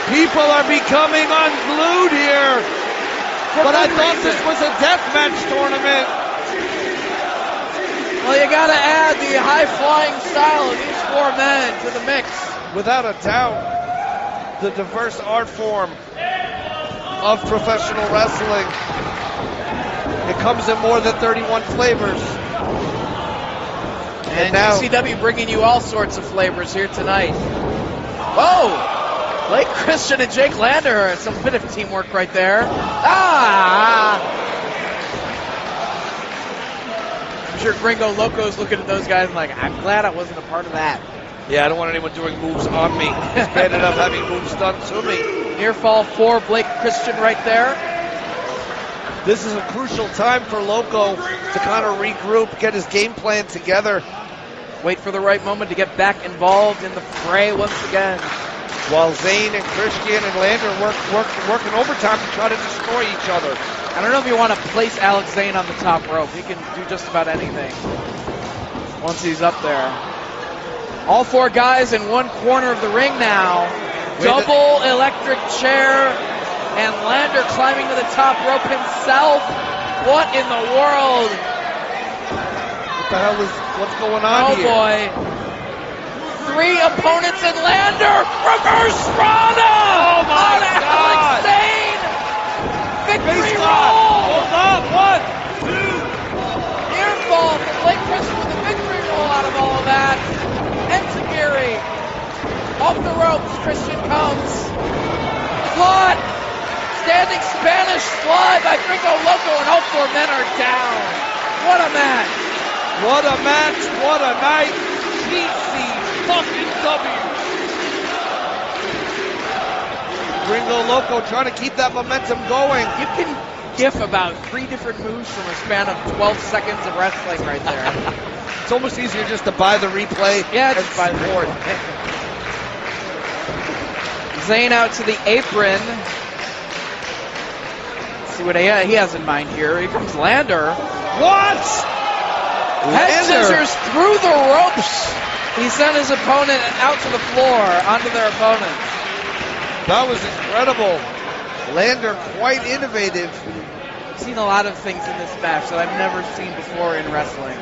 People are becoming unglued here. But I thought this was a deathmatch tournament. Well, you got to add the high-flying style of these 4 men to the mix. Without a doubt, the diverse art form of professional wrestling. It comes in more than 31 flavors. And now GCW bringing you all sorts of flavors here tonight. Whoa! Blake Christian and Jake Lander, some bit of teamwork right there. I'm sure Gringo Loco's looking at those guys and like, I'm glad I wasn't a part of that. Yeah, I don't want anyone doing moves on me. It's bad enough having moves done to me. Near fall for Blake Christian right there. This is a crucial time for Loco to kind of regroup, get his game plan together. Wait for the right moment to get back involved in the fray once again. While Zane and Christian and Lander working overtime to try to destroy each other. I don't know if you want to place Alex Zane on the top rope. He can do just about anything once he's up there. All 4 guys in one corner of the ring now. Double electric chair, and Lander climbing to the top rope himself. What in the world? What the hell is, what's going on here? Oh boy. 3 opponents in Lander. Reverse Rana! Oh my God! Alex Zane! Victory Base roll! Hold on, 1, that. Enziguri. Off the ropes, Christian comes. Slot. Standing Spanish fly by Gringo Loco, and all four men are down. What a match. What a match, what a night. GCW. Gringo Loco trying to keep that momentum going. You can gif about 3 different moves from a span of 12 seconds of wrestling right there. It's almost easier just to buy the replay. Yeah, just buy the board. Zayn out to the apron. Let's see what he has in mind here. Here comes Lander. What? Head scissors through the ropes. He sent his opponent out to the floor, onto their opponent. That was incredible. Lander quite innovative. I've seen a lot of things in this match that I've never seen before in wrestling.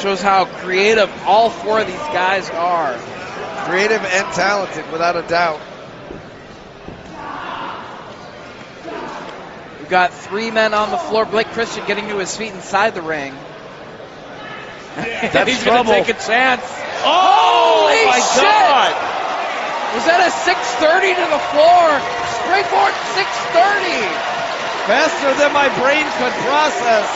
Shows how creative all 4 of these guys are. Creative and talented, without a doubt. We've got 3 men on the floor. Blake Christian getting to his feet inside the ring. That's He's trouble. going to take a chance. Oh, Holy my shit! God. Was that a 630 to the floor? Springboard 630. Faster than my brain could process.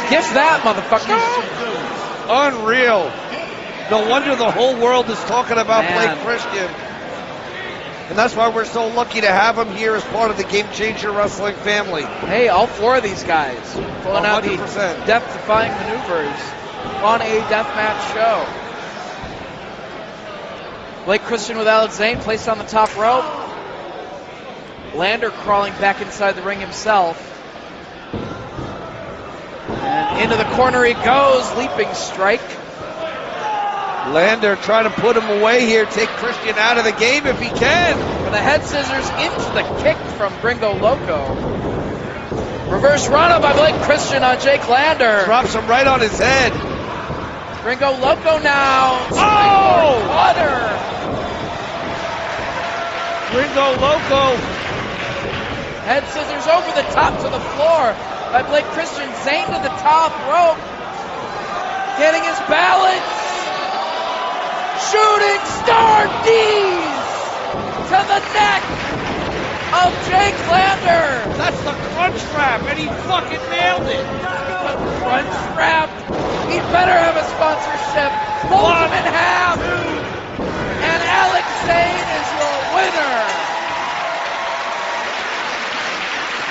Guess that, motherfucker. Unreal. No wonder the whole world is talking about Man. Blake Christian. And that's why we're so lucky to have him here as part of the Game Changer Wrestling family. Hey, all 4 of these guys pulling out the 100%. death-defying maneuvers on a deathmatch show. Blake Christian with Alex Zane placed on the top rope. Lander crawling back inside the ring himself. And into the corner he goes, leaping strike. Lander trying to put him away here, take Christian out of the game if he can. With the head scissors into the kick from Gringo Loco. Reverse run-up by Blake Christian on Jake Lander. Drops him right on his head. Gringo Loco now. Oh! Cutter. Gringo Loco. Head scissors over the top to the floor by Blake Christian. Zayn to the top rope. Getting his balance. Shooting star D's to the neck of Jake Lander. That's the crunch wrap, and he fucking nailed it. The crunch wrap. He better have a sponsorship. Pulls him in half. And Alex Zane is your winner.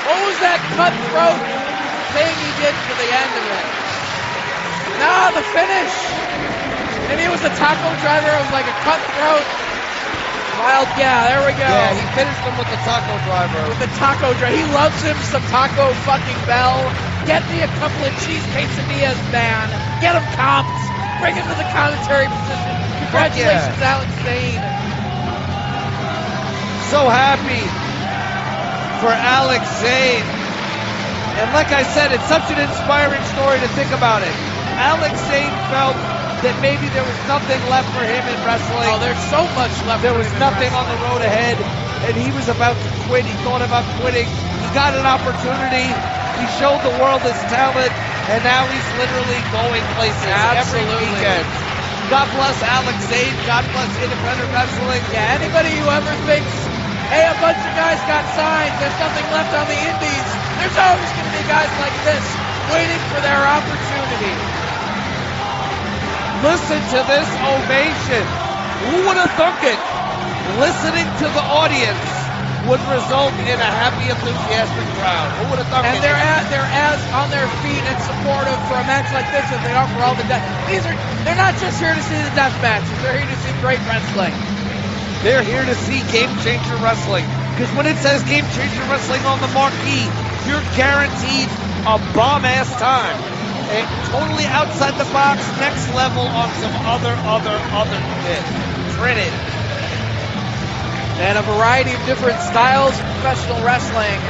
What was that cutthroat thing he did for the end of it? Now the finish. Maybe it was the taco driver. It was like a cutthroat. Wild, yeah, there we go. Yeah, he finished him with the taco driver. With the taco driver. He loves him some Taco fucking Bell. Get me a couple of cheese quesadillas, man. Get him comped. Bring him to the commentary position. Congratulations, Alex Zane. So happy for Alex Zane. And like I said, it's such an inspiring story to think about it. Alex Zane felt that maybe there was nothing left for him in wrestling. Oh, there's so much left. There was nothing on the road ahead, and he was about to quit. He thought about quitting. He got an opportunity. He showed the world his talent, and now he's literally going places every weekend. God bless Alex Zane. God bless independent wrestling. Yeah, anybody who ever thinks, hey, a bunch of guys got signed, there's nothing left on the indies, there's always going to be guys like this waiting for their opportunity. Listen to this ovation. Who would have thunk it? Listening to the audience would result in a happy, enthusiastic crowd. Who would have thunk And it? they're as on their feet and supportive for a match like this as they are for all the death. They're not just here to see the death matches. They're here to see great wrestling. They're here to see Game Changer Wrestling. Because when it says Game Changer Wrestling on the marquee, you're guaranteed a bomb-ass time. And totally outside the box, next level on some other shit. Printed. And a variety of different styles of professional wrestling,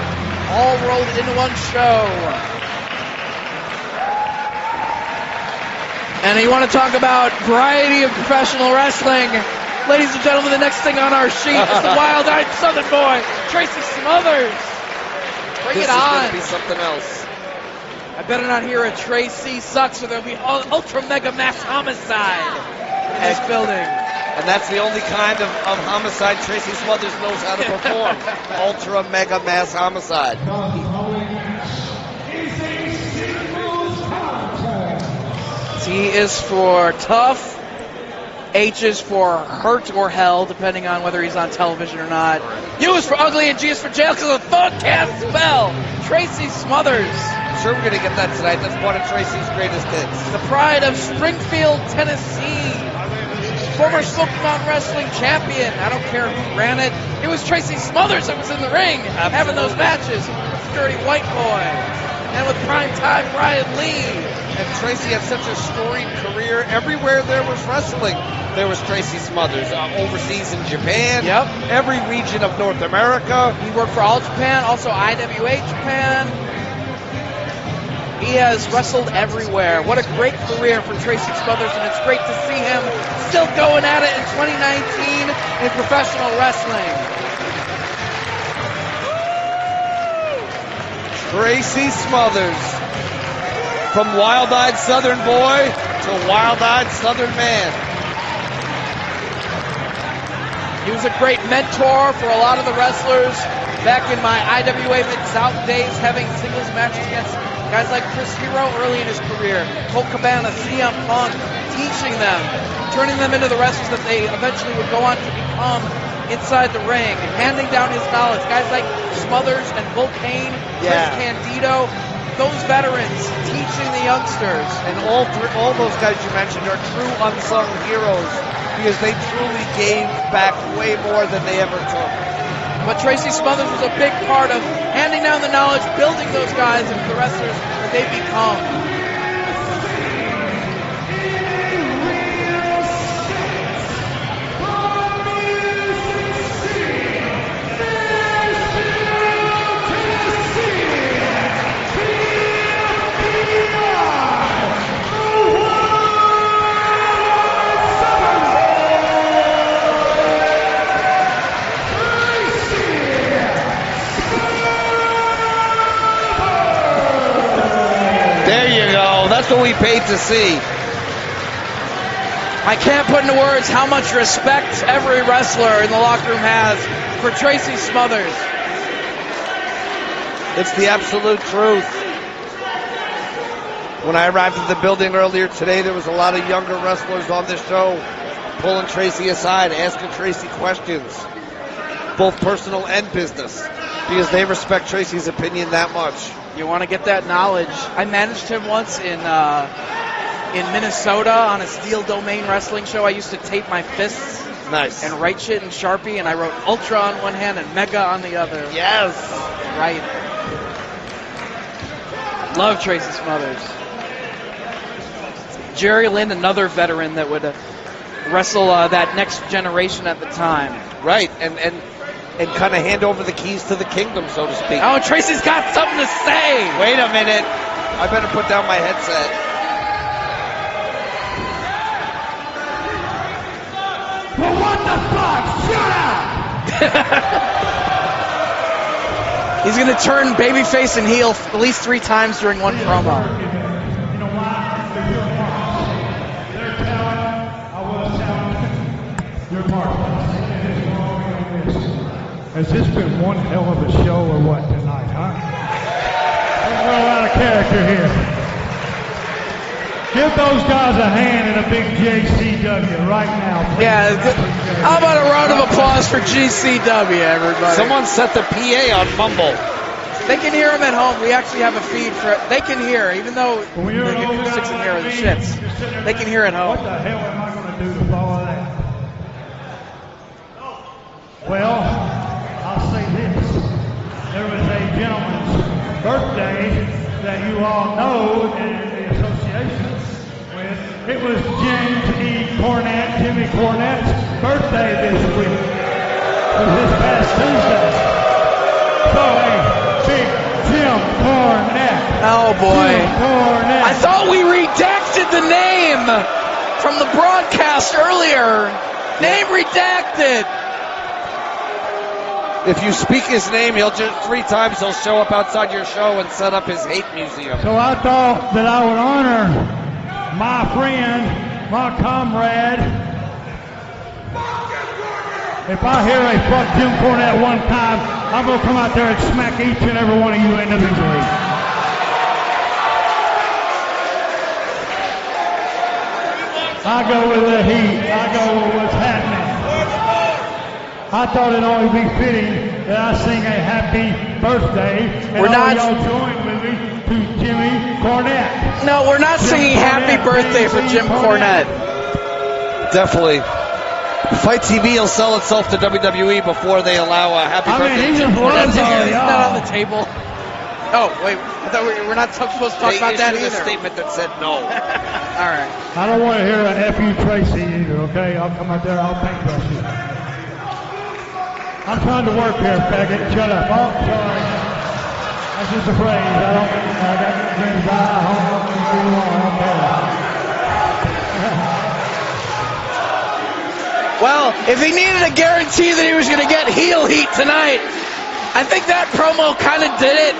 all rolled into one show. And you want to talk about variety of professional wrestling? Ladies and gentlemen, the next thing on our sheet is the wild-eyed Southern boy, Tracy Smothers. Bring this it is on. going to be something else. I better not hear a Tracy sucks or there'll be ultra mega mass homicide in this building. And that's the only kind of homicide Tracy Smothers knows how to perform. Ultra mega mass homicide. T is for tough. H is for hurt or hell, depending on whether he's on television or not. U is for ugly, and G is for jail because the thought can't spell. Tracy Smothers. I'm sure we're going to get that tonight. That's one of Tracy's greatest hits. The pride of Springfield, Tennessee. Former Smoky Mountain Wrestling champion. I don't care who ran it. It was Tracy Smothers that was in the ring having those matches with Dirty White Boy. And with primetime Brian Lee. And Tracy had such a storied career. Everywhere there was wrestling, there was Tracy Smothers. Overseas in Japan. Yep. Every region of North America. He worked for All Japan, also IWA Japan. He has wrestled everywhere. What a great career for Tracy Smothers, and it's great to see him still going at it in 2019 in professional wrestling. Tracy Smothers. From wild-eyed Southern boy to wild-eyed Southern man. He was a great mentor for a lot of the wrestlers back in my IWA Mid-South days, having singles matches against guys like Chris Hero early in his career, Colt Cabana, CM Punk, teaching them, turning them into the wrestlers that they eventually would go on to become inside the ring, handing down his knowledge. Guys like Smothers and Bull Kane, Chris Candido, those veterans teaching the youngsters. And all those guys you mentioned are true unsung heroes because they truly gave back way more than they ever took. But Tracy Smothers was a big part of handing down the knowledge, building those guys into the wrestlers that they become. That's what we paid to see. I can't put into words how much respect every wrestler in the locker room has for Tracy Smothers. It's the absolute truth. When I arrived at the building earlier today, there was a lot of younger wrestlers on this show pulling Tracy aside, asking Tracy questions, both personal and business, because they respect Tracy's opinion that much. You want to get that knowledge. I managed him once in Minnesota on a Steel Domain wrestling show. I used to tape my fists and write shit in Sharpie, and I wrote Ultra on one hand and Mega on the other. Yes. Right. Love Tracy Smothers. Jerry Lynn, another veteran that would wrestle that next generation at the time. Right, and kind of hand over the keys to the kingdom, so to speak. Oh, Tracy's got something to say. Wait a minute. I better put down my headset. Well, what the fuck? Shut up! He's going to turn babyface and heel at least 3 times during one promo. You know why? Their talent, I was talented. Your part. Has this been one hell of a show or what tonight, huh? We're a little out of character here. Give those guys a hand and a big JCW right now. Please. Yeah, how about a round of applause for GCW, everybody? Someone set the PA on mumble. They can hear him at home. We actually have a feed for it. They can hear, even though the acoustics in here are the shits. They can hear at home. What the hell am I going to do to follow that? Well, I'll say this. There was a gentleman's birthday that you all know and the association with. It was James E. Cornette, Jimmy Cornette's birthday this week. It was this past Tuesday. So a big Jim Cornette. Oh boy. Jim Cornette. I thought we redacted the name from the broadcast earlier. Name redacted. If you speak his name, he'll just 3 times he'll show up outside your show and set up his hate museum. So I thought that I would honor my friend, my comrade. If I hear a fuck Jim Cornette one time, I'm going to come out there and smack each and every one of you individually. I go with the heat. I go with what's happening. I thought it'd only be fitting that I sing a happy birthday and We're not- all y'all join with me to Jimmy Cornette. No, we're not singing happy birthday for Jim Cornette. Definitely. Fight TV will sell itself to WWE before they allow a happy birthday. he to Jim just Cornette. runs Isn't all that on y'all. the table? Oh, wait. I thought we're not supposed to talk They about that issued either. a statement that said no. All right. I don't want to hear an F you Tracy either, okay? I'll come out there, I'll paintbrush you. I'm trying to work here, faggot. Shut up. Oh, sorry. That's just a phrase. I got things I Well, if he needed a guarantee that he was going to get heel heat tonight, I think that promo kind of did it.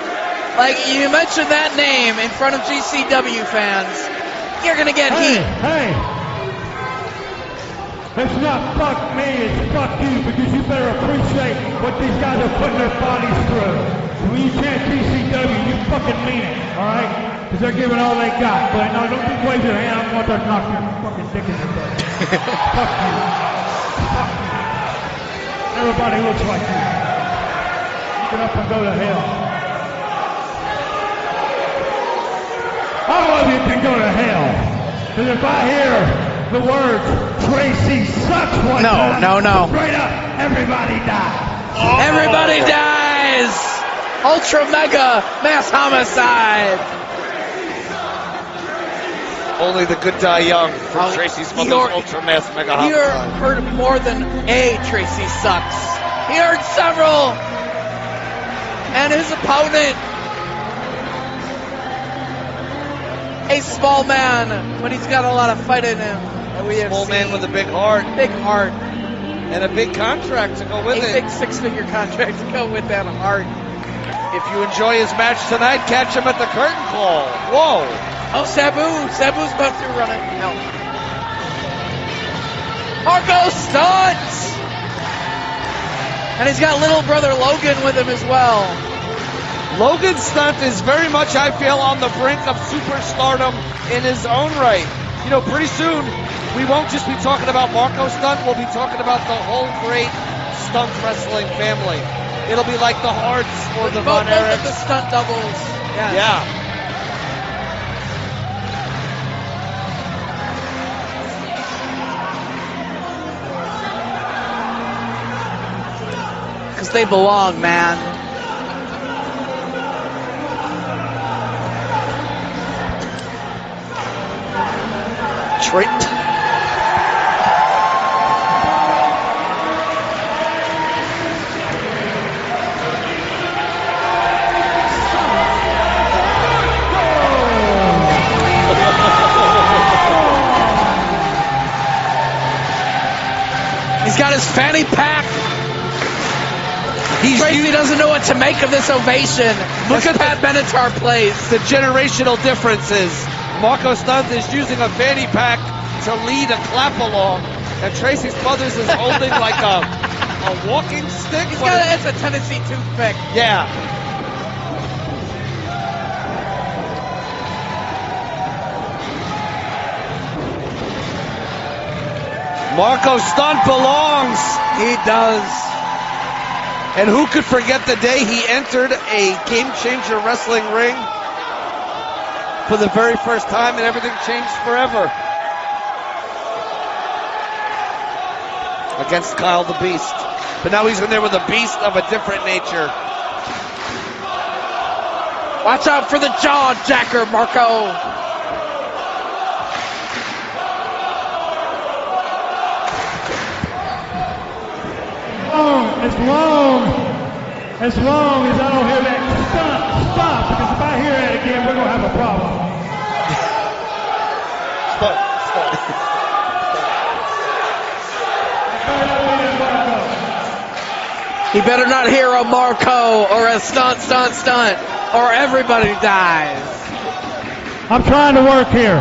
Like, you mentioned that name in front of GCW fans, you're going to get heat. Hey, it's not fuck me, it's fuck you, because you better appreciate what these guys are putting their bodies through. When you chant GCW, you fucking mean it, alright? Because they're giving all they got. But no, don't just wave your hand, I'm going to knock your fucking dick in your butt. Fuck you. Fuck you. Everybody looks like you. Get up and go to hell. All of you can go to hell. Because if I hear the words, Tracy sucks one time, No. straight up, everybody dies. Everybody dies! Ultra Mega Mass Homicide! Only the good die young from Oh, Tracy's he mother's heard- Ultra Mass Mega He Homicide. heard more than a Tracy sucks. He heard several! And his opponent, a small man, but he's got a lot of fight in him. That we have Small seen. man with a big heart Big heart. and a big contract to go with A it. big 6-figure contract to go with that heart. If you enjoy his match tonight, catch him at the curtain call. Whoa. Oh, Sabu. Sabu's about to run it. No. Marco stunts! And he's got little brother Logan with him as well. Logan Stunt is very much, I feel, on the brink of superstardom in his own right. You know, pretty soon, we won't just be talking about Marco Stunt, we'll be talking about the whole great stunt wrestling family. It'll be like the Harts or the Von Both of the Erichs. stunt doubles. Yes. Yeah. Because they belong, man. Trent. He's got his fanny pack. Tracy doesn't know what to make of this ovation. Look at Pat Benatar plays. The generational differences. Marco Stunt is using a fanny pack to lead a clap along, and Tracy Smothers is holding like a walking stick. He's but got it's a Tennessee toothpick. yeah. Marco Stunt belongs. He does. And who could forget the day he entered a Game Changer wrestling ring for the very first time, and everything changed forever. Against Kyle the Beast. But now he's in there with a beast of a different nature. Watch out for the jaw jacker, Marco. As long as I don't hear that stop, because if I hear that again, we're going to have a problem. He better not hear a Marco or a stunt, or everybody dies. I'm trying to work here.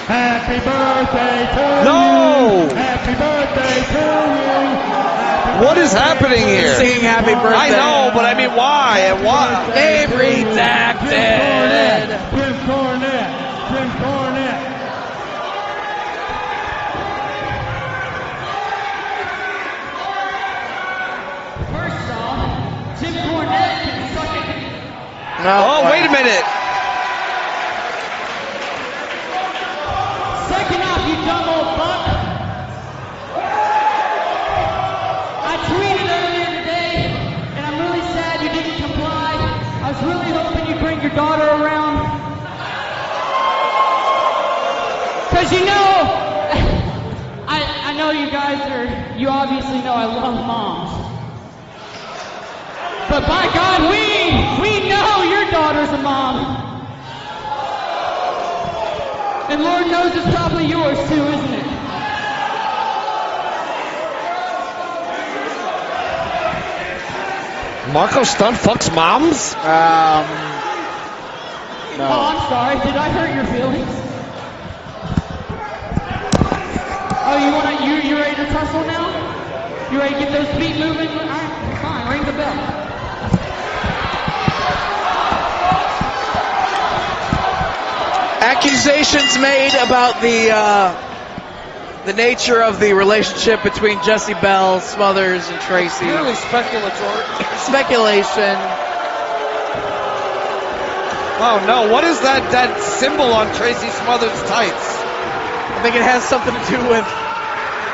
Happy birthday to No! you. Happy birthday to you. Happy What is happening here? Singing happy birthday. I know, but I mean, why? And why? Name redacted. Jim Cornette. Jim Cornette. First off, Jim Cornette can suck it. No. Oh, wait a minute. Second off, you dumb old fuck. I tweeted earlier today, and I'm really sad you didn't comply. I was really hoping you'd bring your daughter around. Because you know, I know you guys you obviously know I love moms. But by God, we know your daughter's a mom. And Lord knows it's probably yours too, isn't it? Marco Stunt fucks moms? No. Oh, I'm sorry. Did I hurt your feelings? Oh, you ready to tussle now? You ready to get those feet moving? All right, fine. Ring the bell. Accusations made about the nature of the relationship between Jesse Bell, Smothers, and Tracy. Purely speculatory. Speculation. Oh no, what is that symbol on Tracy Smothers' tights? I think it has something to do with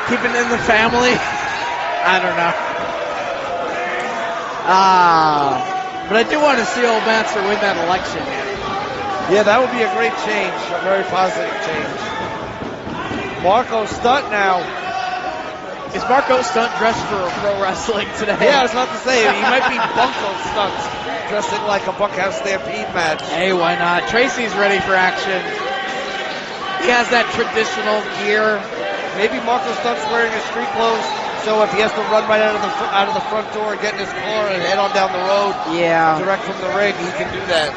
keeping in the family. I don't know. But I do want to see old Master win that election. Yeah, that would be a great change, a very positive change. Marco Stunt now. Is Marco Stunt dressed for pro wrestling today? Yeah, I was about to say, he might be Bunko Stunt, dressing like a Bunkhouse Stampede match. Hey, why not? Tracy's ready for action. He has that traditional gear. Maybe Marco Stunt's wearing his street clothes, so if he has to run right out of the front door and get in his car and head on down the road, Yeah. direct from the ring, he can do that.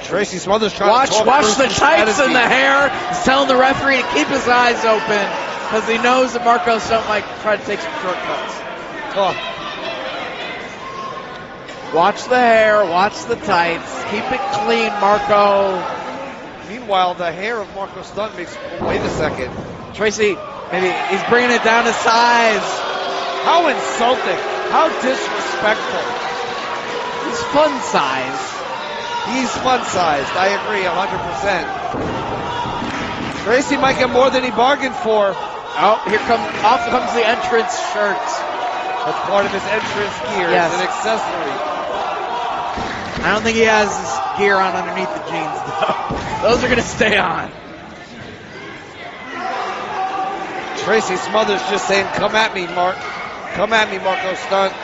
Tracy Smothers trying to talk Watch through the some tights strategy. and the hair. He's telling the referee to keep his eyes open because he knows that Marco Stunt might try to take some shortcuts. Oh. Watch the hair, watch the tights, keep it clean, Marco. Meanwhile, the hair of Marco Stunt makes. Wait a second. Tracy, maybe he's bringing it down to size. How insulting. How disrespectful. He's fun size. He's fun-sized. I agree 100%. Tracy might get more than he bargained for. Oh, off comes the entrance shirt. That's part of his entrance gear. Yes. It's an accessory. I don't think he has his gear on underneath the jeans, though. Those are going to stay on. Tracy Smothers just saying, come at me, Mark. Come at me, Marco Stunt.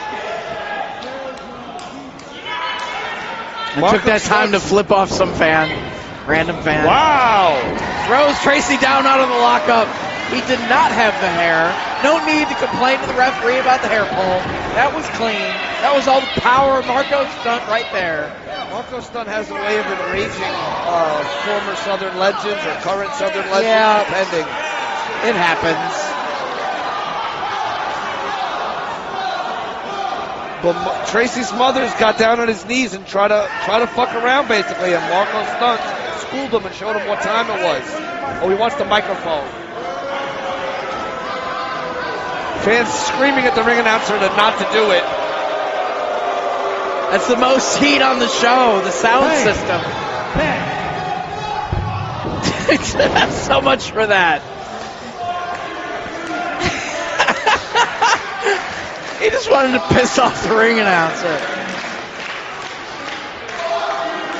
And took that time to flip off some random fan. Wow. Throws Tracy down out of the lockup. He did not have the hair. No need to complain to the referee about the hair pull. That was clean. That was all the power of Marco Stunt right there. Marco Stunt has a way of enraging former Southern legends or current Southern legends, Yeah. depending. It happens. But Tracy Smothers got down on his knees and try to fuck around basically, and Marco Stunt schooled him and showed him what time it was. Oh, he wants the microphone. Fans screaming at the ring announcer not to do it. That's the most heat on the show, the sound system. That's so much for that. He just wanted to piss off the ring announcer.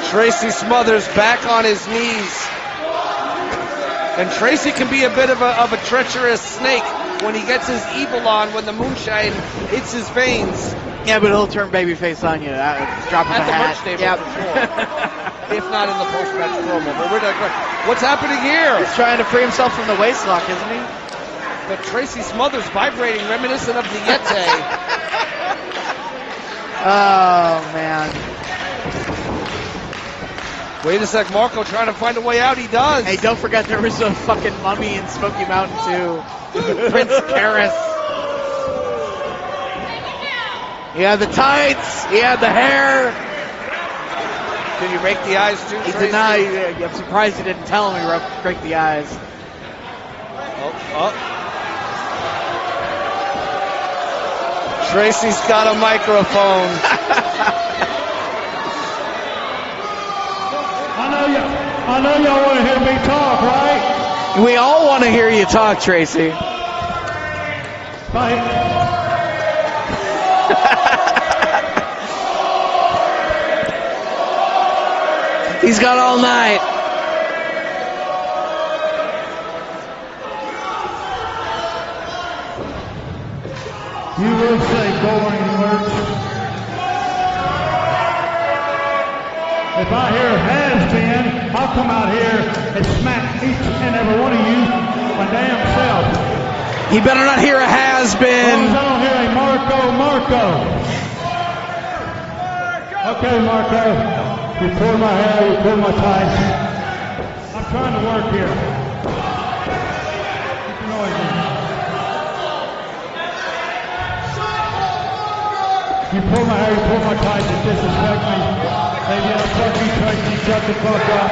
Tracy Smothers back on his knees. And Tracy can be a bit of a treacherous snake when he gets his evil on, when the moonshine hits his veins. Yeah, but he'll turn babyface on you. Drop him At a the hat. merch table, for sure. If not in the post-match promo. But what's happening here? He's trying to free himself from the waist lock, isn't he? But Tracy Smothers vibrating, reminiscent of the Yeti. Oh, man. Wait a sec, Marco trying to find a way out. He does. Hey, don't forget there was a fucking mummy in Smoky Mountain, too. Prince Karis. He had the tights. He had the hair. Did you rake the eyes too, He Tracy? did not. I'm surprised he didn't tell him he raked the eyes. Oh. Tracy's got a microphone. I know y'all want to hear me talk, right? We all want to hear you talk, Tracy. Right. He's got all night. You will say boring words. If I hear has been, I'll come out here and smack each and every one of you my damn self. He better not hear a has As long as been. I don't hear a Marco. Okay, Marco. You pull my hair, you pull my tights. I'm trying to work here. Keep the noise in. You pull my hair, you pull my tights, you disrespect me. They yell, fuck you, Tracy, shut the fuck up.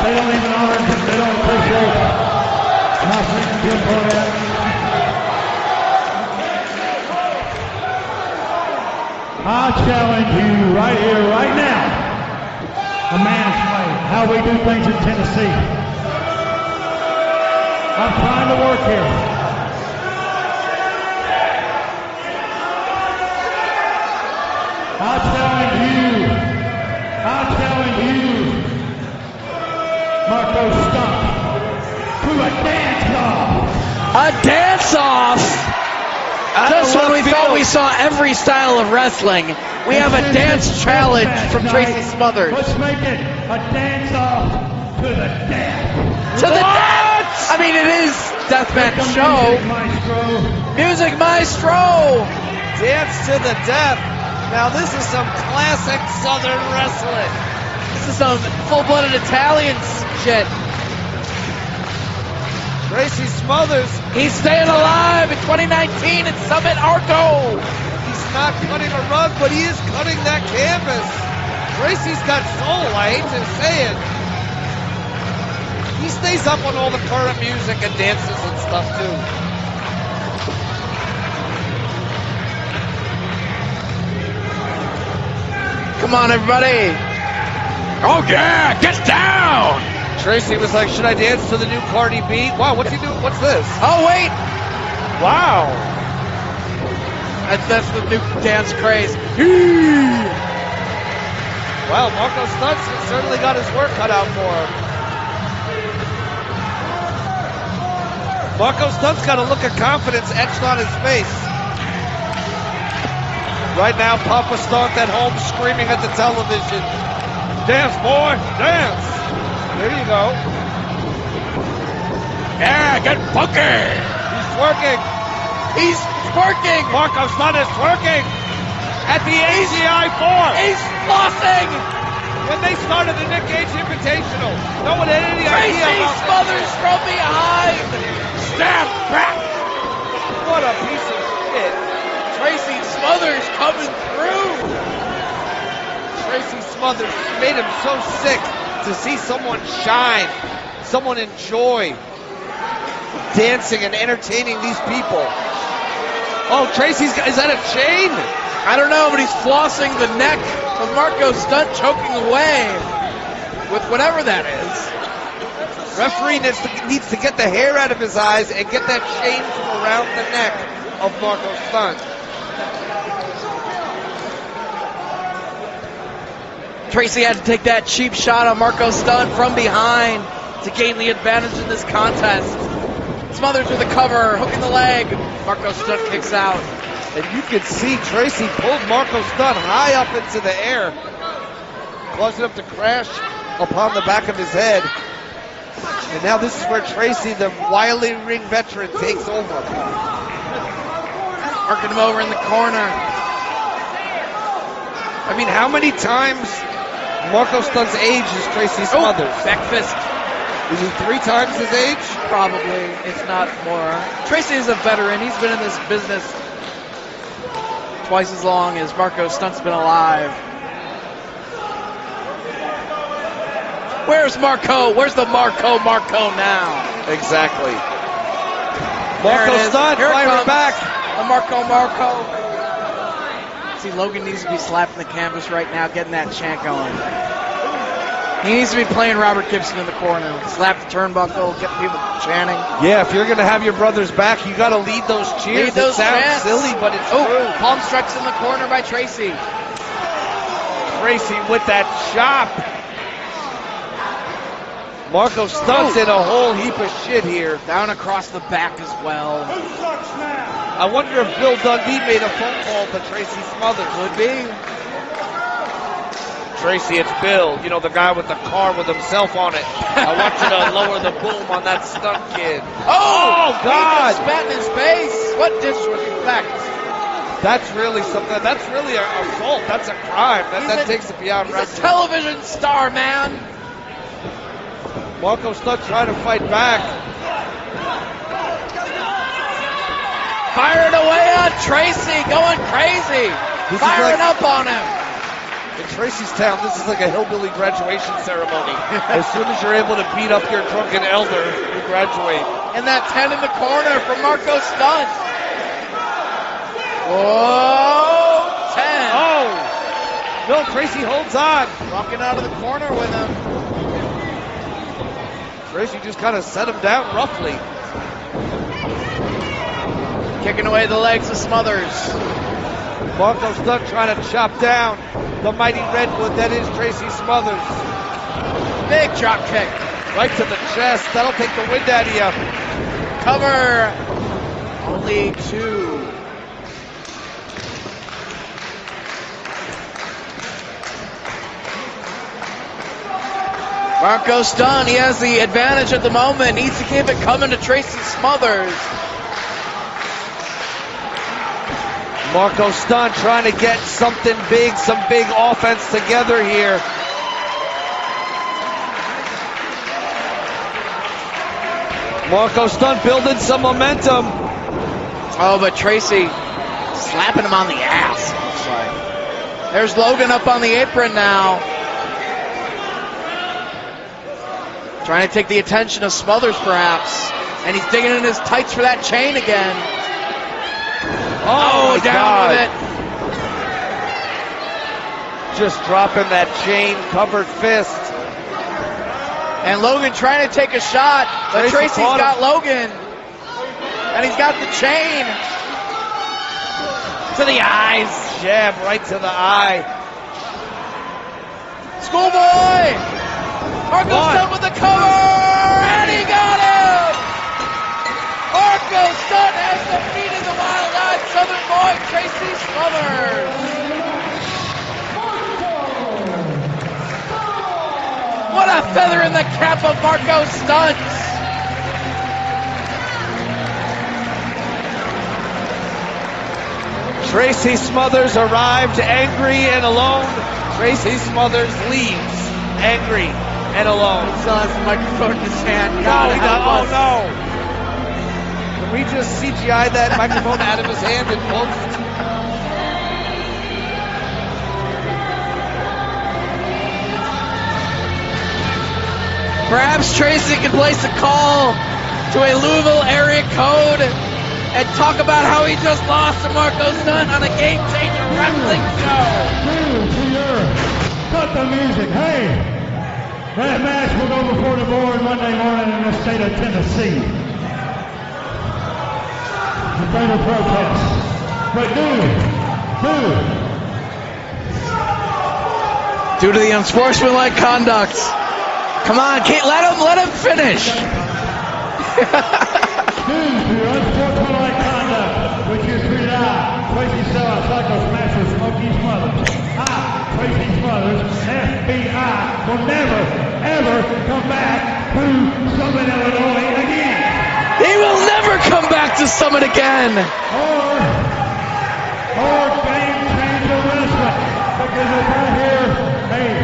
They don't even honor, they don't appreciate my freaking Jim Barnett. I challenge you right here, right now, a man's way, how we do things in Tennessee. I'm trying to work here. I challenge you, Marco Stunt, to a dance-off. A dance-off. Just when we thought we saw every style of wrestling, we have a dance challenge from Tracy Smothers. Let's make it a dance-off to the death. To the death! I mean, it is Deathmatch show. Music Maestro. Dance to the death. Now this is some classic Southern wrestling. This is some full-blooded Italian shit. Tracy Smothers, He's staying alive in 2019 at Summit Arco. he's not cutting a rug, but he is cutting that canvas. Tracy's got soul, I hate to say it. He stays up on all the current music and dances and stuff too. Come on, everybody. Oh, yeah, get down. Tracy was like, should I dance to the new Cardi B? Wow, what's he doing? What's this? Oh, wait. Wow. That's the new dance craze. Well, Marco Stuntz certainly got his work cut out for him. Marco Stunt's got a look of confidence etched on his face. Right now, Papa Stunt at home screaming at the television. Dance, boy, dance. There you go. Yeah, get funky. He's twerking. He's twerking. Marco Stunt is twerking at the NGI4. He's flossing. When they started the Nick Gage Invitational, no one had any Tracy idea about Smothers from behind. Snap back. What a piece of shit. Tracy Smothers coming through. Tracy Smothers made him so sick to see someone shine, someone enjoy dancing and entertaining these people. Oh, is that a chain? I don't know, but he's flossing the neck of Marco Stunt, choking away with whatever that is. Referee needs to get the hair out of his eyes and get that chain from around the neck of Marco Stunt. Tracy had to take that cheap shot on Marco Stunt from behind to gain the advantage in this contest. Smothers with a cover, hooking the leg. Marco Stunt kicks out. And you can see Tracy pulled Marco Stunt high up into the air, causing him to crash upon the back of his head. And now this is where Tracy, the wily ring veteran, takes over. Working him over in the corner. I mean, how many times Marco Stunt's age is Tracy Smothers? Back fist. Is he 3 times his age? Probably, if not more. Tracy is a veteran. He's been in this business twice as long as Marco Stunt's been alive. Where's Marco? Where's the Marco now? Exactly. There Marco it is. Stunt Here it firing comes. back. The Marco. See, Logan needs to be slapping the canvas right now, getting that chant going. He needs to be playing Robert Gibson in the corner. Slap the turnbuckle, get people chanting. Yeah, if you're going to have your brothers back, you got to lead those cheers. Lead those it sounds chants. silly, but it's Oh, true. palm strikes in the corner by Tracy. Tracy with that chop. Marco Stunt's in a whole heap of shit here. Down across the back as well. I wonder if Bill Dundee made a phone call to Tracy Smothers. Could be. Tracy, it's Bill. You know, the guy with the car with himself on it. I want you to lower the boom on that stunt kid. Oh, God. He just spat in his face. What disrespect. That's really something. That's really an assault. That's a crime. That takes it beyond He's a wrestling. television star, man. Marco Stunt trying to fight back. Firing away on Tracy, going crazy. This is Firing like- up on him. In Tracy's town, this is like a hillbilly graduation ceremony. As soon as you're able to beat up your drunken elder, you graduate. And that 10 in the corner from Marco Stunt. Whoa, 10. Oh! No, Tracy holds on. Walking out of the corner with him. Tracy just kind of set him down roughly. Kicking away the legs of Smothers. Marco Stunt trying to chop down the mighty redwood that is Tracy Smothers. Big drop kick. Right to the chest. That'll take the wind out of you. Cover. Only 2. Marco Stunt, he has the advantage at the moment. Needs to keep it coming to Tracy Smothers. Marco Stunt trying to get something big, some big offense together here. Marco Stunt building some momentum. Oh, but Tracy slapping him on the ass, it looks like. There's Logan up on the apron now. Trying to take the attention of Smothers, perhaps. And he's digging in his tights for that chain again. Oh, my down God. with it. Just dropping that chain covered fist. And Logan trying to take a shot, but Tracy Tracy's caught got him. Logan. And he's got the chain. To the eyes. Jab right to the eye. Schoolboy! Marco One. Stunt with the cover! And he got him! Marco Stunt has defeated the wild-eyed Southern boy, Tracy Smothers. What a feather in the cap of Marco Stunt! Tracy Smothers arrived angry and alone. Tracy Smothers leaves angry and alone. Still has the microphone in his hand. Oh God help us. no. Can we just CGI that microphone out of his hand and post? Perhaps Tracy can place a call to a Louisville area code and talk about how he just lost to Marco Stunt on a game-changer wrestling show. Cut the music. Hey, that match will go before the board Monday morning in the state of Tennessee. The fatal protest. But Due to the unsportsmanlike conduct. Come on, let him finish. due to unsportsmanlike conduct, which is treated Tracy Psycho Smasher Smokey Smothers. Tracy Smothers, FBI, will never, ever come back to to Summit, Illinois again. He will never come back to Summit again. Or game changer wrestling. Because if I hear, hey,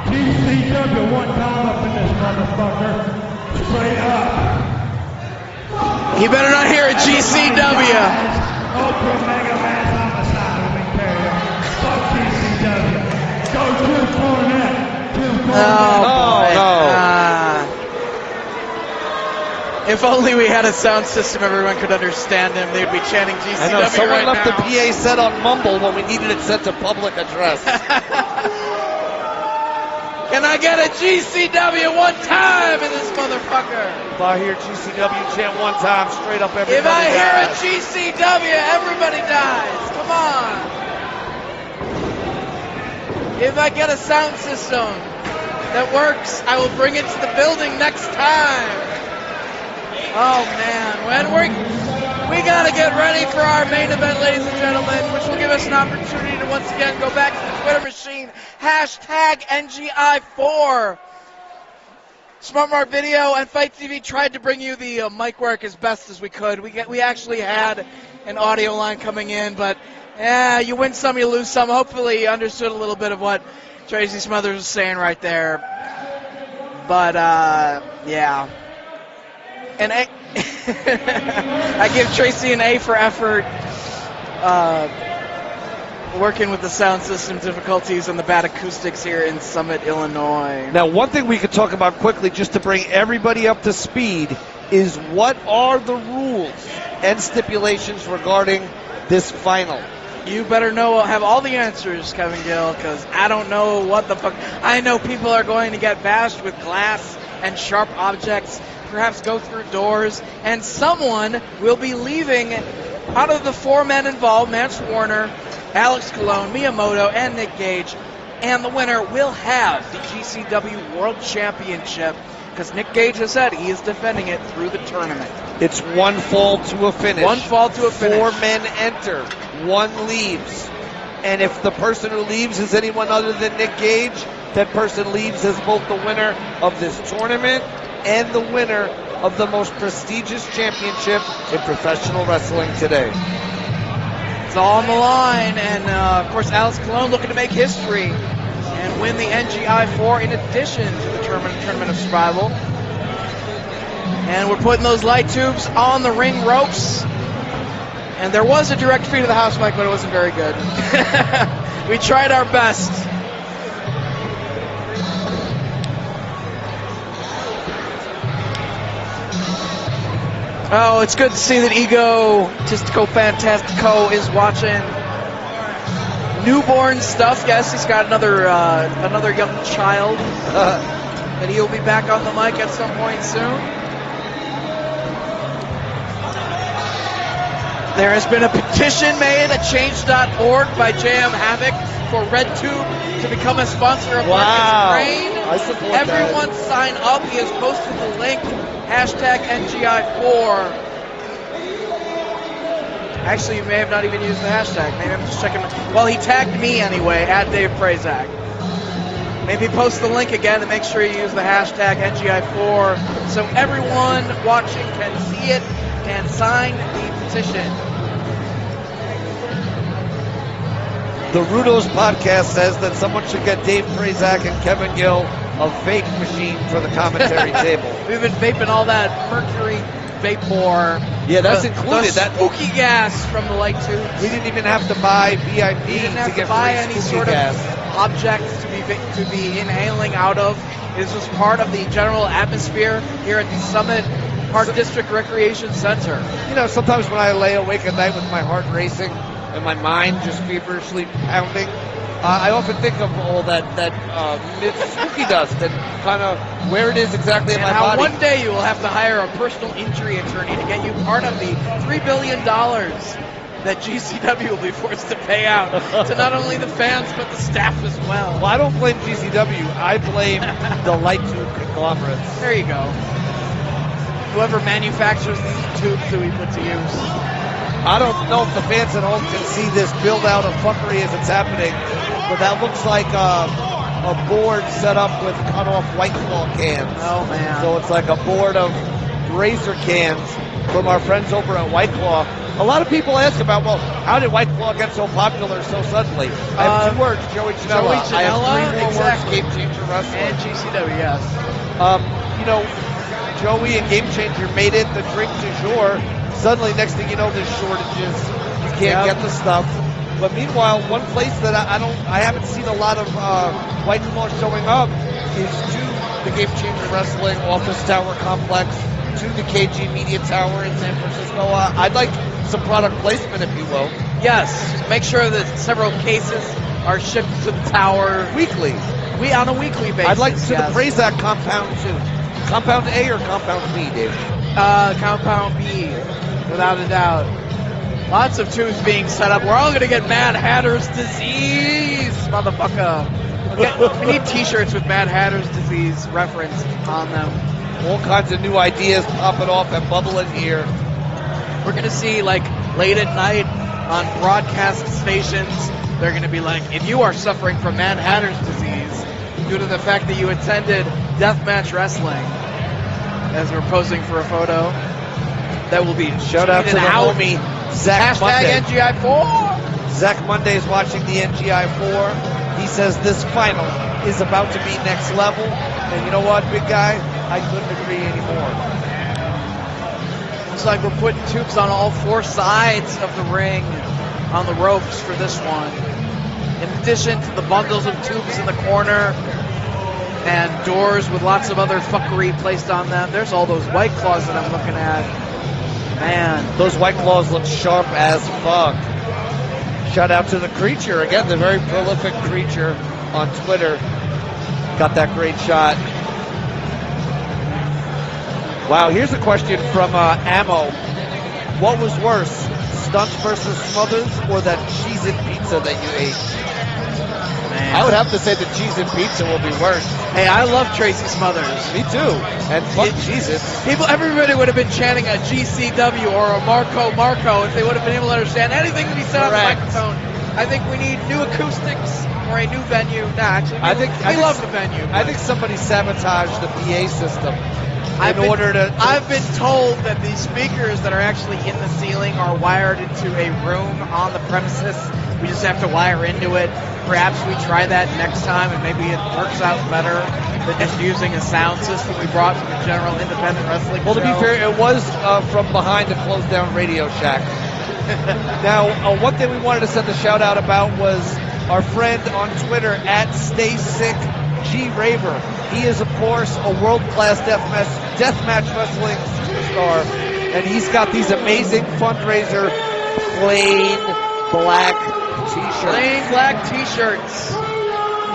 GCW one time up in this motherfucker, straight up. You better not hear a GCW. Ultra Mega Man Homicide will be carried on. Fuck GCW. Go to the corner. If only we had a sound system everyone could understand him, they'd be chanting GCW I know, someone right left now. the PA set on mumble when we needed it set to public address. Can I get a GCW one time in this motherfucker? If I hear GCW chant one time, straight up everybody If I hear a dies. GCW, everybody dies. Come on. If I get a sound system that works, I will bring it to the building next time. Oh man, we gotta get ready for our main event, ladies and gentlemen, which will give us an opportunity to once again go back to the Twitter machine, hashtag NGI4. Smart Mark Video and Fight TV tried to bring you the mic work as best as we could. We actually had an audio line coming in, but you win some, you lose some. Hopefully you understood a little bit of what Tracy Smothers was saying right there. But, yeah. And I give Tracy an A for effort working with the sound system difficulties and the bad acoustics here in Summit, Illinois. Now, one thing we could talk about quickly, just to bring everybody up to speed, is what are the rules and stipulations regarding this final? You better have all the answers, Kevin Gill, because I don't know what the fuck. I know people are going to get bashed with glass and sharp objects, perhaps go through doors, and someone will be leaving out of the four men involved, Mance Warner, Alex Colon, Miyamoto, and Nick Gage, and the winner will have the GCW World Championship, because Nick Gage has said he is defending it through the tournament. It's one fall to a finish. One fall to a finish. 4 men enter, 1 leaves. And if the person who leaves is anyone other than Nick Gage, that person leaves as both the winner of this tournament and the winner of the most prestigious championship in professional wrestling today. It's all on the line, and of course Alex Colon looking to make history and win the NGI4 in addition to the Tournament of Survival. And we're putting those light tubes on the ring ropes. And there was a direct feed of the house mic, but it wasn't very good. We tried our best. Oh, it's good to see that Egotistico Fantastico is watching. Newborn stuff. Yes, he's got another young child. And he'll be back on the mic at some point soon. There has been a petition made at change.org by JM Havoc for RedTube to become a sponsor of Marcus Rain. I support Everyone sign up. He has posted the link. Hashtag NGI4. Actually, you may have not even used the hashtag. Maybe I'm just checking. Well, he tagged me anyway, at Dave Prazak. Maybe post the link again and make sure you use the hashtag NGI4 so everyone watching can see it and sign the petition. The Rudos podcast says that someone should get Dave Prazak and Kevin Gill a vape machine for the commentary table. We've been vaping all that mercury vapor. Yeah, that's included. The spooky gas from the light tubes. We didn't even have to buy VIP We didn't have to get to buy free any spooky sort gas. of objects to be inhaling out of. This was part of the general atmosphere here at the Summit Park District Recreation Center. You know, sometimes when I lay awake at night with my heart racing and my mind just feverishly pounding, I often think of all that spooky dust and kind of where it is exactly in And my how body. one day you will have to hire a personal injury attorney to get you part of the $3 billion that GCW will be forced to pay out to not only the fans but the staff as well. Well, I don't blame GCW. I blame the light tube conglomerates. There you go. Whoever manufactures these tubes that we put to use. I don't know if the fans at home can see this build out of fuckery as it's happening, but that looks like a board set up with cut-off White Claw cans. Oh, man. So it's like a board of razor cans from our friends over at White Claw. A lot of people ask about, well, how did White Claw get so popular so suddenly? I have 2 words, Joey Janela. Joey I have 3 more exactly. words, Game Changer Wrestling. And GCW, yes. You know, Joey and Game Changer made it the drink du jour. Suddenly, next thing you know, there's shortages. You can't get the stuff. But meanwhile, one place that I haven't seen a lot of White Claw showing up is to the Game Changer Wrestling Office Tower Complex, to the KG Media Tower in San Francisco. I'd like some product placement, if you will. Yes. Make sure that several cases are shipped to the tower Weekly. on a weekly basis. I'd like to yes. praise that Compound 2. Compound A or Compound B, Dave? Compound B, without a doubt. Lots of tubes being set up. We're all going to get Mad Hatter's disease, motherfucker. We need t-shirts with Mad Hatter's disease referenced on them. All kinds of new ideas popping off and bubbling here. We're going to see, like, late at night on broadcast stations, they're going to be like, if you are suffering from Mad Hatter's disease due to the fact that you attended Deathmatch Wrestling, as we're posing for a photo, that will be Shout out to the homie, Zach Monday. #NGI4. Zach Monday is watching the NGI4. He says this final is about to be next level. And you know what, big guy? I couldn't agree anymore. Looks like we're putting tubes on all 4 sides of the ring on the ropes for this one. In addition to the bundles of tubes in the corner and doors with lots of other fuckery placed on them, there's all those White Claws that I'm looking at. Man. Those White Claws look sharp as fuck. Shout out to the Creature. Again, the very prolific Creature on Twitter. Got that great shot. Wow, here's a question from Ammo. What was worse, Stunts versus Smothers or that Cheez-It pizza that you ate? Man. I would have to say the Cheez-It pizza will be worse. Hey, I love Tracy Smothers. Me too. And fuck Cheez-Its. Everybody would have been chanting a GCW or a Marco if they would have been able to understand anything to be said on the microphone. I think we need new acoustics or a new venue. Nah, actually, we love the venue. I think somebody sabotaged the PA system. I've been told that the speakers that are actually in the ceiling are wired into a room on the premises. We just have to wire into it. Perhaps we try that next time and maybe it works out better than just using a sound system we brought from the General Independent Wrestling Well, show. to be fair, it was from behind a closed down Radio Shack. Now, one thing we wanted to send a shout out about was our friend on Twitter at StaySickGRaver. He is, of course, a world-class deathmatch wrestling superstar, and he's got these amazing fundraiser plain black t-shirts. Plain black t-shirts.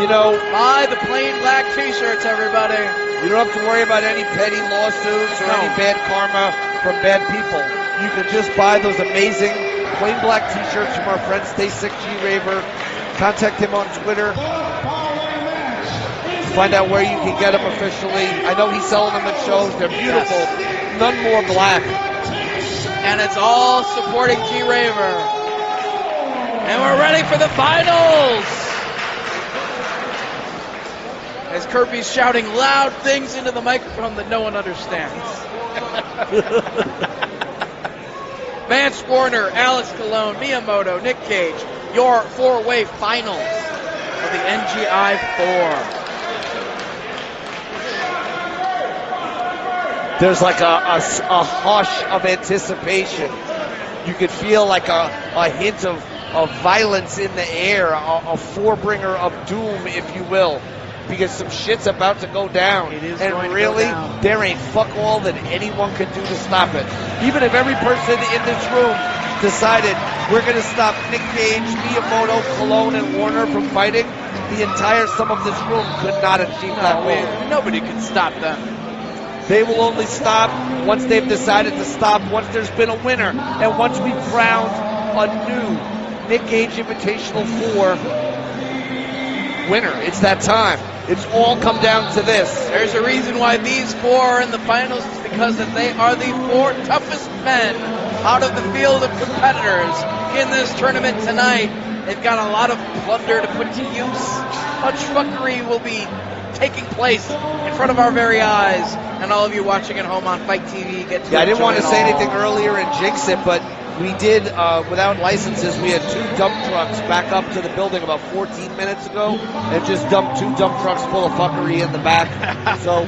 You know, Buy the plain black t-shirts, everybody. you don't have to worry about any petty lawsuits or any bad karma from bad people. You can just buy those amazing plain black t-shirts from our friend StaySickGRaver. Contact him on Twitter. Find out where you can get them officially. I know he's selling them at shows. They're beautiful. Yes. None more black. And it's all supporting G-Raver. And we're ready for the finals. As Kirby's shouting loud things into the microphone that no one understands. Vance Warner, Alex Colon, Miyamoto, Nick Cage, your 4-way finals of the NGI4. There's like a hush of anticipation. You could feel like a hint of violence in the air, a forebringer of doom, if you will, because some shit's about to go down. It is and going to really, go down. there ain't fuck all that anyone can do to stop it. Even if every person in this room decided we're going to stop Nick Cage, Miyamoto, Colon, and Warner from fighting, the entire sum of this room could not achieve that goal. Nobody can stop them. They will only stop once they've decided to stop, once there's been a winner, and once we've crowned a new Nick Cage Invitational 4 winner. It's that time. It's all come down to this. There's a reason why these 4 are in the finals. It's because that they are the 4 toughest men out of the field of competitors in this tournament tonight. They've got a lot of plunder to put to use. Much fuckery will be taking place in front of our very eyes, and all of you watching at home on Fight TV get to I didn't want to enjoy it say all. anything earlier and jinx it, but we did, without licenses, we had 2 dump trucks back up to the building about 14 minutes ago and just dumped 2 dump trucks full of fuckery in the back. So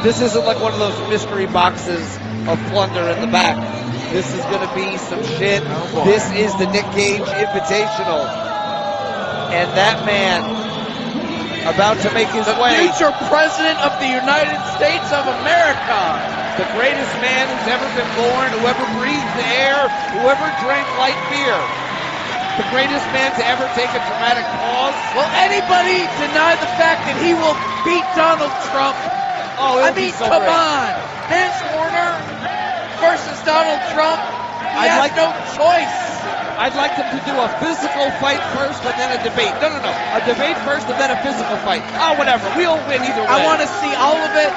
this isn't like one of those mystery boxes of plunder in the back. This is going to be some shit. This is the Nick Gage Invitational. And that man about to make his way. Future President of the United States of America. The greatest man who's ever been born, whoever breathed the air, whoever drank light beer. The greatest man to ever take a dramatic pause. Will anybody deny the fact that he will beat Donald Trump? Oh, I it'll be mean, so come great. on. Vance Warner versus Donald Trump. He has no choice. I'd like them to do a physical fight first and then a debate. No. A debate first and then a physical fight. Oh, whatever. We'll win either way. I want to see all of it.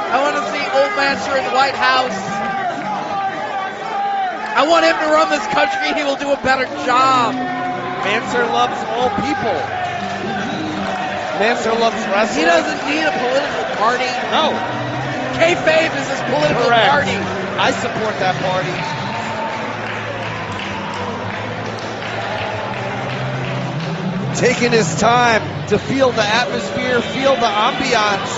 I want to see Old Manser in the White House. I want him to run this country. He will do a better job. Manser loves all people. Manser loves wrestling. He doesn't need a political party. No. Kayfabe is his political Correct. party. I support that party. Taking his time to feel the atmosphere, feel the ambiance,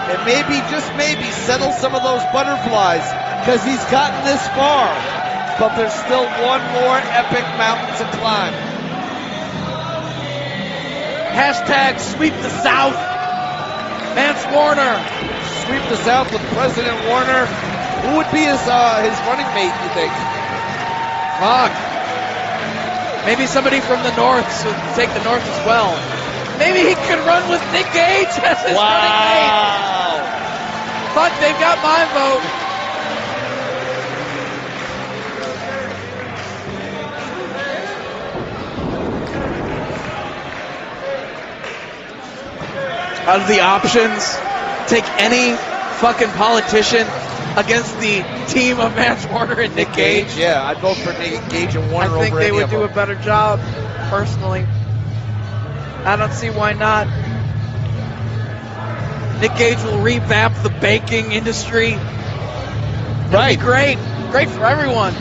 and maybe, just maybe, settle some of those butterflies, because he's gotten this far, but there's still one more epic mountain to climb. Hashtag sweep the South. Vance Warner. Sweep the South with President Warner. Who would be his running mate, you think? Fuck. Maybe somebody from the North, so take the North as well. Maybe he could run with Nick Gage as his running mate. Wow. Fuck, they've got my vote. Out of the options, take any fucking politician against the team of Vance Warner and Nick Gage. Yeah, I'd vote for Nick Gage and Warner I think over they any would of do them. a better job, personally. I don't see why not. Nick Gage will revamp the banking industry. That'd be great. Great for everyone.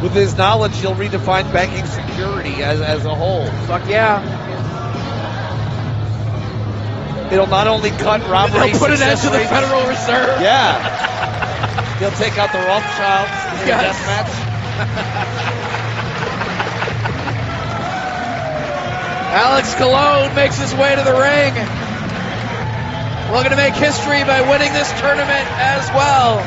With his knowledge, he'll redefine banking security as a whole. Fuck yeah. It'll not only cut robbery, They'll put an end to the rates. Federal Reserve. Yeah. He'll take out the Rothschilds in a Yes. death match. Alex Colon makes his way to the ring. Looking to make history by winning this tournament as well.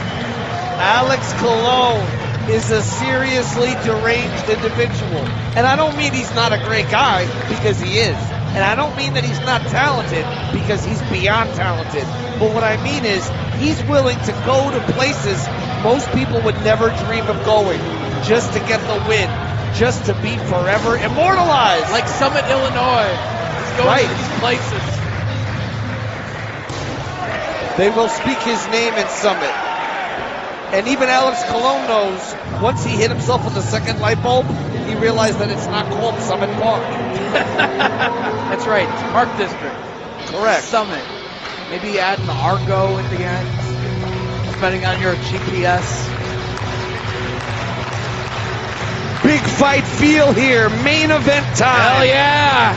Alex Colon is a seriously deranged individual. And I don't mean he's not a great guy, because he is. And I don't mean that he's not talented, because he's beyond talented. But what I mean is, he's willing to go to places most people would never dream of going, just to get the win, just to be forever immortalized. Like Summit, Illinois. He's going to these places. They will speak his name in Summit. And even Alex Colon knows, once he hit himself with the second light bulb, he realized that it's not called Summit Park. That's right. It's Park District. Correct. Summit. Maybe add an Argo in the end, depending on your GPS. Big fight feel here. Main event time. Hell yeah.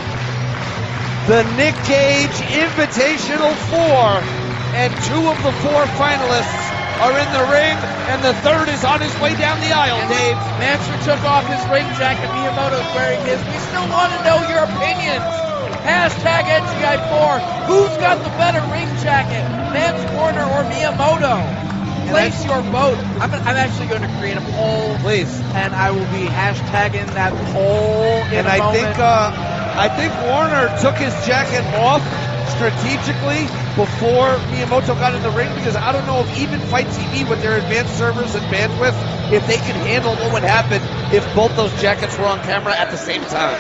The Nick Gage Invitational 4. And 2 of the 4 finalists are in the ring, and the 3rd is on his way down the aisle, Dave. Manser took off his ring jacket. Miyamoto's wearing his. We still want to know your opinions. Hashtag NGI4. Who's got the better ring jacket? Vance Warner or Miyamoto? Place your vote. I'm actually going to create a poll. Please. And I will be hashtagging that poll in a moment. I think Warner took his jacket off strategically before Miyamoto got in the ring, because I don't know if even Fight TV with their advanced servers and bandwidth, if they could handle what would happen if both those jackets were on camera at the same time.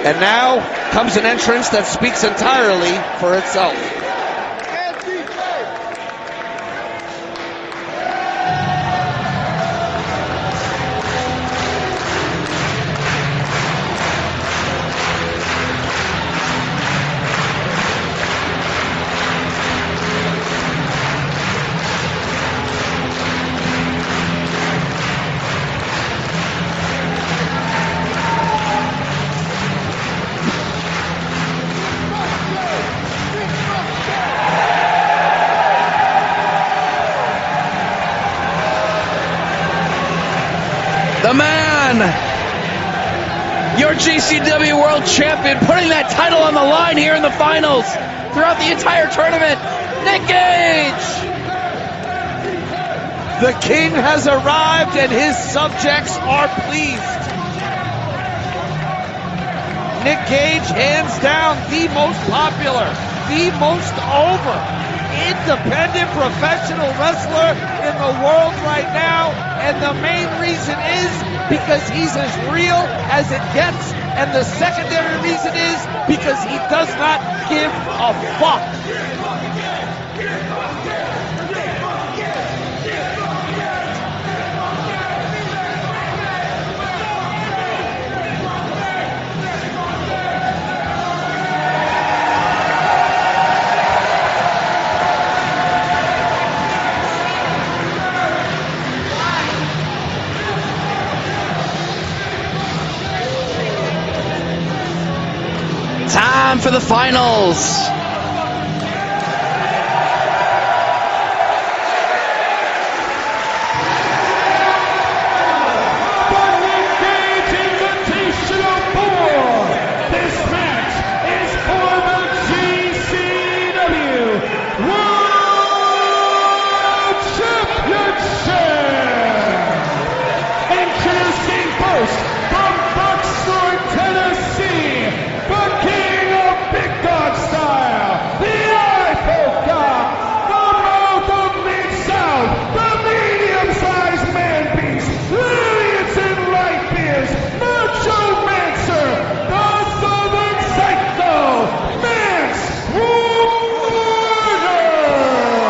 And now comes an entrance that speaks entirely for itself. your GCW World Champion, putting that title on the line here in the finals throughout the entire tournament, Nick Gage. The king has arrived and his subjects are pleased. Nick Gage, hands down, the most popular, the most over, independent professional wrestler in the world right now. And the main reason is because he's as real as it gets. And the secondary reason is because he does not give a fuck. Time for the finals.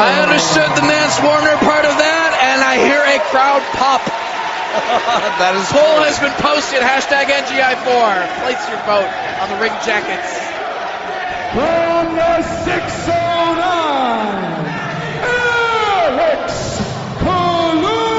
I understood the Mance Warner part of that, and I hear a crowd pop. That is Poll has been posted, hashtag NGI4. Place your vote on the ring jackets. From the 609, Alex Colon.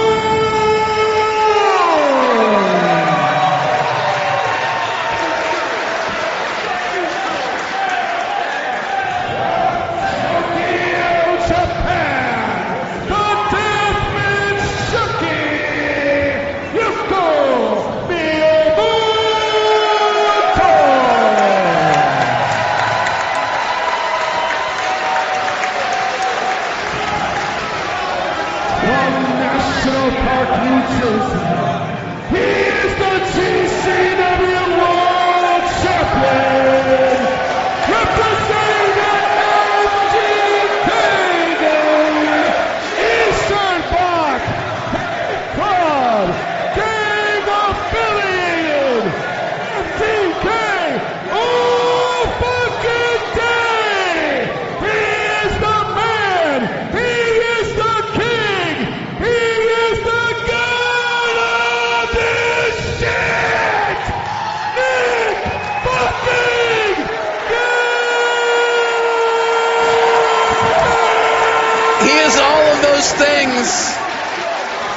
He is the GCW World Champion, representing the NGK Eastern Bloc Club, gang affiliated, MTK all fucking day. He is the man. He is the king. He is the god of this shit. Nick fucking Gage. He is all of those things.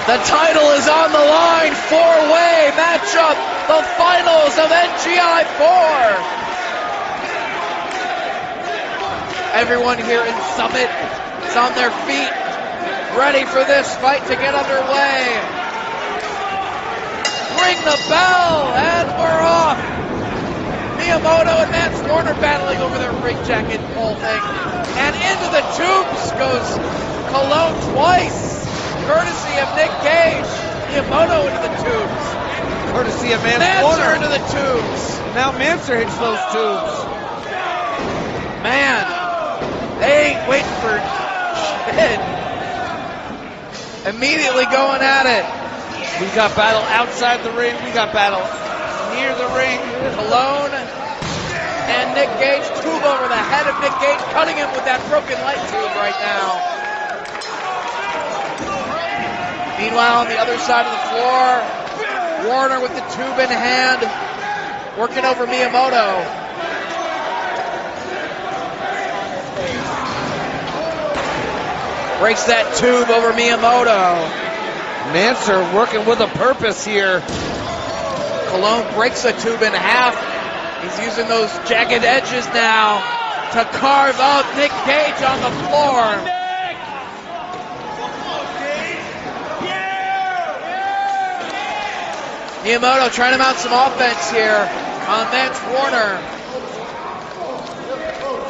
The title is on the line. Four-way matchup. The finals of NGI4. Everyone here in Summit is on their feet, ready for this fight to get underway. Ring the bell, and we're off. Miyamoto and Mance Warner battling over their ring jacket pole thing. And into the tubes goes Cologne twice, courtesy of Nick Gage. Miyamoto into the tubes. courtesy of Mance Manser Warner. into the tubes. Now Manser hits those tubes. Man, they ain't waiting for shit. Immediately going at it. We got battle outside the ring. We got battle near the ring. Cologne and Nick Gage, tube over the head of Nick Gage, cutting him with that broken light tube right now. Meanwhile, on the other side of the floor, Warner with the tube in hand, working over Miyamoto. Breaks that tube over Miyamoto. Manser working with a purpose here. Cologne breaks the tube in half. He's using those jagged edges now to carve out Nick Gage on the floor. Miyamoto trying to mount some offense here. on Mance Warner.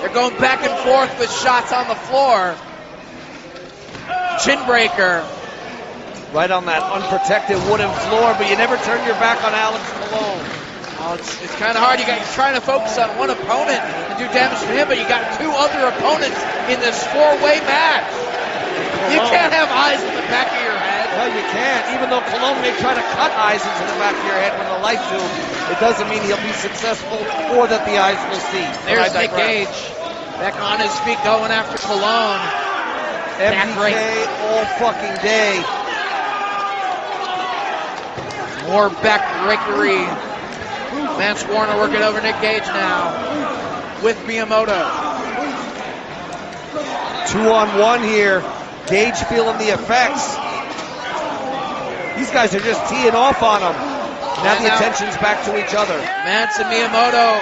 They're going back and forth with shots on the floor. Chin breaker. Right on that unprotected wooden floor, but you never turn your back on Alex Colon. Oh, it's kind of hard. You're trying to focus on one opponent and do damage to him, but you got two other opponents in this four-way match. You can't have eyes in the back of your head. No, you can't. Even though Colon may try to cut eyes into the back of your head when the light do, it doesn't mean he'll be successful or that the eyes will see. There's Nick Gage back on his feet going after Colon. MDK all fucking day. More backbreakery. Mance Warner working over Nick Gage now with Miyamoto. 2-on-1 here. Gage feeling the effects. These guys are just teeing off on him. Now the attention's back to each other. Mance and Miyamoto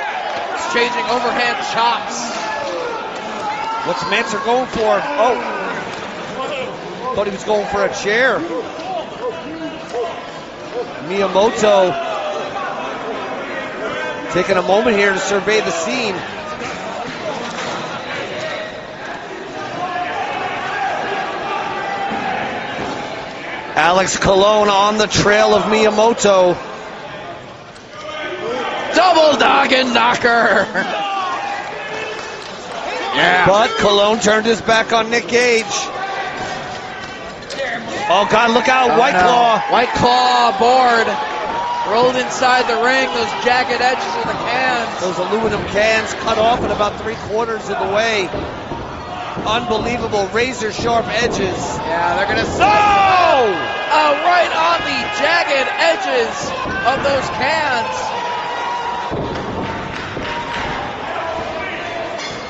exchanging overhand chops. What's Mance going for? Oh. Thought he was going for a chair. Miyamoto taking a moment here to survey the scene. Alex Colon on the trail of Miyamoto. Double noggin knocker. Yeah. But Colon turned his back on Nick Gage. Oh God, look out, White Claw. White Claw board. Rolled inside the ring, those jagged edges of the cans. Those aluminum cans cut off at about 3/4 of the way. Unbelievable razor sharp edges. Yeah, they're gonna right on the jagged edges of those cans.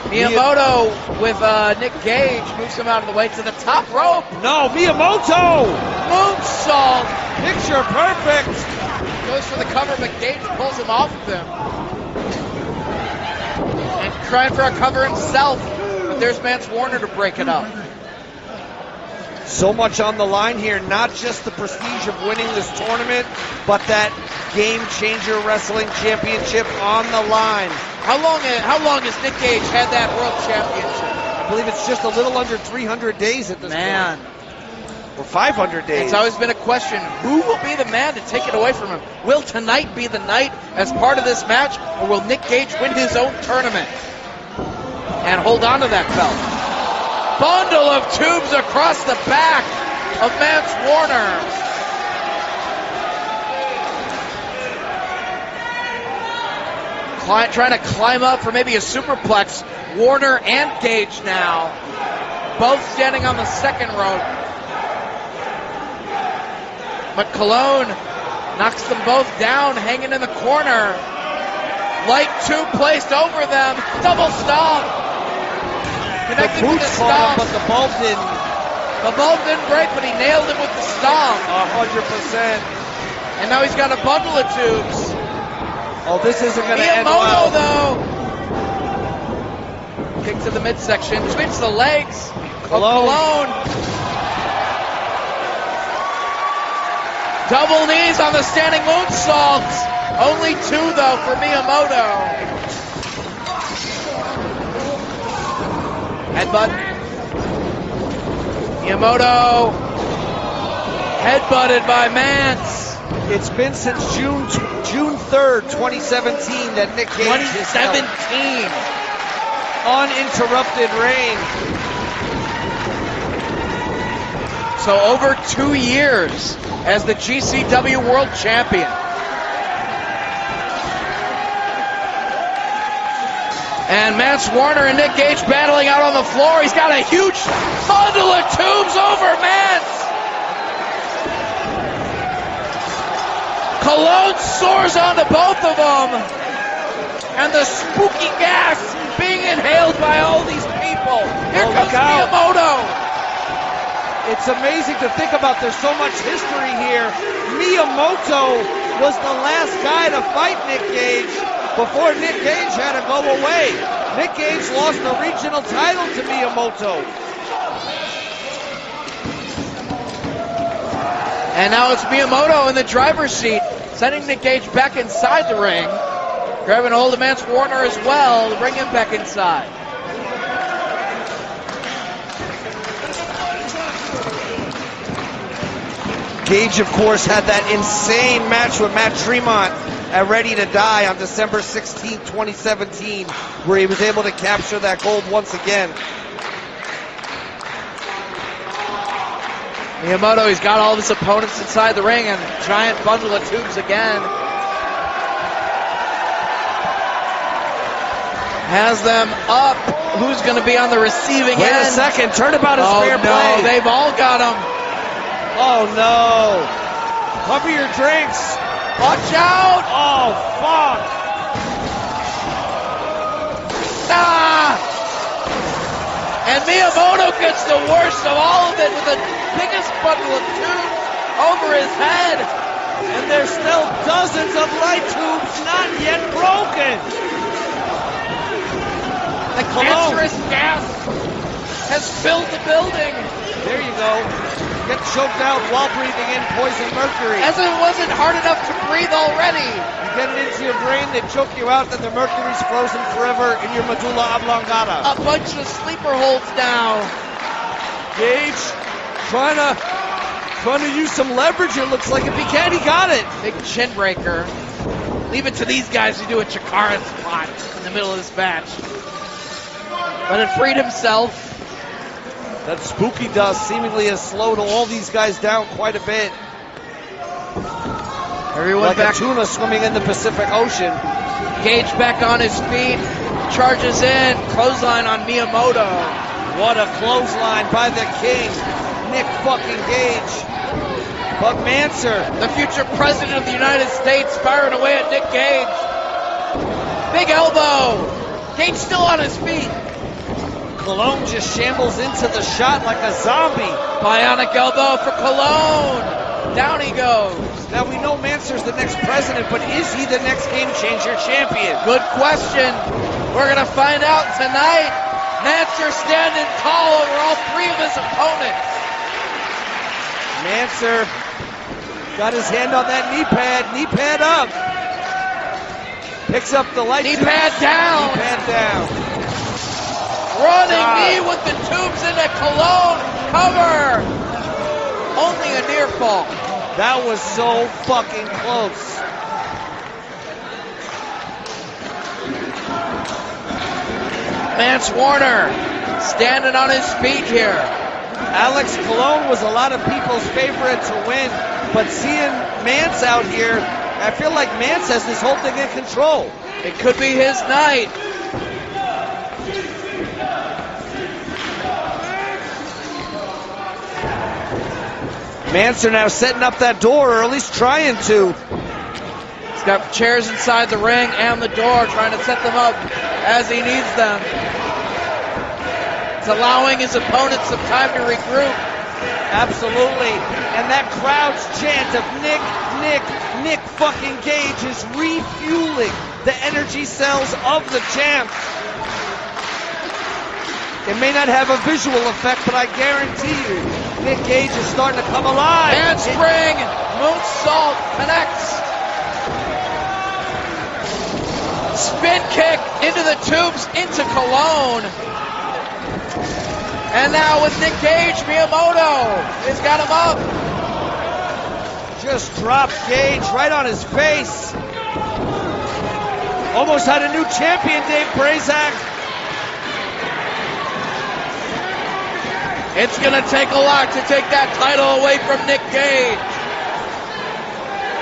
Miyamoto with Nick Gage moves him out of the way to the top rope. No, Miyamoto! Moonsault. Picture perfect. Goes for the cover, but Gage pulls him off of him. And trying for a cover himself, but there's Mance Warner to break it up. So much on the line here, not just the prestige of winning this tournament, but that game-changer wrestling championship on the line. How long has Nick Gage had that world championship? I believe it's just a little under 300 days at this point. Or 500 days. It's always been a question, who will be the man to take it away from him? Will tonight be the night as part of this match, or will Nick Gage win his own tournament and hold on to that belt? Bundle of tubes across the back of Mance Warner. Trying to climb up for maybe a superplex. Warner and Gage now, both standing on the second rope. But Colon knocks them both down, hanging in the corner. Light tube placed over them. Double stomp. Connected with the stomp. But the bulb didn't. The bulb didn't break, but he nailed him with the stomp. 100%. And now he's got a bundle of tubes. Oh, this isn't going to end well. Miyamoto, though. Kick to the midsection. Between the legs of Colon. Double knees on the standing moonsault. Only two, though, for Miyamoto. Headbutt. Miyamoto headbutted by Mance. It's been since June 3rd, 2017 that Nick Gage has 2017. Uninterrupted reign. So over 2 years as the GCW World Champion. And Mance Warner and Nick Gage battling out on the floor. He's got a huge bundle of tubes over Mance. Colon soars onto both of them. And the spooky gas being inhaled by all these people. Here comes Miyamoto. It's amazing to think about. There's so much history here. Miyamoto was the last guy to fight Nick Gage before Nick Gage had to go away. Nick Gage lost the regional title to Miyamoto. And now it's Miyamoto in the driver's seat, sending Nick Gage back inside the ring. Grabbing hold of Mance Warner as well to bring him back inside. Gage, of course, had that insane match with Matt Tremont at Ready to Die on December 16, 2017, where he was able to capture that gold once again. Miyamoto, he's got all of his opponents inside the ring and a giant bundle of tubes again. Has them up. Who's going to be on the receiving end? Wait a second. Turnabout is fair play. Oh, no. They've all got him. Oh, no. Cover your drinks. Watch out. Oh, fuck. Ah! And Miyamoto gets the worst of all of it with the biggest bundle of tubes over his head. And there's still dozens of light tubes not yet broken. The cancerous gas has filled the building. There you go. Get choked out while breathing in poison mercury. As it wasn't hard enough to breathe already. You get it into your brain, they choke you out, then the mercury's frozen forever in your medulla oblongata. A bunch of sleeper holds now. Gage trying to use some leverage, it looks like. If he can, he got it. Big chin breaker. Leave it to these guys to do a Chikara spot in the middle of this match. But it freed himself. That spooky dust seemingly has slowed all these guys down quite a bit. Everyone like back. a tuna swimming in the Pacific Ocean. Gage back on his feet. Charges in. Clothesline on Miyamoto. What a clothesline by the king, Nick fucking Gage. But Manser, the future president of the United States, firing away at Nick Gage. Big elbow. Gage still on his feet. Colon just shambles into the shot like a zombie. Bionic elbow for Colon. Down he goes. Now we know Manser's the next president, but is he the next Game Changer champion? Good question. We're going to find out tonight. Manser standing tall over all three of his opponents. Manser got his hand on that knee pad up. Picks up the light. Knee pad down. Knee pad down. Running knee with the tubes into Colon. Cover. Only a near fall. That was so fucking close. Mance Warner standing on his feet here. Alex Colon was a lot of people's favorite to win, but seeing Mance out here, I feel like Mance has this whole thing in control. It could be his night. Manser now setting up that door, or at least trying to. He's got chairs inside the ring and the door, trying to set them up as he needs them. It's allowing his opponents some time to regroup. Absolutely. And that crowd's chant of Nick fucking Gage is refueling the energy cells of the champ. It may not have a visual effect, but I guarantee you, Nick Gage is starting to come alive. Handspring, moonsault connects. Spin kick into the tubes, into Colon. And now with Nick Gage, Miyamoto has got him up. Just dropped Gage right on his face. Almost had a new champion, Dave Prazak. It's going to take a lot to take that title away from Nick Gage.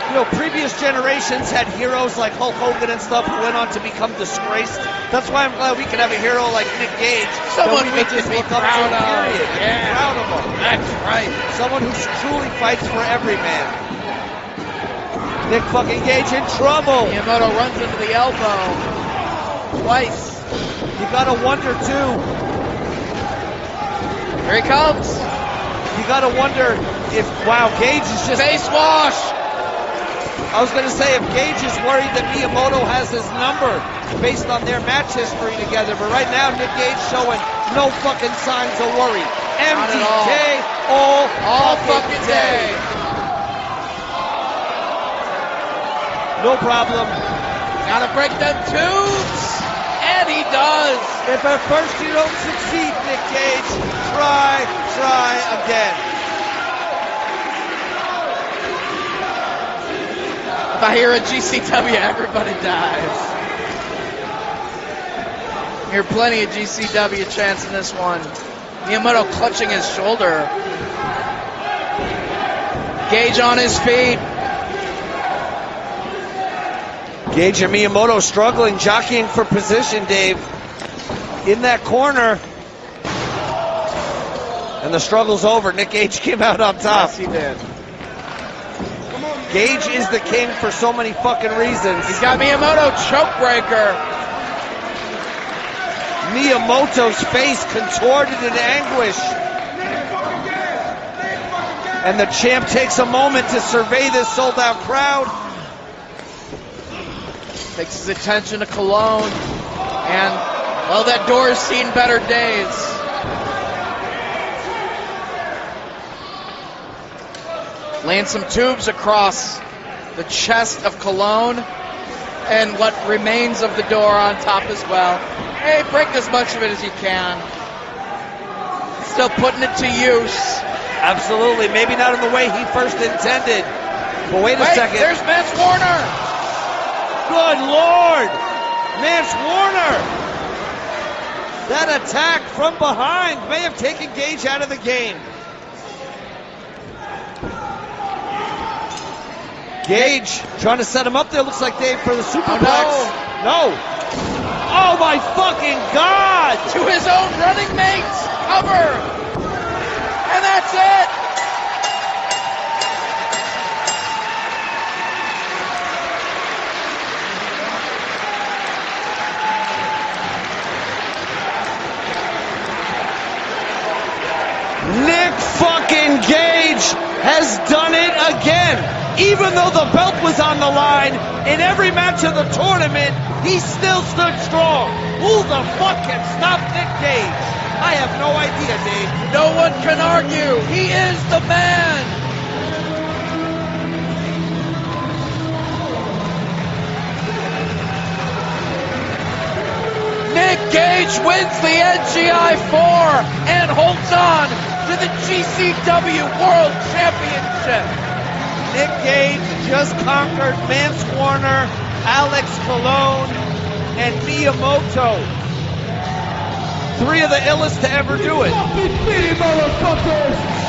You know, previous generations had heroes like Hulk Hogan and stuff who went on to become disgraced. That's why I'm glad we can have a hero like Nick Gage. Someone we can just be proud of. Yeah. Proud of him. That's right. Someone who truly fights for every man. Nick fucking Gage in trouble. Miyamoto runs into the elbow. Twice. You gotta wonder too. Here he comes. You gotta wonder if, wow, Gage is just... Face wash. I was going to say, if Gage is worried that Miyamoto has his number based on their match history together, but right now Nick Gage showing no fucking signs of worry. MDK all fucking day. No problem. Gotta break them tubes. And he does. If at first you don't succeed, Nick Gage, try again. If I hear a GCW, everybody dies. Hear plenty of GCW chants in this one. Miyamoto clutching his shoulder. Gage on his feet. Gage and Miyamoto struggling, jockeying for position, Dave, in that corner. And the struggle's over. Nick Gage came out on top. Yes, he did. Gage is the king for so many fucking reasons. He's got Miyamoto choke breaker. Miyamoto's face contorted in anguish. And the champ takes a moment to survey this sold-out crowd. Takes his attention to Cologne. And, well, that door's seen better days. Laying some tubes across the chest of Cologne. And what remains of the door on top as well. Hey, break as much of it as you can. Still putting it to use. Absolutely. Maybe not in the way he first intended. But wait a second. There's Mance Warner. Good Lord. Mance Warner. That attack from behind may have taken Gage out of the game. Gage trying to set him up there. Looks like Dave for the superplex. No. Oh my fucking God! To his own running mates. Cover. And that's it. Nick fucking Gage has done it again. Even though the belt was on the line in every match of the tournament, he still stood strong. Who the fuck can stop Nick Gage? I have no idea, Dave. No one can argue. He is the man. Nick Gage wins the NGI4 and holds on to the GCW World Championship. Nick Gage just conquered Mance Warner, Alex Cologne, and Miyamoto. Three of the illest to ever do it. Fucking city, motherfuckers!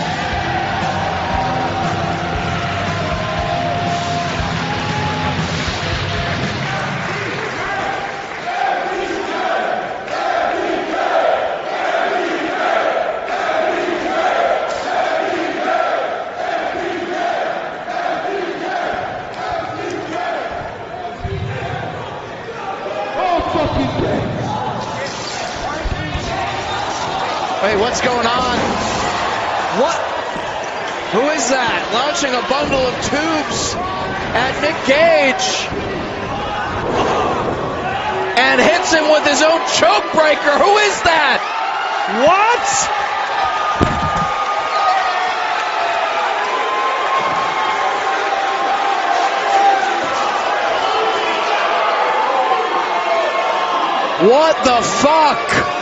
Wait, what's going on? What? Who is that? Launching a bundle of tubes at Nick Gage. And hits him with his own choke breaker. Who is that? What? What the fuck?